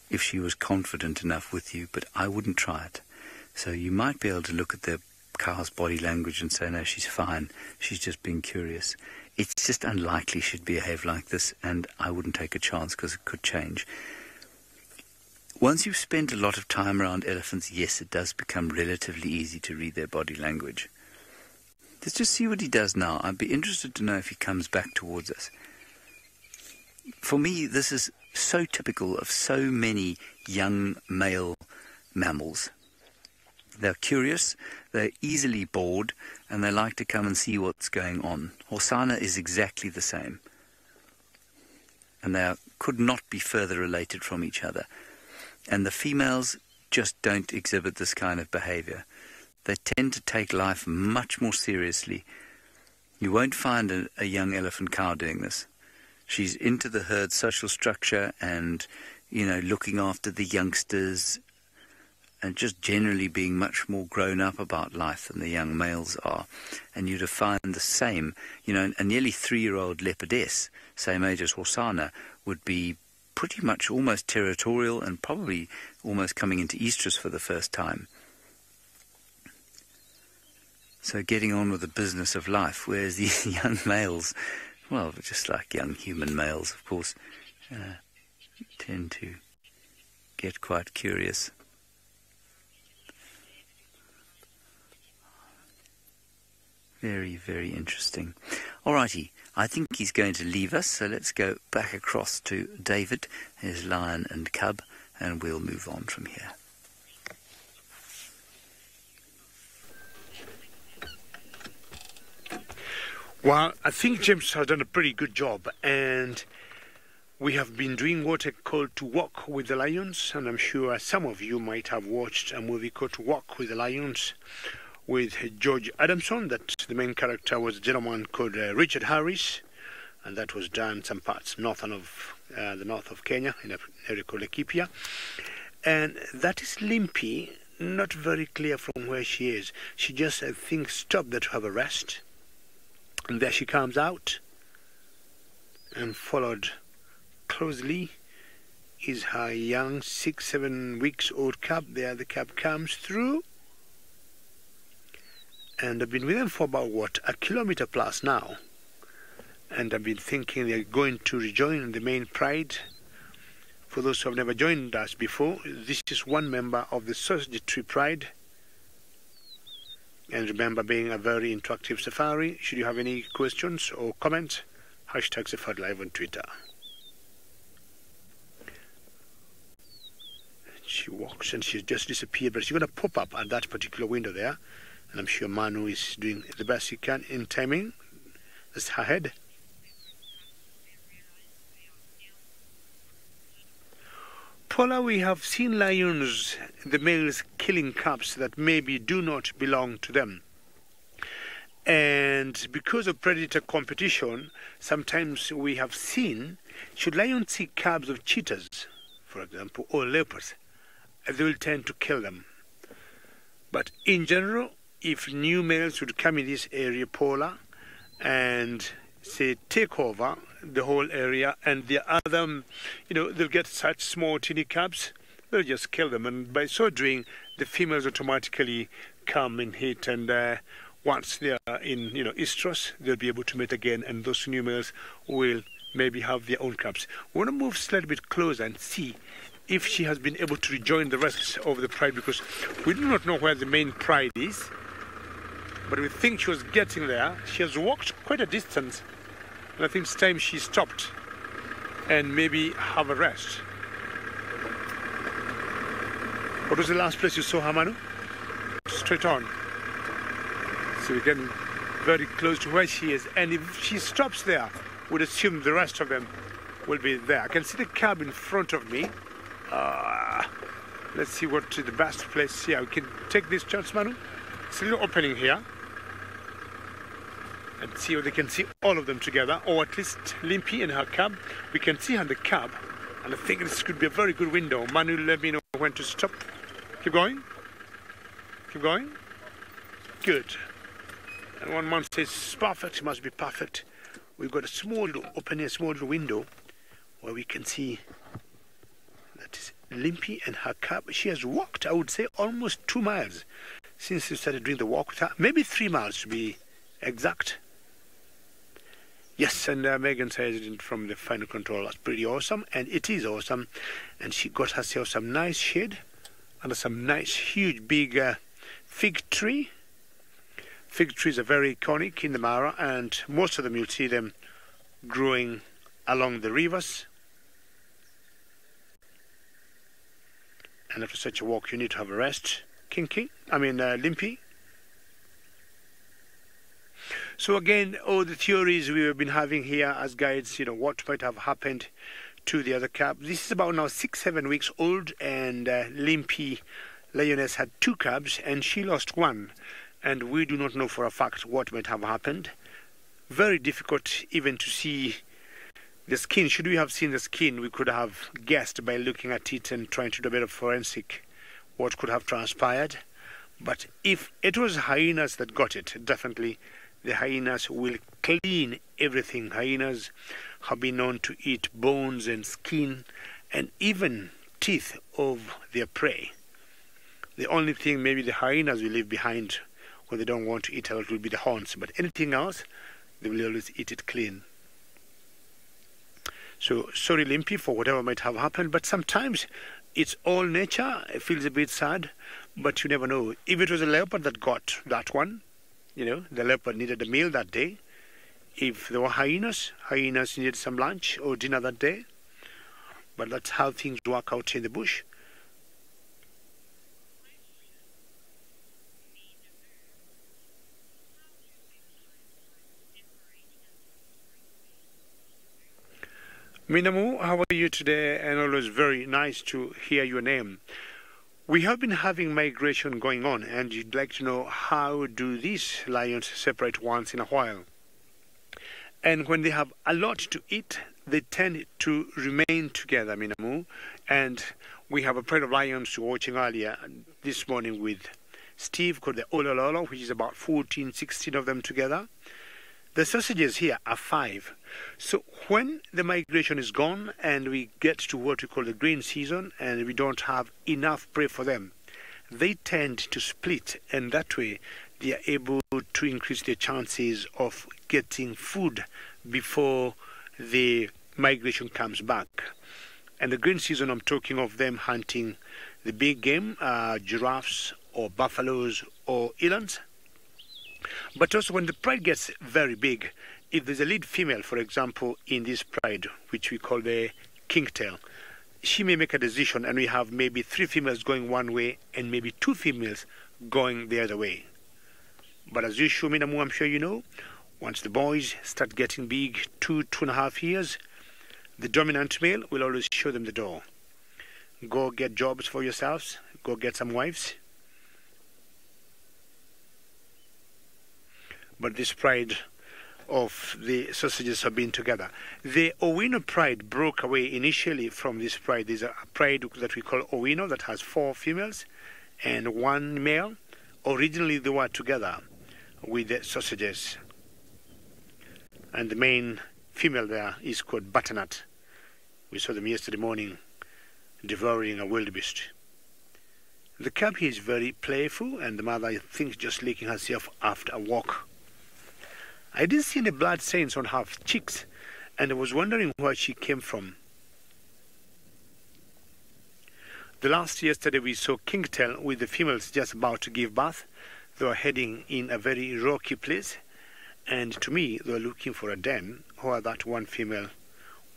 if she was confident enough with you, but I wouldn't try it. So you might be able to look at the cow's body language and say, no, she's fine, she's just being curious. It's just unlikely she'd behave like this, and I wouldn't take a chance because it could change. Once you've spent a lot of time around elephants, yes, it does become relatively easy to read their body language. Let's just see what he does now. I'd be interested to know if he comes back towards us. For me, this is so typical of so many young male mammals. They're curious, they're easily bored, and they like to come and see what's going on. Hosanna is exactly the same. And they could not be further related from each other. And the females just don't exhibit this kind of behavior. They tend to take life much more seriously. You won't find a young elephant cow doing this. She's into the herd social structure and, you know, looking after the youngsters and just generally being much more grown up about life than the young males are. And you'd find the same, you know, a nearly 3-year-old leopardess, same age as Hosanna, would be pretty much almost territorial and probably almost coming into estrus for the first time. So getting on with the business of life, whereas these young males, well, just like young human males, of course, tend to get quite curious. Very, very interesting. Alrighty, I think he's going to leave us, so let's go back across to David, his lion and cub, and we'll move on from here. Well, I think James has done a pretty good job, and we have been doing what I call To Walk with the Lions, and I'm sure some of you might have watched a movie called To Walk with the Lions with George Adamson. That the main character was a gentleman called Richard Harris, and that was done some parts the north of Kenya, in an area called Laikipia. And that is Limpy, not very clear from where she is. She just, I think, stopped there to have a rest. And there she comes out, and followed closely is her young 6-7 weeks old cub. There the cub comes through, and I've been with them for about, a kilometer plus now. And I've been thinking they're going to rejoin the main pride. For those who have never joined us before, this is one member of the Sausage Tree Pride. And remember, being a very interactive safari, should you have any questions or comments, #SafariLive on Twitter. She walks and she's just disappeared, but she's going to pop up at that particular window there. And I'm sure Manu is doing the best he can in timing. That's her head. Paula, we have seen lions, the males, killing cubs that maybe do not belong to them. And because of predator competition, sometimes we have seen, should lions see cubs of cheetahs, for example, or leopards, they will tend to kill them. But in general, if new males would come in this area, Paula, and say take over the whole area, and the other, they'll get such small teeny cubs, they'll just kill them, and by so doing, the females automatically come and hit, and once they are in, estrus, they'll be able to mate again, and those new males will maybe have their own cubs. We want to move slightly bit closer and see if she has been able to rejoin the rest of the pride, because we do not know where the main pride is. but we think she was getting there. She has walked quite a distance, and I think it's time she stopped and maybe have a rest. What was the last place you saw her, Manu? Straight on. So we're getting very close to where she is, and if she stops there, we'd assume the rest of them will be there. I can see the cab in front of me. Let's see what is the best place here. We can take this chance, Manu. It's a little opening here. And see if they can see all of them together, or at least Limpy in her cab. We can see her in the cab, and I think this could be a very good window. Manu, let me know when to stop. Keep going. Keep going. Good. And one man says perfect, it must be perfect. We've got a small little opening, a small little window where we can see that is Limpy and her cab. She has walked, I would say, almost 2 miles since we started doing the walk with her. Maybe 3 miles to be exact. Yes, and Megan says it from the final control. That's pretty awesome, and it is awesome. And she got herself some nice shade under some nice, huge, big fig tree. Fig trees are very iconic in the Mara, and most of them you'll see them growing along the rivers. And after such a walk, you need to have a rest. Limpy. So again, all the theories we have been having here as guides, what might have happened to the other cab. This is about now 6-7 weeks old, and Limpy Lioness had 2 cabs, and she lost 1. And we do not know for a fact what might have happened. Very difficult even to see the skin. Should we have seen the skin, we could have guessed by looking at it and trying to do a bit of forensic what could have transpired. But if it was hyenas that got it, definitely the hyenas will clean everything. Hyenas have been known to eat bones and skin and even teeth of their prey. The only thing maybe the hyenas will leave behind when they don't want to eat a lot will be the horns, but anything else, they will always eat it clean. So sorry, Limpy, for whatever might have happened, but sometimes it's all nature. It feels a bit sad, but you never know. If it was a leopard that got that one, the leopard needed a meal that day. If there were hyenas needed some lunch or dinner that day. But that's how things work out in the bush. Minamu, how are you today? And always very nice to hear your name. We have been having migration going on, and you'd like to know how do these lions separate once in a while. And when they have a lot to eat, they tend to remain together, Minamu. And we have a pride of lions you were watching earlier this morning with Steve called the Olololo, which is about 14, 16 of them together. The sausages here are 5. So when the migration is gone and we get to what we call the green season and we don't have enough prey for them, they tend to split, and that way they are able to increase their chances of getting food before the migration comes back. And the green season, I'm talking of them hunting the big game, giraffes or buffaloes or elands. But also when the pride gets very big, if there's a lead female, for example, in this pride, which we call the kingtail, she may make a decision and we have maybe 3 females going one way and maybe 2 females going the other way. But as usual, Minamu, I'm sure you know, once the boys start getting big, 2.5 years, the dominant male will always show them the door. Go get jobs for yourselves, go get some wives. But this pride of the sausages have been together. The Owino pride broke away initially from this pride. There's a pride that we call Owino that has 4 females and 1 male. Originally they were together with the sausages. And the main female there is called Butternut. We saw them yesterday morning devouring a wildebeest. The cub here is very playful, and the mother, I think, just licking herself after a walk. I didn't see any blood stains on her cheeks, and I was wondering where she came from. Yesterday we saw Kingtail with the females just about to give birth. They were heading in a very rocky place, and to me, they were looking for a den where that one female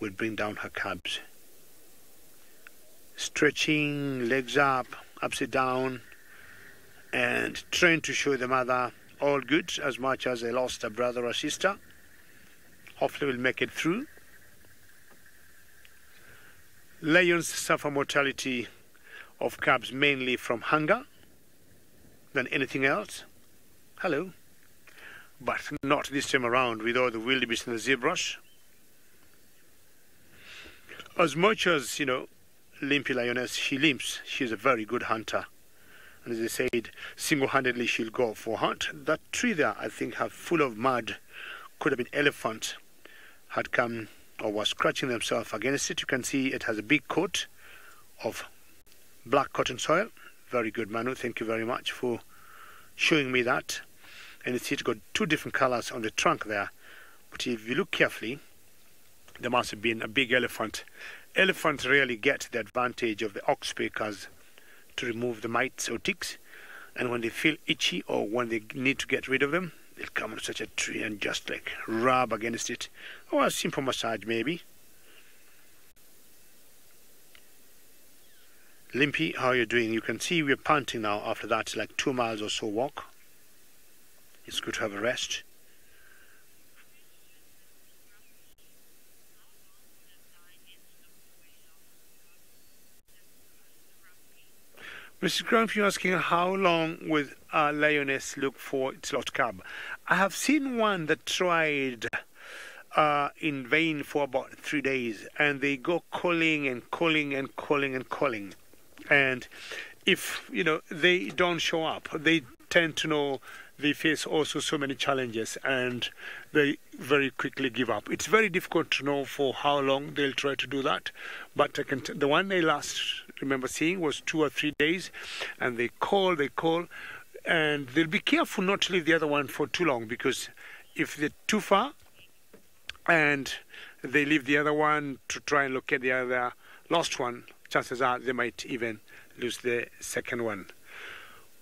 will bring down her cubs. Stretching, legs up, upside down, and trying to show the mother all good, as much as they lost a brother or sister. Hopefully we'll make it through. Lions suffer mortality of cubs mainly from hunger than anything else. Hello. But not this time around with all the wildebeest and the zebras. As much as, you know, Limpy Lioness, she limps, she's a very good hunter. And as I said, single-handedly she'll go for hunt. That tree there, I think, full of mud, could have been elephant, had come or was scratching themselves against it. You can see it has a big coat of black cotton soil. Very good, Manu. Thank you very much for showing me that. And you see it's got two different colors on the trunk there. But if you look carefully, there must have been a big elephant. Elephants rarely get the advantage of the ox pickers to remove the mites or ticks. And when they feel itchy or when they need to get rid of them, they'll come on such a tree and just like rub against it. Or a simple massage maybe. Limpy, how are you doing? You can see we're panting now after that, like 2 miles or so walk. It's good to have a rest. Mr. Grumpy asking how long will a lioness look for its lost cub? I have seen one that tried in vain for about 3 days, and they go calling and calling and calling and calling. And if, you know, they don't show up, they tend to know they face also so many challenges, and they very quickly give up. It's very difficult to know for how long they'll try to do that, but the one I last remember seeing was 2 or 3 days, and they call, and they'll be careful not to leave the other one for too long, because if they're too far and they leave the other one to try and locate the other lost one, chances are they might even lose the second one.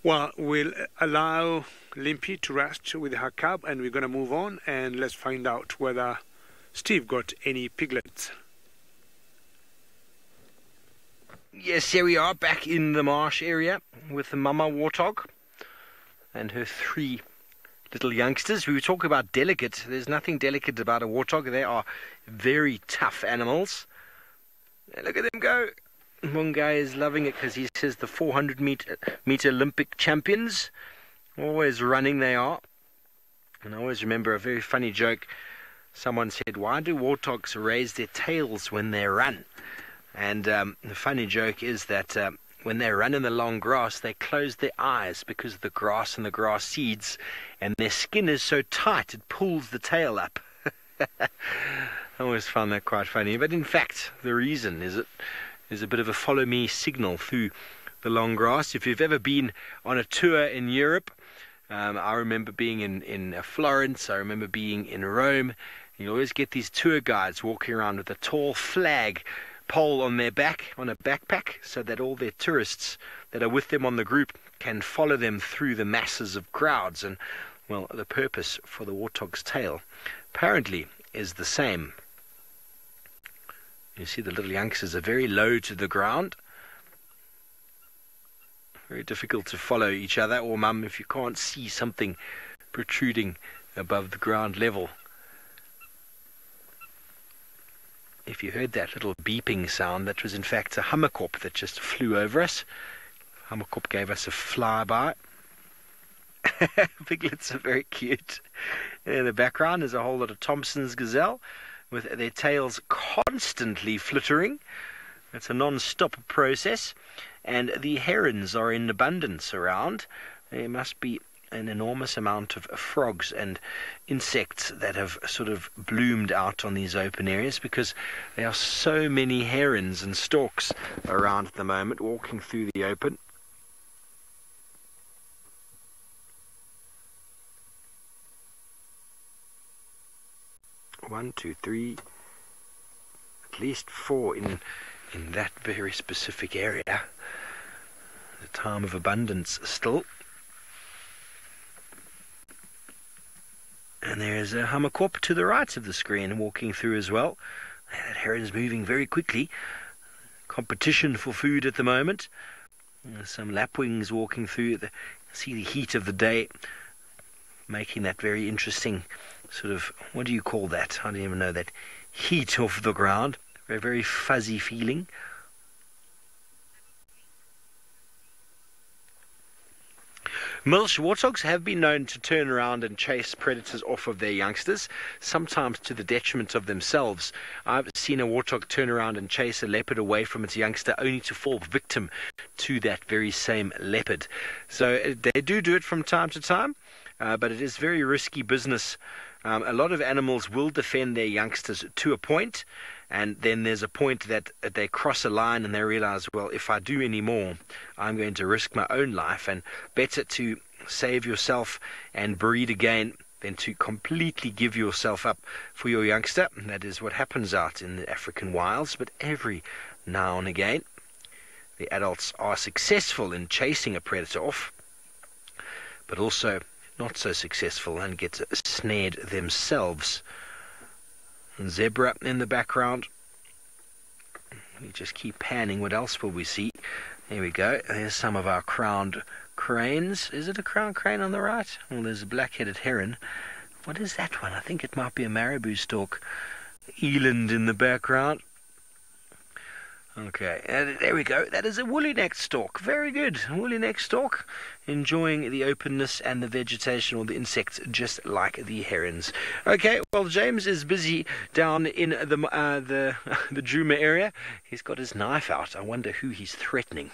Well, we'll allow Limpy to rest with her cub, and we're going to move on, and let's find out whether Steve got any piglets. Yes, here we are back in the marsh area with the mama warthog and her 3 little youngsters. We were talking about delicate. There's nothing delicate about a warthog. They are very tough animals. And look at them go. Mungai is loving it because he says the 400-meter Olympic champions. Always running they are. And I always remember a very funny joke. Someone said, why do warthogs raise their tails when they run? And the funny joke is that when they run in the long grass, they close their eyes because of the grass and the grass seeds, and their skin is so tight it pulls the tail up. I always found that quite funny. But in fact, the reason is a bit of a follow me signal through the long grass. If you've ever been on a tour in Europe, I remember being in Florence, I remember being in Rome. You always get these tour guides walking around with a tall flag pole on their back, on a backpack, so that all their tourists that are with them on the group can follow them through the masses of crowds. And, well, the purpose for the warthog's tail apparently is the same. You see the little youngsters are very low to the ground. Very difficult to follow each other, or mum, if you can't see something protruding above the ground level. If you heard that little beeping sound, that was in fact a hummerkop that just flew over us. Hummerkop gave us a flyby. Piglets are very cute. And in the background is a whole lot of Thompson's gazelle with their tails constantly flittering. It's a non-stop process. And the herons are in abundance around. There must be an enormous amount of frogs and insects that have sort of bloomed out on these open areas, because there are so many herons and storks around at the moment walking through the open. One, two, three, at least 4 in that very specific area. The time of abundance still. And there's a Hamakop to the right of the screen walking through as well. That heron's moving very quickly. Competition for food at the moment. There's some lapwings walking through. See the heat of the day making that very interesting sort of, what do you call that? I don't even know that. Heat off the ground. A very fuzzy feeling. Milch warthogs have been known to turn around and chase predators off of their youngsters, sometimes to the detriment of themselves. I've seen a warthog turn around and chase a leopard away from its youngster only to fall victim to that very same leopard. So they do it from time to time, but it is very risky business. A lot of animals will defend their youngsters to a point, and then there's a point that they cross a line and they realize, well, if I do any more, I'm going to risk my own life, and better to save yourself and breed again than to completely give yourself up for your youngster. And that is what happens out in the African wilds. But every now and again, the adults are successful in chasing a predator off, but also not so successful and get snared themselves. Zebra in the background. We just keep panning. What else will we see? There we go. There's some of our crowned cranes. Is it a crowned crane on the right? Well, there's a black-headed heron. What is that one? I think it might be a marabou stork. Eland in the background. Okay, and there we go. That is a woolly-necked stork. Very good. Woolly-necked stork, enjoying the openness and the vegetation, or the insects, just like the herons. Okay, well, James is busy down in the Djuma area. He's got his knife out. I wonder who he's threatening.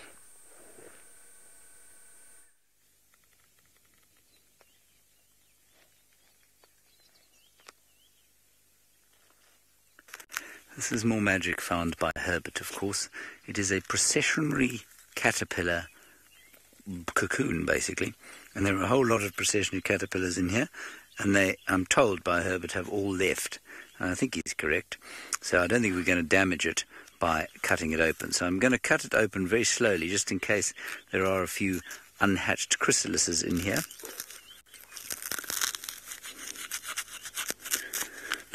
This is more magic found by Herbert, of course. It is a processionary caterpillar cocoon, basically. And there are a whole lot of processionary caterpillars in here. And they, I'm told by Herbert, have all left. And I think he's correct. So I don't think we're going to damage it by cutting it open. So I'm going to cut it open very slowly, just in case there are a few unhatched chrysalises in here.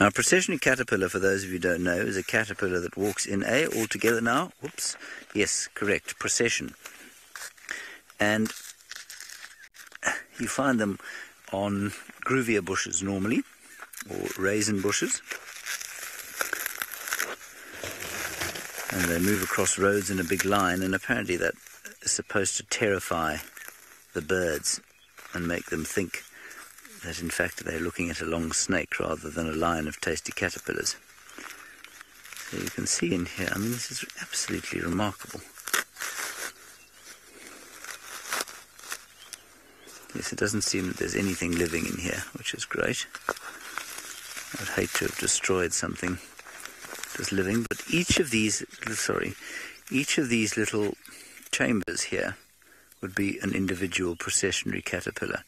Now, a processionary caterpillar, for those of you who don't know, is a caterpillar that walks in a, all together now, whoops, yes, correct, procession. And you find them on gruvia bushes normally, or raisin bushes. And they move across roads in a big line, and apparently that is supposed to terrify the birds and make them think that in fact they're looking at a long snake rather than a line of tasty caterpillars. So you can see in here, I mean, this is absolutely remarkable. Yes, it doesn't seem that there's anything living in here, which is great. I'd hate to have destroyed something that's living, but each of these little chambers here would be an individual processionary caterpillar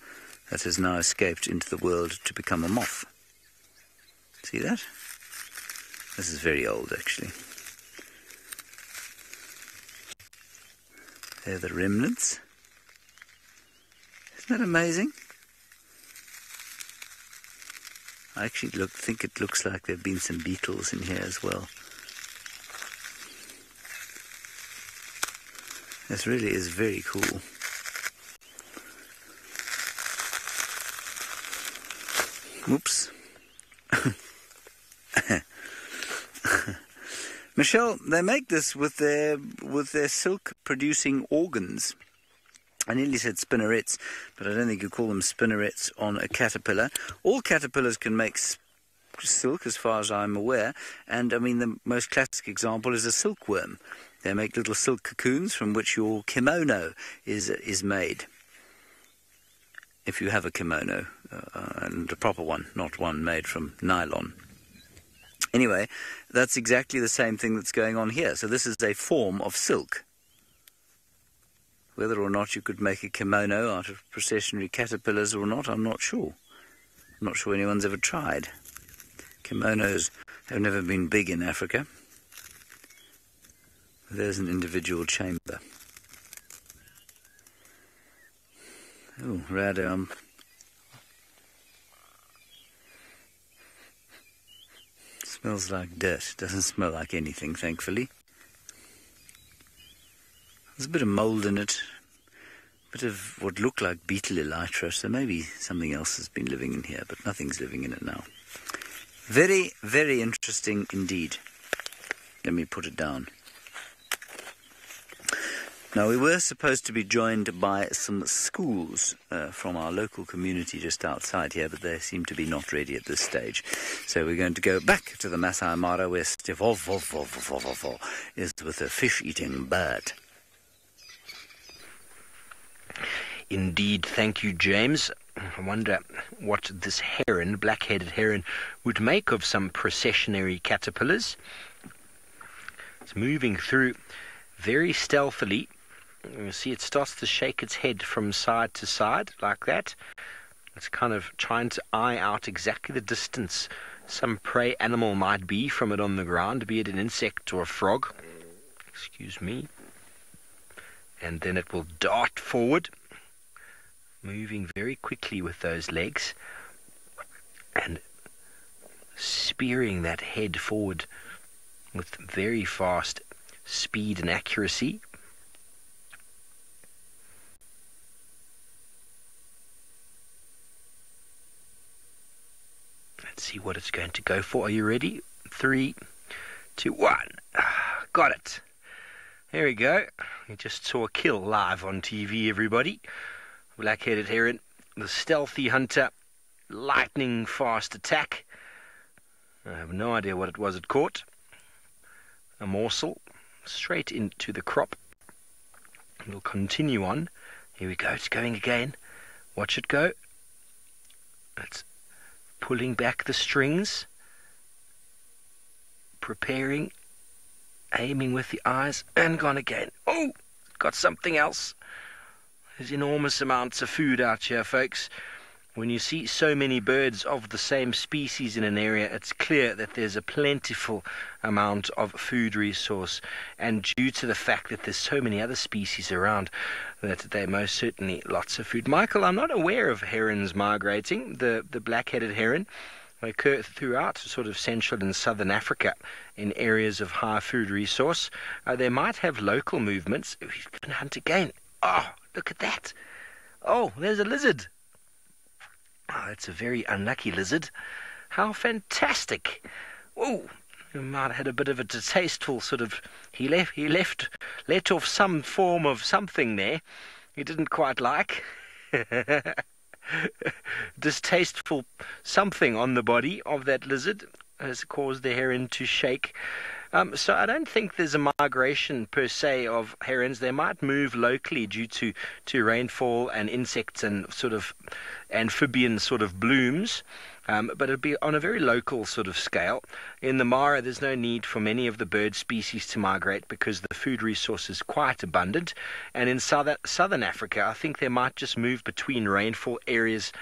that has now escaped into the world to become a moth. See that? This is very old, actually. They're the remnants. Isn't that amazing? I actually think it looks like there have been some beetles in here as well. This really is very cool. Oops. Michelle, they make this with their silk-producing organs. I nearly said spinnerets, but I don't think you call them spinnerets on a caterpillar. All caterpillars can make silk, as far as I'm aware, and I mean the most classic example is a silkworm. They make little silk cocoons from which your kimono is made. If you have a kimono, and a proper one, not one made from nylon. Anyway, that's exactly the same thing that's going on here. So this is a form of silk. Whether or not you could make a kimono out of processionary caterpillars or not, I'm not sure. I'm not sure anyone's ever tried. Kimonos have never been big in Africa. There's an individual chamber. Oh, Rado, Smells like dirt. Doesn't smell like anything, thankfully. There's a bit of mould in it. A bit of what looked like beetle elytra, so maybe something else has been living in here, but nothing's living in it now. Very, very interesting indeed. Let me put it down. Now, we were supposed to be joined by some schools from our local community just outside here, but they seem to be not ready at this stage. So we're going to go back to the Masai Mara where Stefan is with a fish-eating bird. Indeed, thank you, James. I wonder what this heron, black-headed heron, would make of some processionary caterpillars. It's moving through very stealthily. You see it starts to shake its head from side to side like that. It's kind of trying to eye out exactly the distance some prey animal might be from it on the ground, be it an insect or a frog. Excuse me. And then it will dart forward, moving very quickly with those legs and spearing that head forward with very fast speed and accuracy. Let's see what it's going to go for. Are you ready? 3, 2, 1. Got it. There we go. We just saw a kill live on TV, everybody. Black-headed heron, the stealthy hunter, lightning fast attack. I have no idea what it was it caught. A morsel straight into the crop. It'll continue on. Here we go. It's going again. Watch it go. It's pulling back the strings, preparing, aiming with the eyes, and gone again. Oh, got something else. There's enormous amounts of food out here, folks. When you see so many birds of the same species in an area, it's clear that there's a plentiful amount of food resource. And due to the fact that there's so many other species around, that there most certainly lots of food. Michael, I'm not aware of herons migrating. The black-headed heron, they occur throughout sort of central and southern Africa in areas of high food resource. They might have local movements. We can hunt again. Oh, look at that. Oh, there's a lizard. Oh, that's a very unlucky lizard. How fantastic. Oh, he might have had a bit of a distasteful sort of... He let off some form of something there he didn't quite like. Distasteful something on the body of that lizard has caused the heron to shake. So I don't think there's a migration per se of herons. They might move locally due to rainfall and insects and sort of amphibian sort of blooms, but it'll be on a very local sort of scale. In the Mara, there's no need for many of the bird species to migrate because the food resource is quite abundant. And in southern Africa, I think they might just move between rainfall areas.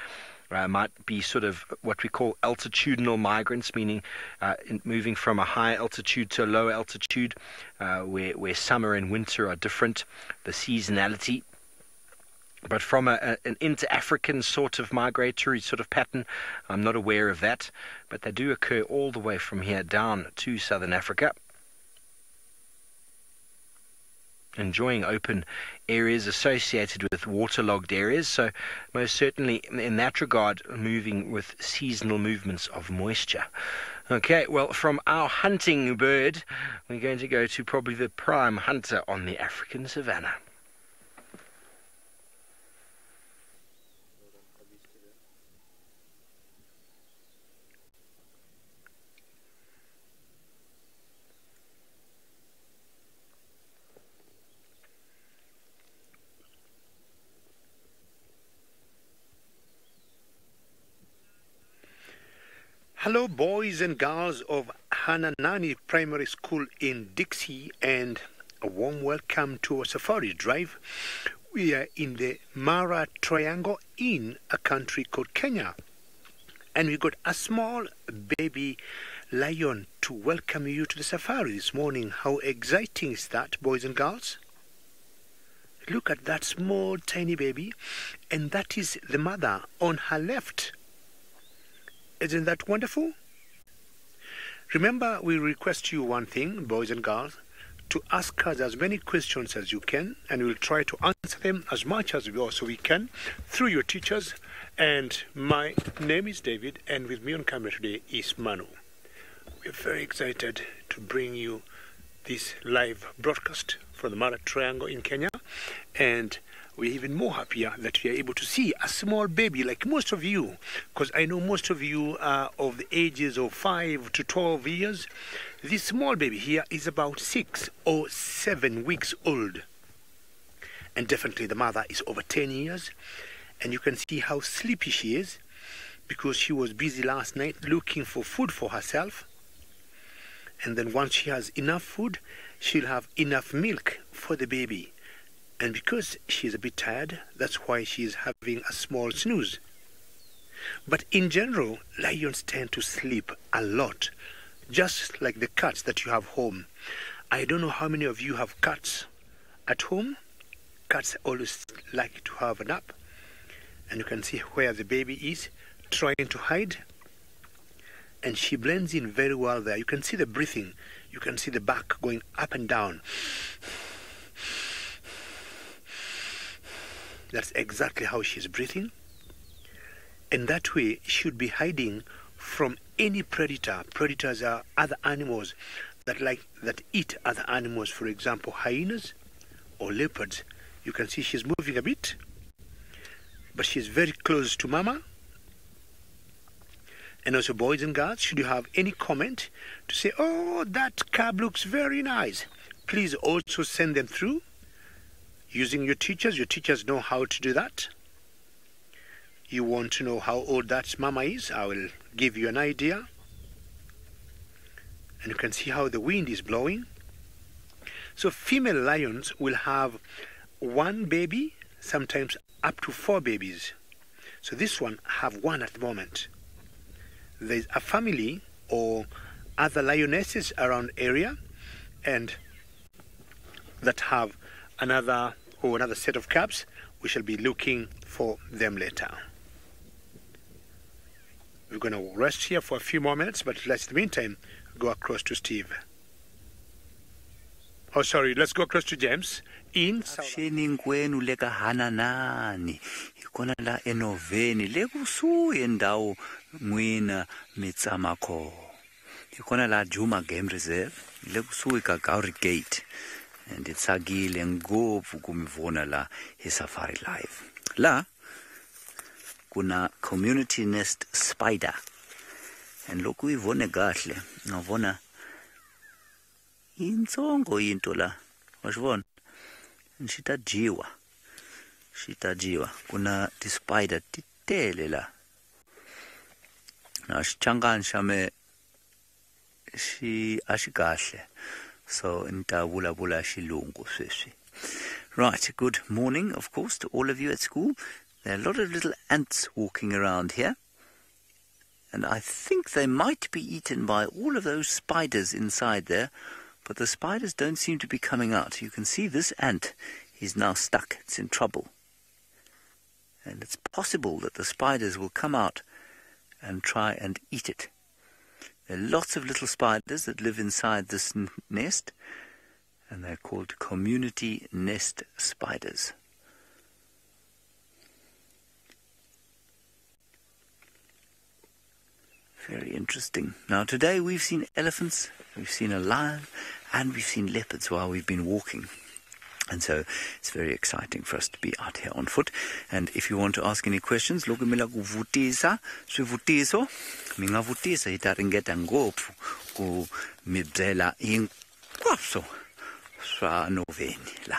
Might be sort of what we call altitudinal migrants, meaning moving from a high altitude to a low altitude, where summer and winter are different, the seasonality. But from an inter-African sort of migratory sort of pattern, I'm not aware of that. But they do occur all the way from here down to southern Africa. Enjoying open areas associated with waterlogged areas, so most certainly in that regard moving with seasonal movements of moisture. Okay, well, from our hunting bird, we're going to go to probably the prime hunter on the African savanna. Hello, boys and girls of Hananani Primary School in Dixie, and a warm welcome to our safari drive. We are in the Mara Triangle in a country called Kenya, and we got a small baby lion to welcome you to the safari this morning. How exciting is that, boys and girls? Look at that small tiny baby, and that is the mother on her left. Isn't that wonderful? Remember, we request you one thing, boys and girls, to ask us as many questions as you can, and we'll try to answer them as much as we can through your teachers. And my name is David, and with me on camera today is Manu. We're very excited to bring you this live broadcast from the Mara Triangle in Kenya, and we're even more happier that we are able to see a small baby like most of you, because I know most of you are of the ages of 5 to 12 years. This small baby here is about 6 or 7 weeks old, and definitely the mother is over 10 years, and you can see how sleepy she is because she was busy last night looking for food for herself. And then once she has enough food, she'll have enough milk for the baby. And because she's a bit tired, that's why she's having a small snooze. But in general, lions tend to sleep a lot, just like the cats that you have home. I don't know how many of you have cats at home. Cats always like to have a nap. And you can see where the baby is trying to hide. And she blends in very well there. You can see the breathing. You can see the back going up and down. That's exactly how she's breathing. And that way, she should be hiding from any predator. Predators are other animals that eat other animals. For example, hyenas or leopards. You can see she's moving a bit, but she's very close to Mama. And also, boys and girls, should you have any comment to say, oh, that cab looks very nice, please also send them through using your teachers. Your teachers know how to do that. You want to know how old that mama is? I will give you an idea. And you can see how the wind is blowing. So female lions will have one baby, sometimes up to 4 babies. So this one have one at the moment. There's a family or other lionesses around area, and that have another set of cubs. We shall be looking for them later. We're going to rest here for a few more minutes, but let's in the meantime go across to Steve. Oh, sorry, let's go across to James in Avuxeni kwenu le ka Hananani hi kona la enovheni le kusuhi endhawu n'wina mi tsamako hi kona la Juma Game Reserve le kusuhi ka Gauri Gate, and tsakile ngopfu ku mi vona la hi SafariLive. La kuna community nest spider, and loko yi vone kahle ngavona intsongo into la wa xivona xi ta dyiwa kuna ti spider ti tele la na xichangani xa me xi a xi kahle, so ni ta vulavula xilungu sweswi. Right, good morning, of course, to all of you at school. There are a lot of little ants walking around here, and I think they might be eaten by all of those spiders inside there, but the spiders don't seem to be coming out. You can see this ant is now stuck. It's in trouble. And it's possible that the spiders will come out and try and eat it. There are lots of little spiders that live inside this nest, and they're called community nest spiders. Very interesting. Now today we've seen elephants, we've seen a lion, and we've seen leopards while we've been walking. And so it's very exciting for us to be out here on foot. And if you want to ask any questions, loko mi la ku vutisa swivutiso, mi nga vutisa hi ta ringeta ngopfu ku mi byela hinkwaswo swa novheni la.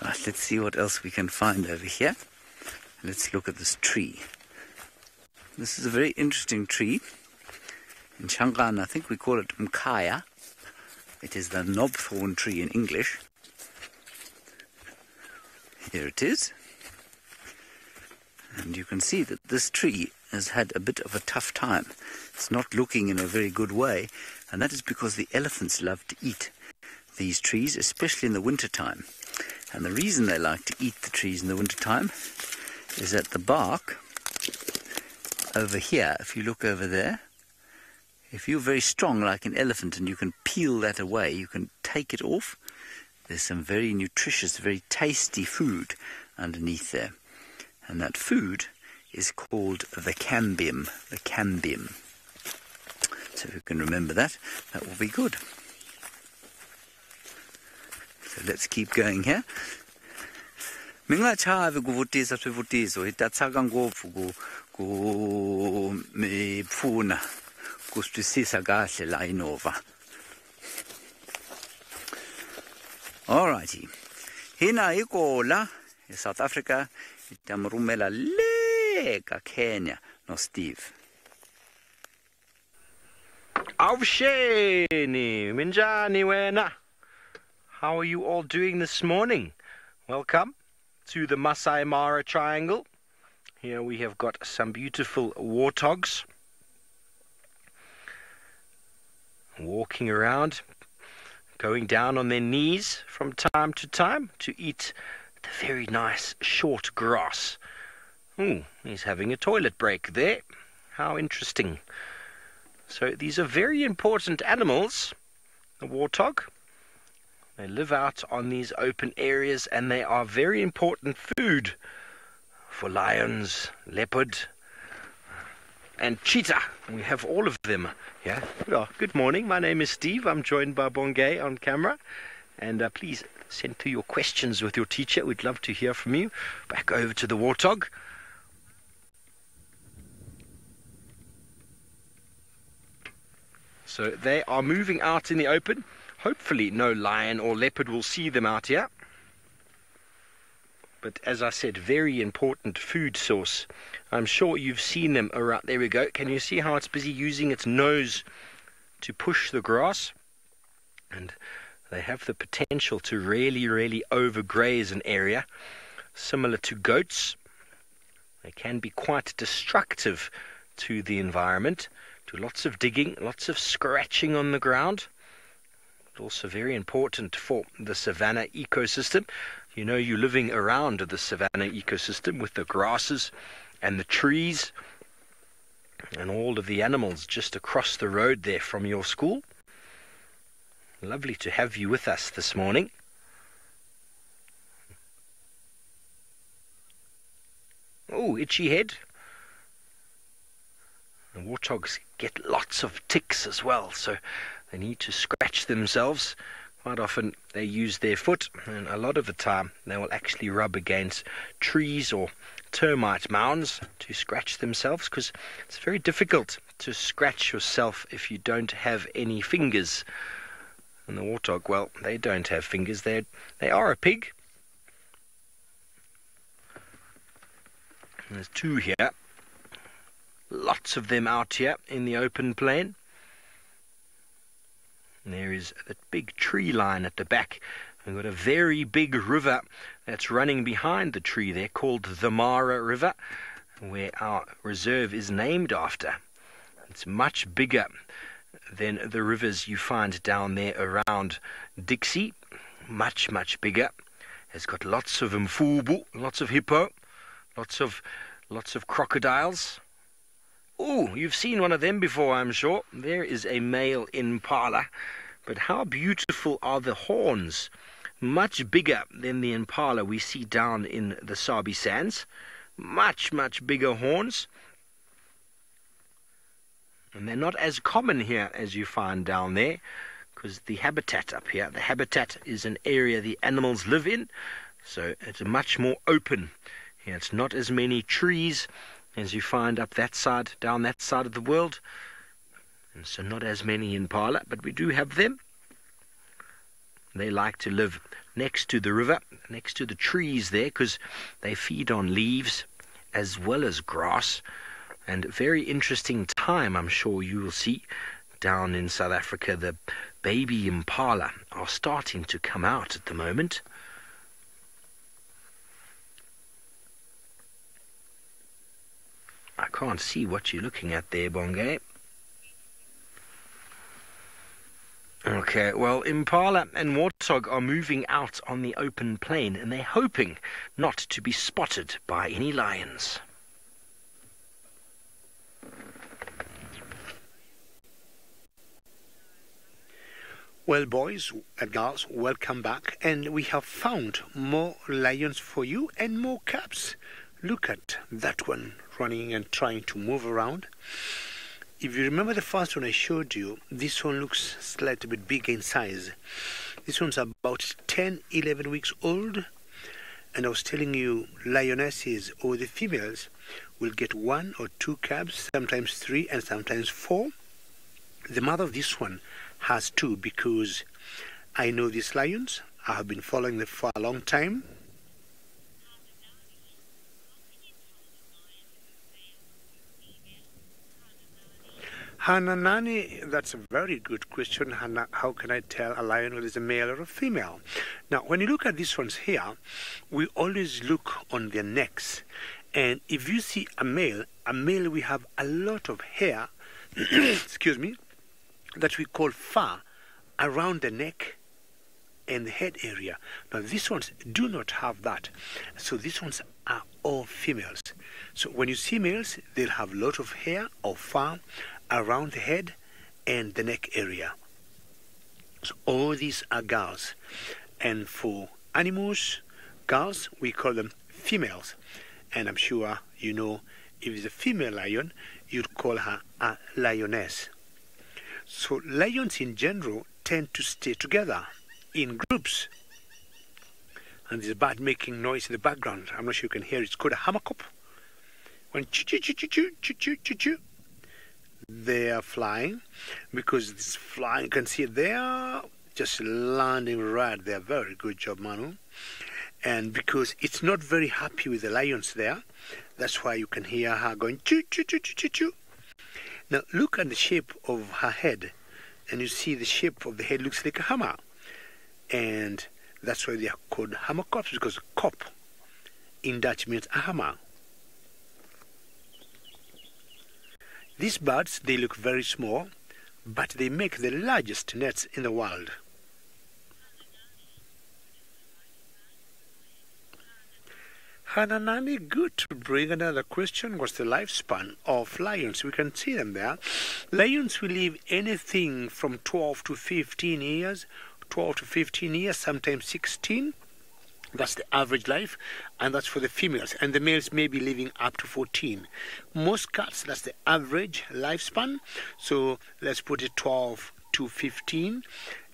Right, let's see what else we can find over here. Let's look at this tree. This is a very interesting tree. In Shangaan, I think we call it mkaya. It is the knobthorn tree in English. Here it is. And you can see that this tree has had a bit of a tough time. It's not looking in a very good way, and that is because the elephants love to eat these trees, especially in the winter time. And the reason they like to eat the trees in the wintertime is that the bark over here, if you look over there, if you're very strong like an elephant and you can peel that away, you can take it off, there's some very nutritious, very tasty food underneath there. And that food is called the cambium. The cambium. So if you can remember that, that will be good. So let's keep going here. Minga chave kuvutisa swivutiso hitatsaka ngopfu ku mi pfuna ku swisisa kahle la inova. Alrighty. Hina ikola South Africa itamrumela le ka Kenya no Steve. Avsheni, minjani wena. How are you all doing this morning? Welcome to the Masai Mara Triangle. Here we have got some beautiful warthogs walking around, going down on their knees from time to time to eat the very nice short grass. Ooh, he's having a toilet break there. How interesting. So these are very important animals, the warthog. They live out on these open areas and they are very important food for lions, leopard and cheetah. We have all of them here. Well, good morning. My name is Steve. I'm joined by Bongay on camera. And please send through your questions with your teacher. We'd love to hear from you. Back over to the warthog. So they are moving out in the open. Hopefully no lion or leopard will see them out here. But as I said, very important food source. I'm sure you've seen them around. There we go. Can you see how it's busy using its nose to push the grass? And they have the potential to really, really overgraze an area. Similar to goats. They can be quite destructive to the environment. Do lots of digging, lots of scratching on the ground. Also very important for the savanna ecosystem. You know, you're living around the savanna ecosystem with the grasses and the trees and all of the animals just across the road there from your school. Lovely to have you with us this morning. Oh, itchy head. The warthogs get lots of ticks as well, so they need to scratch themselves. Quite often they use their foot, and a lot of the time they will actually rub against trees or termite mounds to scratch themselves, because it's very difficult to scratch yourself if you don't have any fingers. And the warthog, well, they don't have fingers. They are a pig. And there's two here. Lots of them out here in the open plain. And there is that big tree line at the back. We've got a very big river that's running behind the tree there called the Mara River, where our reserve is named after. It's much bigger than the rivers you find down there around Dixie. Much, much bigger. It's got lots of mfubu, lots of hippo, lots of crocodiles. Oh, you've seen one of them before, I'm sure. There is a male impala. But how beautiful are the horns? Much bigger than the impala we see down in the Sabi Sands. Much, much bigger horns. And they're not as common here as you find down there, because the habitat up here, the habitat is an area the animals live in, so it's much more open. Here it's not as many trees as you find up that side, down that side of the world. And so not as many impala, but we do have them. They like to live next to the river, next to the trees there, because they feed on leaves as well as grass. And very interesting time, I'm sure you will see, down in South Africa. The baby impala are starting to come out at the moment. I can't see what you're looking at there, Bongay. Okay, well, impala and warthog are moving out on the open plain, and they're hoping not to be spotted by any lions. Well, boys and girls, welcome back, and we have found more lions for you and more cubs. Look at that one running and trying to move around. If you remember the first one I showed you, this one looks slightly bit bigger in size. This one's about 10, 11 weeks old, and I was telling you lionesses, or the females, will get 1 or 2 cubs, sometimes 3 and sometimes 4. The mother of this one has 2 because I know these lions. I have been following them for a long time. Hananani, that's a very good question. How can I tell a lion whether it's a male or a female? Now, when you look at these ones here, we always look on their necks. And if you see a male we have a lot of hair, excuse me, that we call fur around the neck and the head area. Now, these ones do not have that. So these ones are all females. So when you see males, they'll have a lot of hair or fur around the head and the neck area. So all these are girls. And for animals, girls, we call them females. And I'm sure you know, if it's a female lion, you'd call her a lioness. So lions in general tend to stay together in groups. And there's a bird making noise in the background. I'm not sure you can hear it. It's called a hammerkop. When choo-choo-choo-choo-choo-choo-choo-choo, they are flying, because this flying, you can see it there, just landing right there. Very good job, Manu. And because it's not very happy with the lions there, that's why you can hear her going choo-choo-choo-choo-choo. Now look at the shape of her head, and you see the shape of the head looks like a hammer. And that's why they are called hammerkops, because kop in Dutch means a hammer. These birds, they look very small, but they make the largest nets in the world. Hananani, good to bring another question. What's the lifespan of lions? We can see them there. Lions will live anything from 12 to 15 years, 12 to 15 years, sometimes 16. That's the average life, and that's for the females. And the males may be living up to 14. Most cats, that's the average lifespan. So let's put it 12 to 15.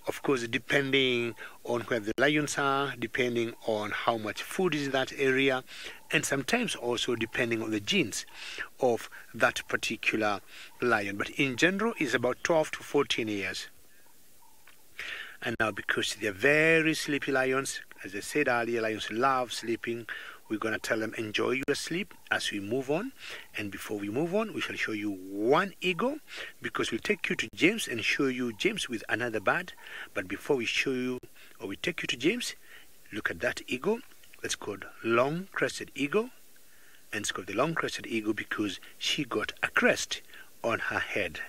Of course, depending on where the lions are, depending on how much food is in that area, and sometimes also depending on the genes of that particular lion. But in general, it's about 12 to 14 years. And now, because they're very sleepy lions, as I said earlier, lions love sleeping. We're going to tell them, enjoy your sleep as we move on. And before we move on, we shall show you one eagle, because we'll take you to James and show you James with another bird. But before we show you, or we take you to James, look at that eagle. It's called long-crested eagle. And it's called the long-crested eagle because she got a crest on her head.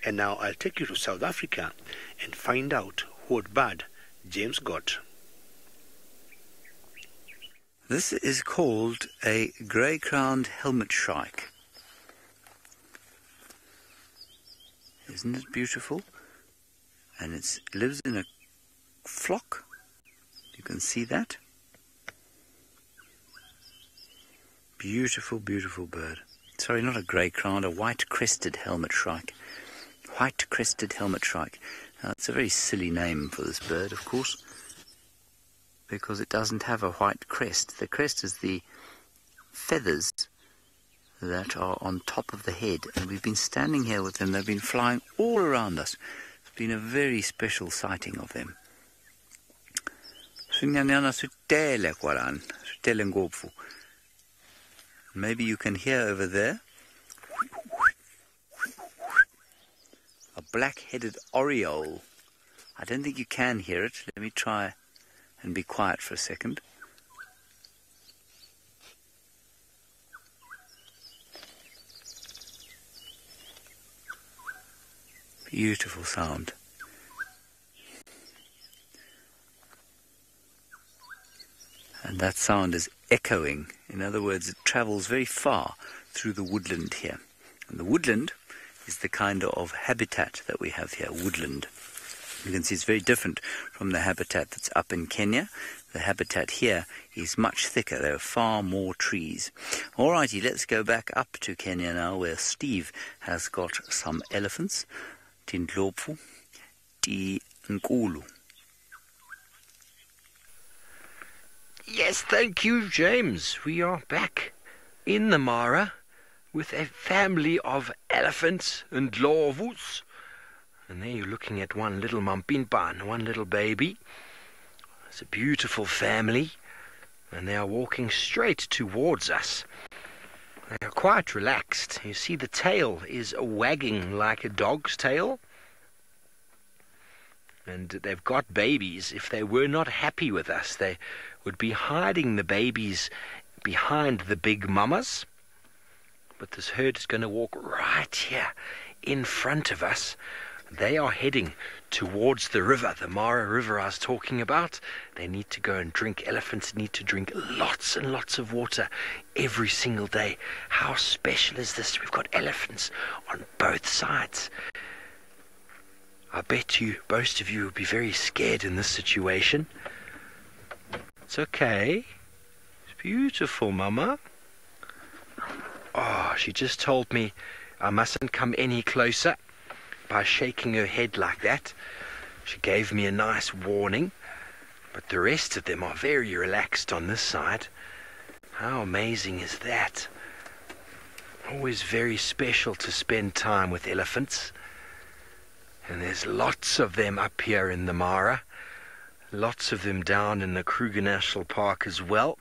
And now I'll take you to South Africa and find out what bird James got. This is called a grey-crowned helmet shrike. Isn't it beautiful? And it lives in a flock. You can see that. Beautiful, beautiful bird. Sorry, not a grey-crowned, a white-crested helmet shrike. White-crested helmet shrike. Now, it's a very silly name for this bird, of course, because it doesn't have a white crest. The crest is the feathers that are on top of the head, and we've been standing here with them. They've been flying all around us. It's been a very special sighting of them. Maybe you can hear over there a black-headed oriole. I don't think you can hear it. Let me try and be quiet for a second. Beautiful sound. And that sound is echoing. In other words, it travels very far through the woodland here. And the woodland is the kind of habitat that we have here, woodland. You can see it's very different from the habitat that's up in Kenya. The habitat here is much thicker. There are far more trees. Alrighty, let's go back up to Kenya now, where Steve has got some elephants. Tindlopfu, Nkulu. Yes, thank you, James. We are back in the Mara with a family of elephants and ndlovus. And there you're looking at one little mampimpa and one little baby. It's a beautiful family, and they are walking straight towards us. They are quite relaxed. You see the tail is wagging like a dog's tail. And they've got babies. If they were not happy with us, they would be hiding the babies behind the big mamas. But this herd is going to walk right here in front of us. They are heading towards the river, the Mara River I was talking about. They need to go and drink. Elephants need to drink lots and lots of water every single day. How special is this? We've got elephants on both sides. I bet you, most of you would be very scared in this situation. It's okay. It's beautiful, Mama. Oh, she just told me I mustn't come any closer by shaking her head like that. She gave me a nice warning, but the rest of them are very relaxed on this side. How amazing is that? Always very special to spend time with elephants. And there's lots of them up here in the Mara. Lots of them down in the Kruger National Park as well.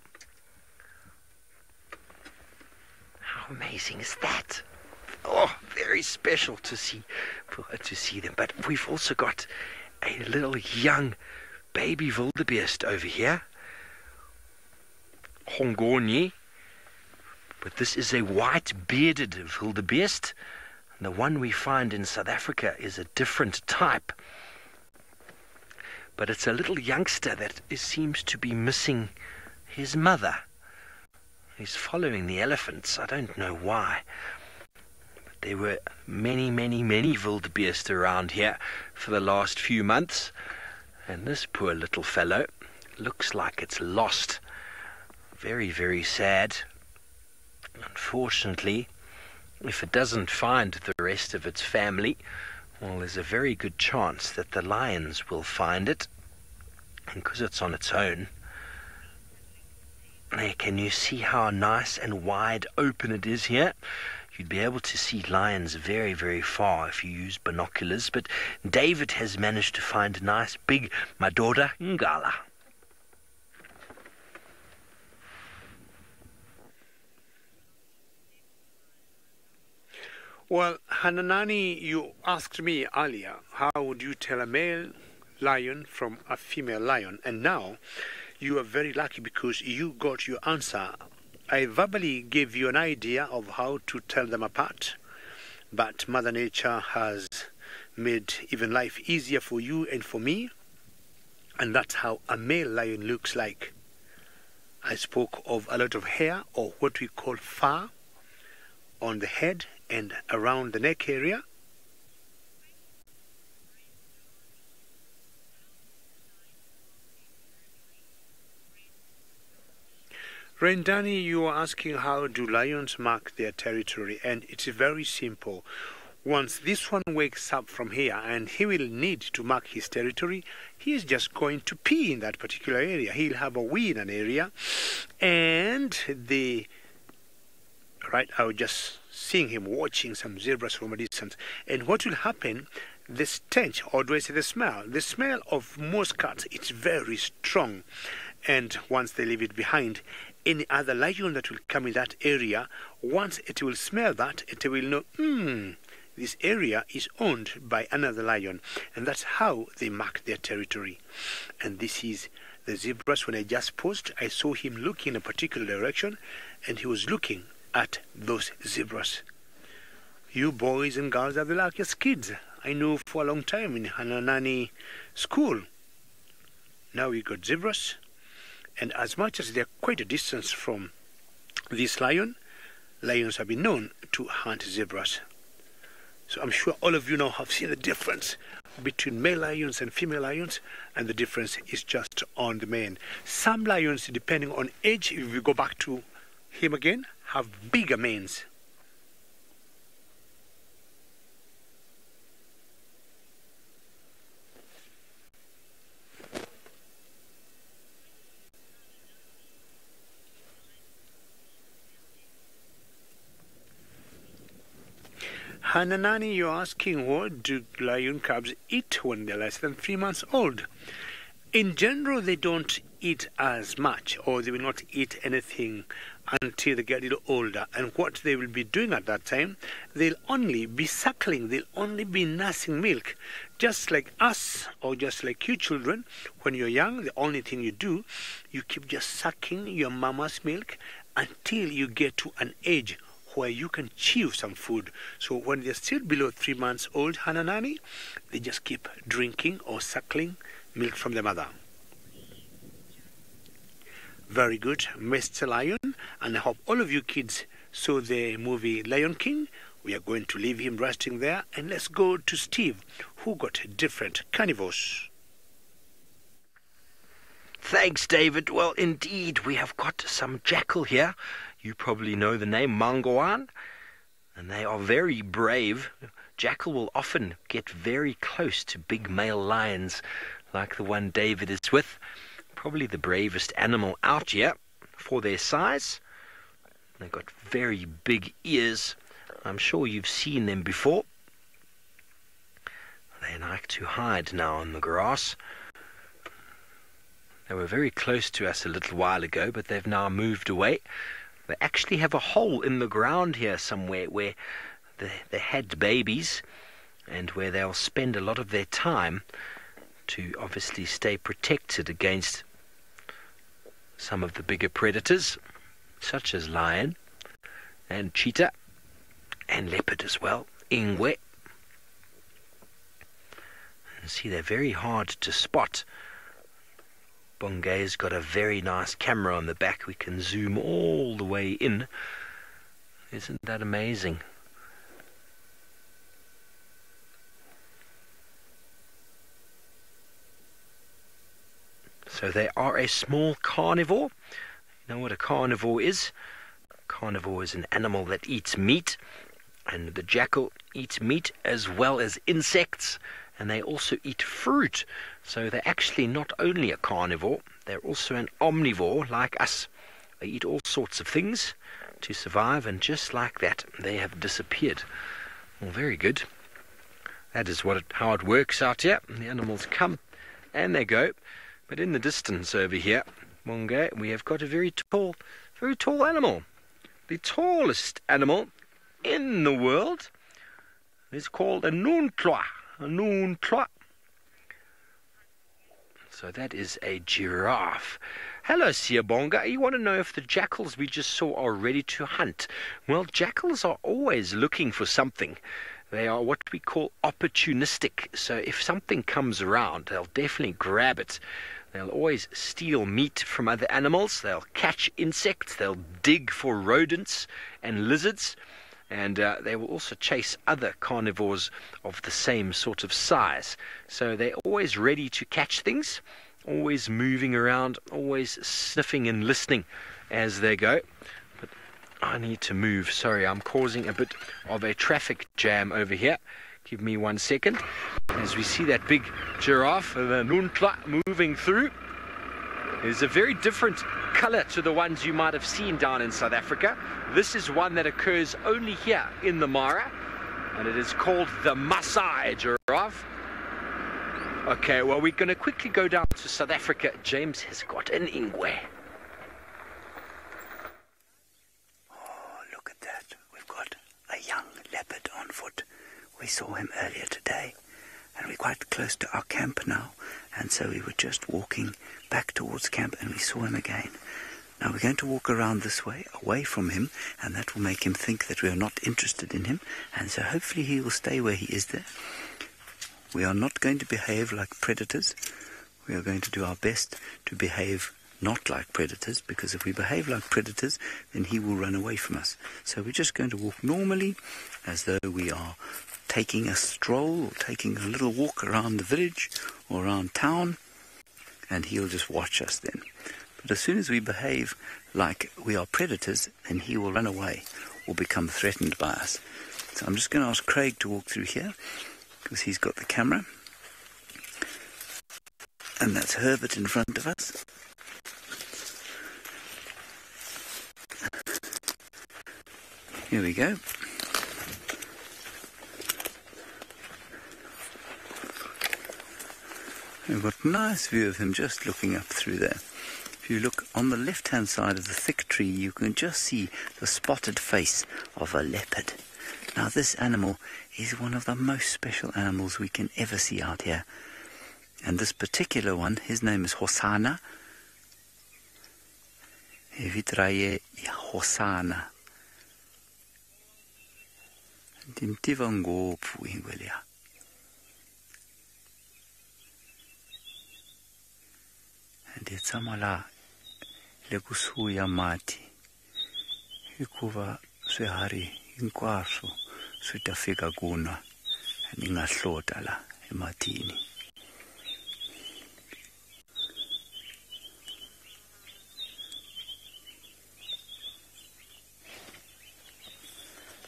How amazing is that? Oh, very special to see them. But we've also got a little young baby wildebeest over here. Hongoni. But this is a white-bearded wildebeest. And the one we find in South Africa is a different type. But it's a little youngster that seems to be missing his mother. He's following the elephants. I don't know why. But there were many wildebeest around here for the last few months. And this poor little fellow looks like it's lost. Very, very sad. Unfortunately, if it doesn't find the rest of its family, well, there's a very good chance that the lions will find it. And because it's on its own, there, can you see how nice and wide open it is here? You'd be able to see lions very, very far if you use binoculars. But David has managed to find a nice big Madoda Ngala. Well, Hananani, you asked me earlier, how would you tell a male lion from a female lion? And now you are very lucky because you got your answer. I verbally gave you an idea of how to tell them apart, but Mother Nature has made even life easier for you and for me, and that's how a male lion looks like. I spoke of a lot of hair, or what we call fur, on the head and around the neck area. Rendani, you are asking how do lions mark their territory, and it's very simple. Once this one wakes up from here and he will need to mark his territory, he is just going to pee in that particular area. He'll have a wee in an area, and I was just seeing him watching some zebras from a distance. And what will happen, the stench, or do I say the smell of most cats, it's very strong. And once they leave it behind, any other lion that will come in that area, once it will smell that, it will know, this area is owned by another lion. And that's how they mark their territory. And this is the zebras. When I just paused, I saw him looking in a particular direction, and he was looking at those zebras. You boys and girls are the luckiest kids I know for a long time in Hananani school. Now we got zebras, And as much as they're quite a distance from this lions have been known to hunt zebras. So I'm sure all of you now have seen the difference between male lions and female lions, and the difference is just on the mane. Some lions, depending on age, if we go back to him again, have bigger manes. Hananani, you're asking, what do lion cubs eat when they're less than 3 months old? In general, they don't eat as much, or they will not eat anything until they get a little older. And what they will be doing at that time, they'll only be suckling, they'll only be nursing milk. Just like us, or just like you children, when you're young, the only thing you do, you keep just sucking your mama's milk until you get to an age where you can chew some food. So when they're still below 3 months old, Hananani, they just keep drinking or suckling milk from their mother. Very good, Mr. Lion. And I hope all of you kids saw the movie Lion King. We are going to leave him resting there, and let's go to Steve, who got different carnivores. Thanks, David. Well, indeed, we have got some jackal here. You probably know the name Mangoan, and they are very brave. Jackal will often get very close to big male lions like the one David is with. Probably the bravest animal out here for their size. They've got very big ears. I'm sure you've seen them before. They like to hide now in the grass. They were very close to us a little while ago, but they've now moved away. They actually have a hole in the ground here somewhere where they had babies, and where they'll spend a lot of their time to obviously stay protected against some of the bigger predators, such as lion and cheetah and leopard as well, ingwe. And see, they're very hard to spot. Bongay's got a very nice camera on the back. We can zoom all the way in. Isn't that amazing? So they are a small carnivore. You know what a carnivore is? A carnivore is an animal that eats meat, and the jackal eats meat as well as insects, and they also eat fruit. So they're actually not only a carnivore, they're also an omnivore like us. They eat all sorts of things to survive, and just like that, they have disappeared. Well, very good. That is how it works out here. The animals come and they go. But in the distance over here, Monga, we have got a very tall animal. The tallest animal in the world is called a noontloa. So that is a giraffe. Hello, Siyabonga. You want to know if the jackals we just saw are ready to hunt? Well, jackals are always looking for something. They are what we call opportunistic. So if something comes around, they'll definitely grab it. They'll always steal meat from other animals. They'll catch insects. They'll dig for rodents and lizards. And they will also chase other carnivores of the same sort of size. So they're always ready to catch things, always moving around, always sniffing and listening as they go. But I need to move. Sorry, I'm causing a bit of a traffic jam over here. Give me 1 second. As we see that big giraffe, the noontla, moving through. It's a very different color to the ones you might have seen down in South Africa. This is one that occurs only here in the Mara, and it is called the Maasai giraffe. Okay, well, we're going to quickly go down to South Africa. James has got an ingwe. Oh, look at that. We've got a young leopard on foot. We saw him earlier today, and we're quite close to our camp now, and so we were just walking back towards camp, and we saw him again. Now we're going to walk around this way, away from him, and that will make him think that we are not interested in him, and so hopefully he will stay where he is there. We are not going to behave like predators. We are going to do our best to behave not like predators, because if we behave like predators, then he will run away from us. So we're just going to walk normally, as though we are taking a stroll or taking a little walk around the village or around town, and he'll just watch us then. But as soon as we behave like we are predators, then he will run away or become threatened by us. So I'm just going to ask Craig to walk through here, because he's got the camera. And that's Herbert in front of us. Here we go. We've got a nice view of him just looking up through there. If you look on the left-hand side of the thick tree, you can just see the spotted face of a leopard. Now, this animal is one of the most special animals we can ever see out here. And this particular one, his name is Hosana. Evitraye Hosana. Ndimtiva ngopfu ingwele ya. Nditshama la le kusuhi ya mati hikuva swiharhi hinkwaswo swi ta fika ku nwa ni nga hlota la ematini.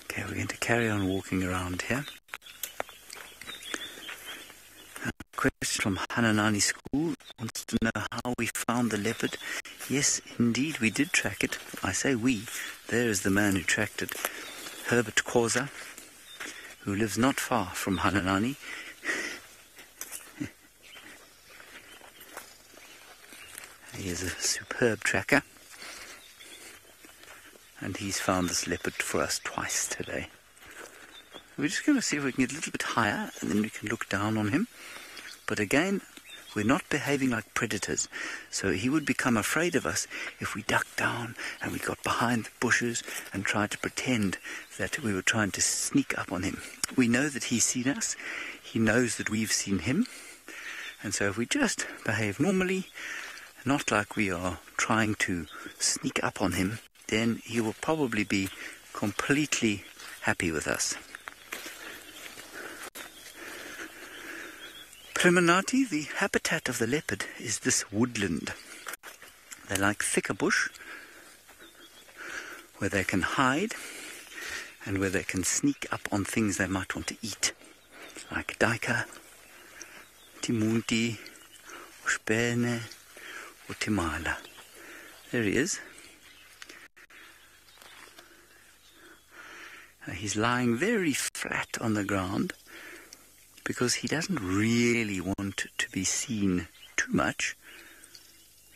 Okay, we're going to carry on walking around here. Question from Hananani School wants to know how we found the leopard. Yes, indeed, we did track it. I say we. There is the man who tracked it, Herbert Koza, who lives not far from Hananani. He is a superb tracker, and he's found this leopard for us twice today. We're just going to see if we can get a little bit higher, and then we can look down on him. But again, we're not behaving like predators, so he would become afraid of us if we ducked down and we got behind the bushes and tried to pretend that we were trying to sneak up on him. We know that he's seen us, he knows that we've seen him, and so if we just behave normally, not like we are trying to sneak up on him, then he will probably be completely happy with us. Primanati, the habitat of the leopard is this woodland. They like thicker bush, where they can hide and where they can sneak up on things they might want to eat, like daika, timunti, ushpene, or timala. There he is. He's lying very flat on the ground, because he doesn't really want to be seen too much.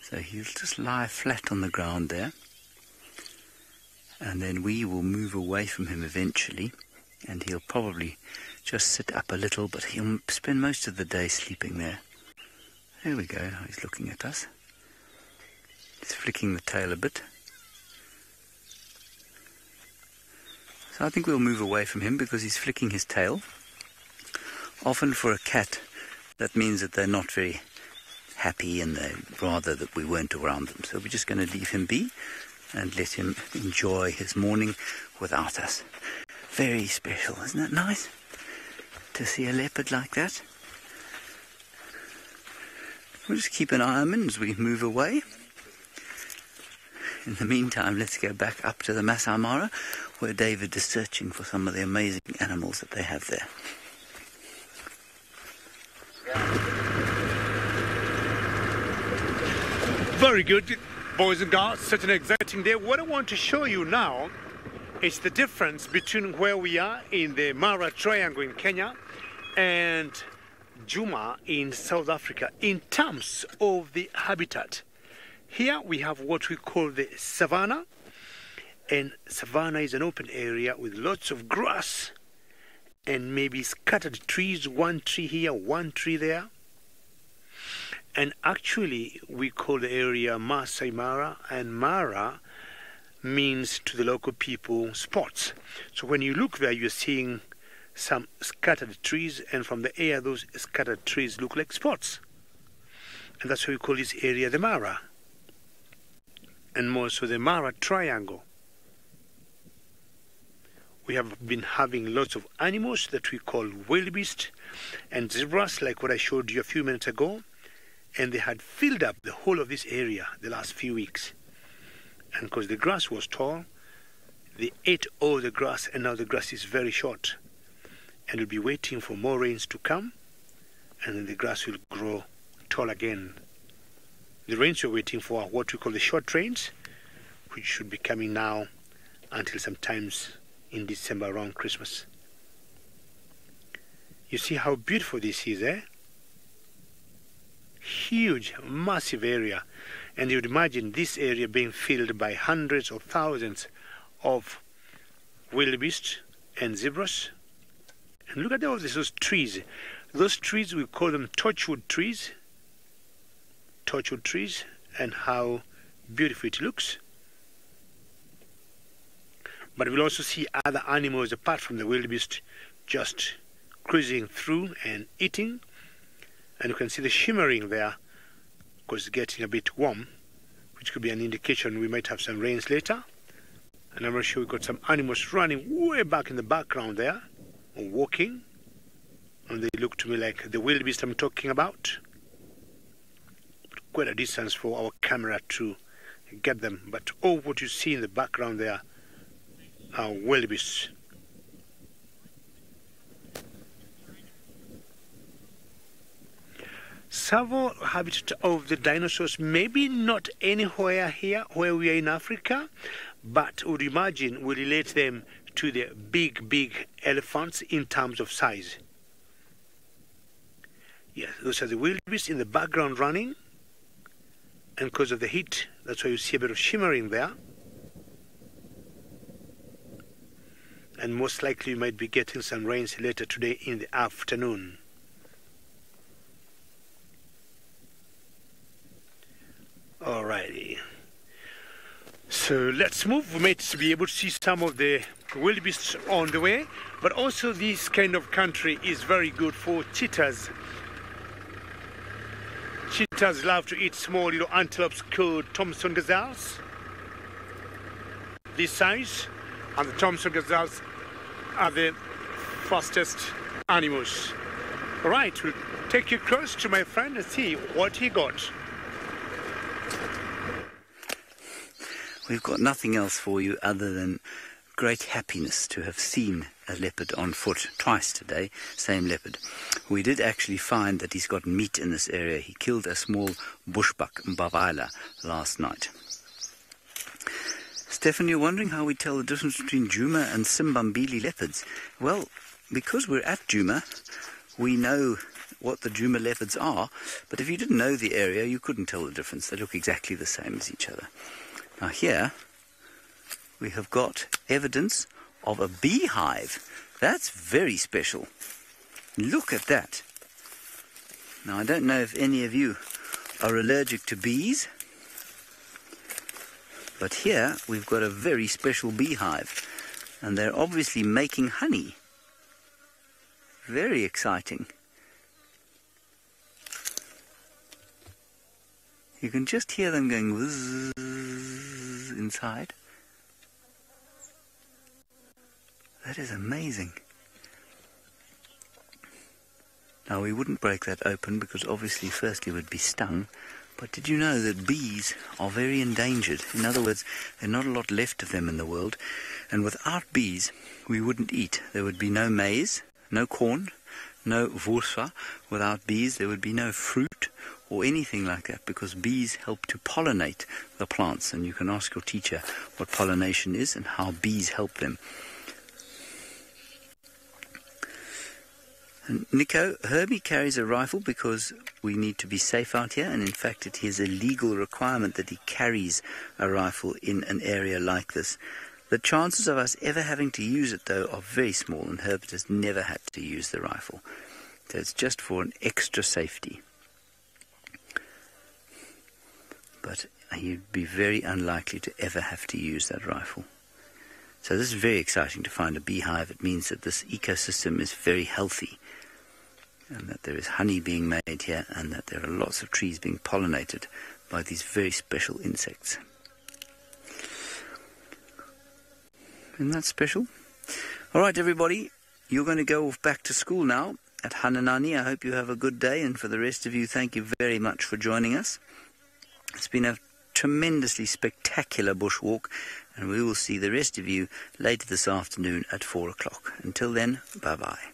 So he'll just lie flat on the ground there. And then we will move away from him eventually. And he'll probably just sit up a little, but he'll spend most of the day sleeping there. There we go, now he's looking at us. He's flicking the tail a bit. So I think we'll move away from him because he's flicking his tail. Often for a cat, that means that they're not very happy and they'd rather that we weren't around them. So we're just going to leave him be and let him enjoy his morning without us. Very special, isn't it nice to see a leopard like that? We'll just keep an eye on him as we move away. In the meantime, let's go back up to the Masai Mara, where David is searching for some of the amazing animals that they have there. Very good, boys and girls. Such an exciting day. What I want to show you now is the difference between where we are in the Mara Triangle in Kenya and Juma in South Africa in terms of the habitat. Here we have what we call the savannah, and savannah is an open area with lots of grass and maybe scattered trees, one tree here, one tree there. And actually, we call the area Masai Mara, and Mara means to the local people spots. So when you look there, you're seeing some scattered trees, and from the air, those scattered trees look like spots. And that's why we call this area the Mara. and more so the Mara Triangle. We have been having lots of animals that we call wildebeest and zebras, like what I showed you a few minutes ago, and they had filled up the whole of this area the last few weeks. And because the grass was tall, they ate all the grass, and now the grass is very short. And we'll be waiting for more rains to come, and then the grass will grow tall again. The rains we're waiting for are what we call the short rains, which should be coming now until sometimes in December around Christmas. You see how beautiful this is, eh? Huge, massive area. And you'd imagine this area being filled by hundreds or thousands of wildebeest and zebras. And look at all those trees. Those trees, we call them torchwood trees. Torchwood trees, and how beautiful it looks. But we'll also see other animals apart from the wildebeest just cruising through and eating. And you can see the shimmering there because it's getting a bit warm, which could be an indication we might have some rains later. And I'm sure we've got some animals running way back in the background there, or walking. And they look to me like the wildebeest I'm talking about. Quite a distance for our camera to get them. But all what you see in the background there are wildebeest. Survival habitat of the dinosaurs, maybe not anywhere here where we are in Africa, but would imagine we relate them to the big elephants in terms of size. Yes, those are the wildebeest in the background running, and because of the heat, that's why you see a bit of shimmering there. And most likely you might be getting some rains later today in the afternoon. Alrighty. So let's move. We might be able to see some of the wildebeest on the way, but also this kind of country is very good for cheetahs. Cheetahs love to eat small little antelopes called Thompson gazelles. This size, and the Thompson gazelles are the fastest animals. All right, we'll take you close to my friend and see what he got. We've got nothing else for you other than great happiness to have seen a leopard on foot twice today, same leopard. We did actually find that he's got meat in this area. He killed a small bushbuck, Mbavaila, last night. Stefan, you're wondering how we tell the difference between Juma and Simbambili leopards. Well, because we're at Juma, we know what the Juma leopards are, but if you didn't know the area, you couldn't tell the difference. They look exactly the same as each other. Now here, we have got evidence of a beehive. That's very special. Look at that. Now, I don't know if any of you are allergic to bees, but here we've got a very special beehive, and they're obviously making honey. Very exciting. You can just hear them going whizzz inside. That is amazing. Now, we wouldn't break that open because obviously firstly we'd be stung, but did you know that bees are very endangered? In other words, there's not a lot left of them in the world, and without bees we wouldn't eat. There would be no maize, no corn, no wurfa. Without bees there would be no fruit or anything like that, because bees help to pollinate the plants, and you can ask your teacher what pollination is and how bees help them. And Nico, Herbie carries a rifle because we need to be safe out here, and in fact it is a legal requirement that he carries a rifle in an area like this. The chances of us ever having to use it, though, are very small, and Herbert has never had to use the rifle. So it's just for an extra safety. But you'd be very unlikely to ever have to use that rifle. So this is very exciting to find a beehive. It means that this ecosystem is very healthy, and that there is honey being made here, and that there are lots of trees being pollinated by these very special insects. Isn't that special? All right, everybody, you're going to go off back to school now at Hananani. I hope you have a good day, and for the rest of you, thank you very much for joining us. It's been a tremendously spectacular bushwalk, and we will see the rest of you later this afternoon at 4 o'clock. Until then, bye-bye.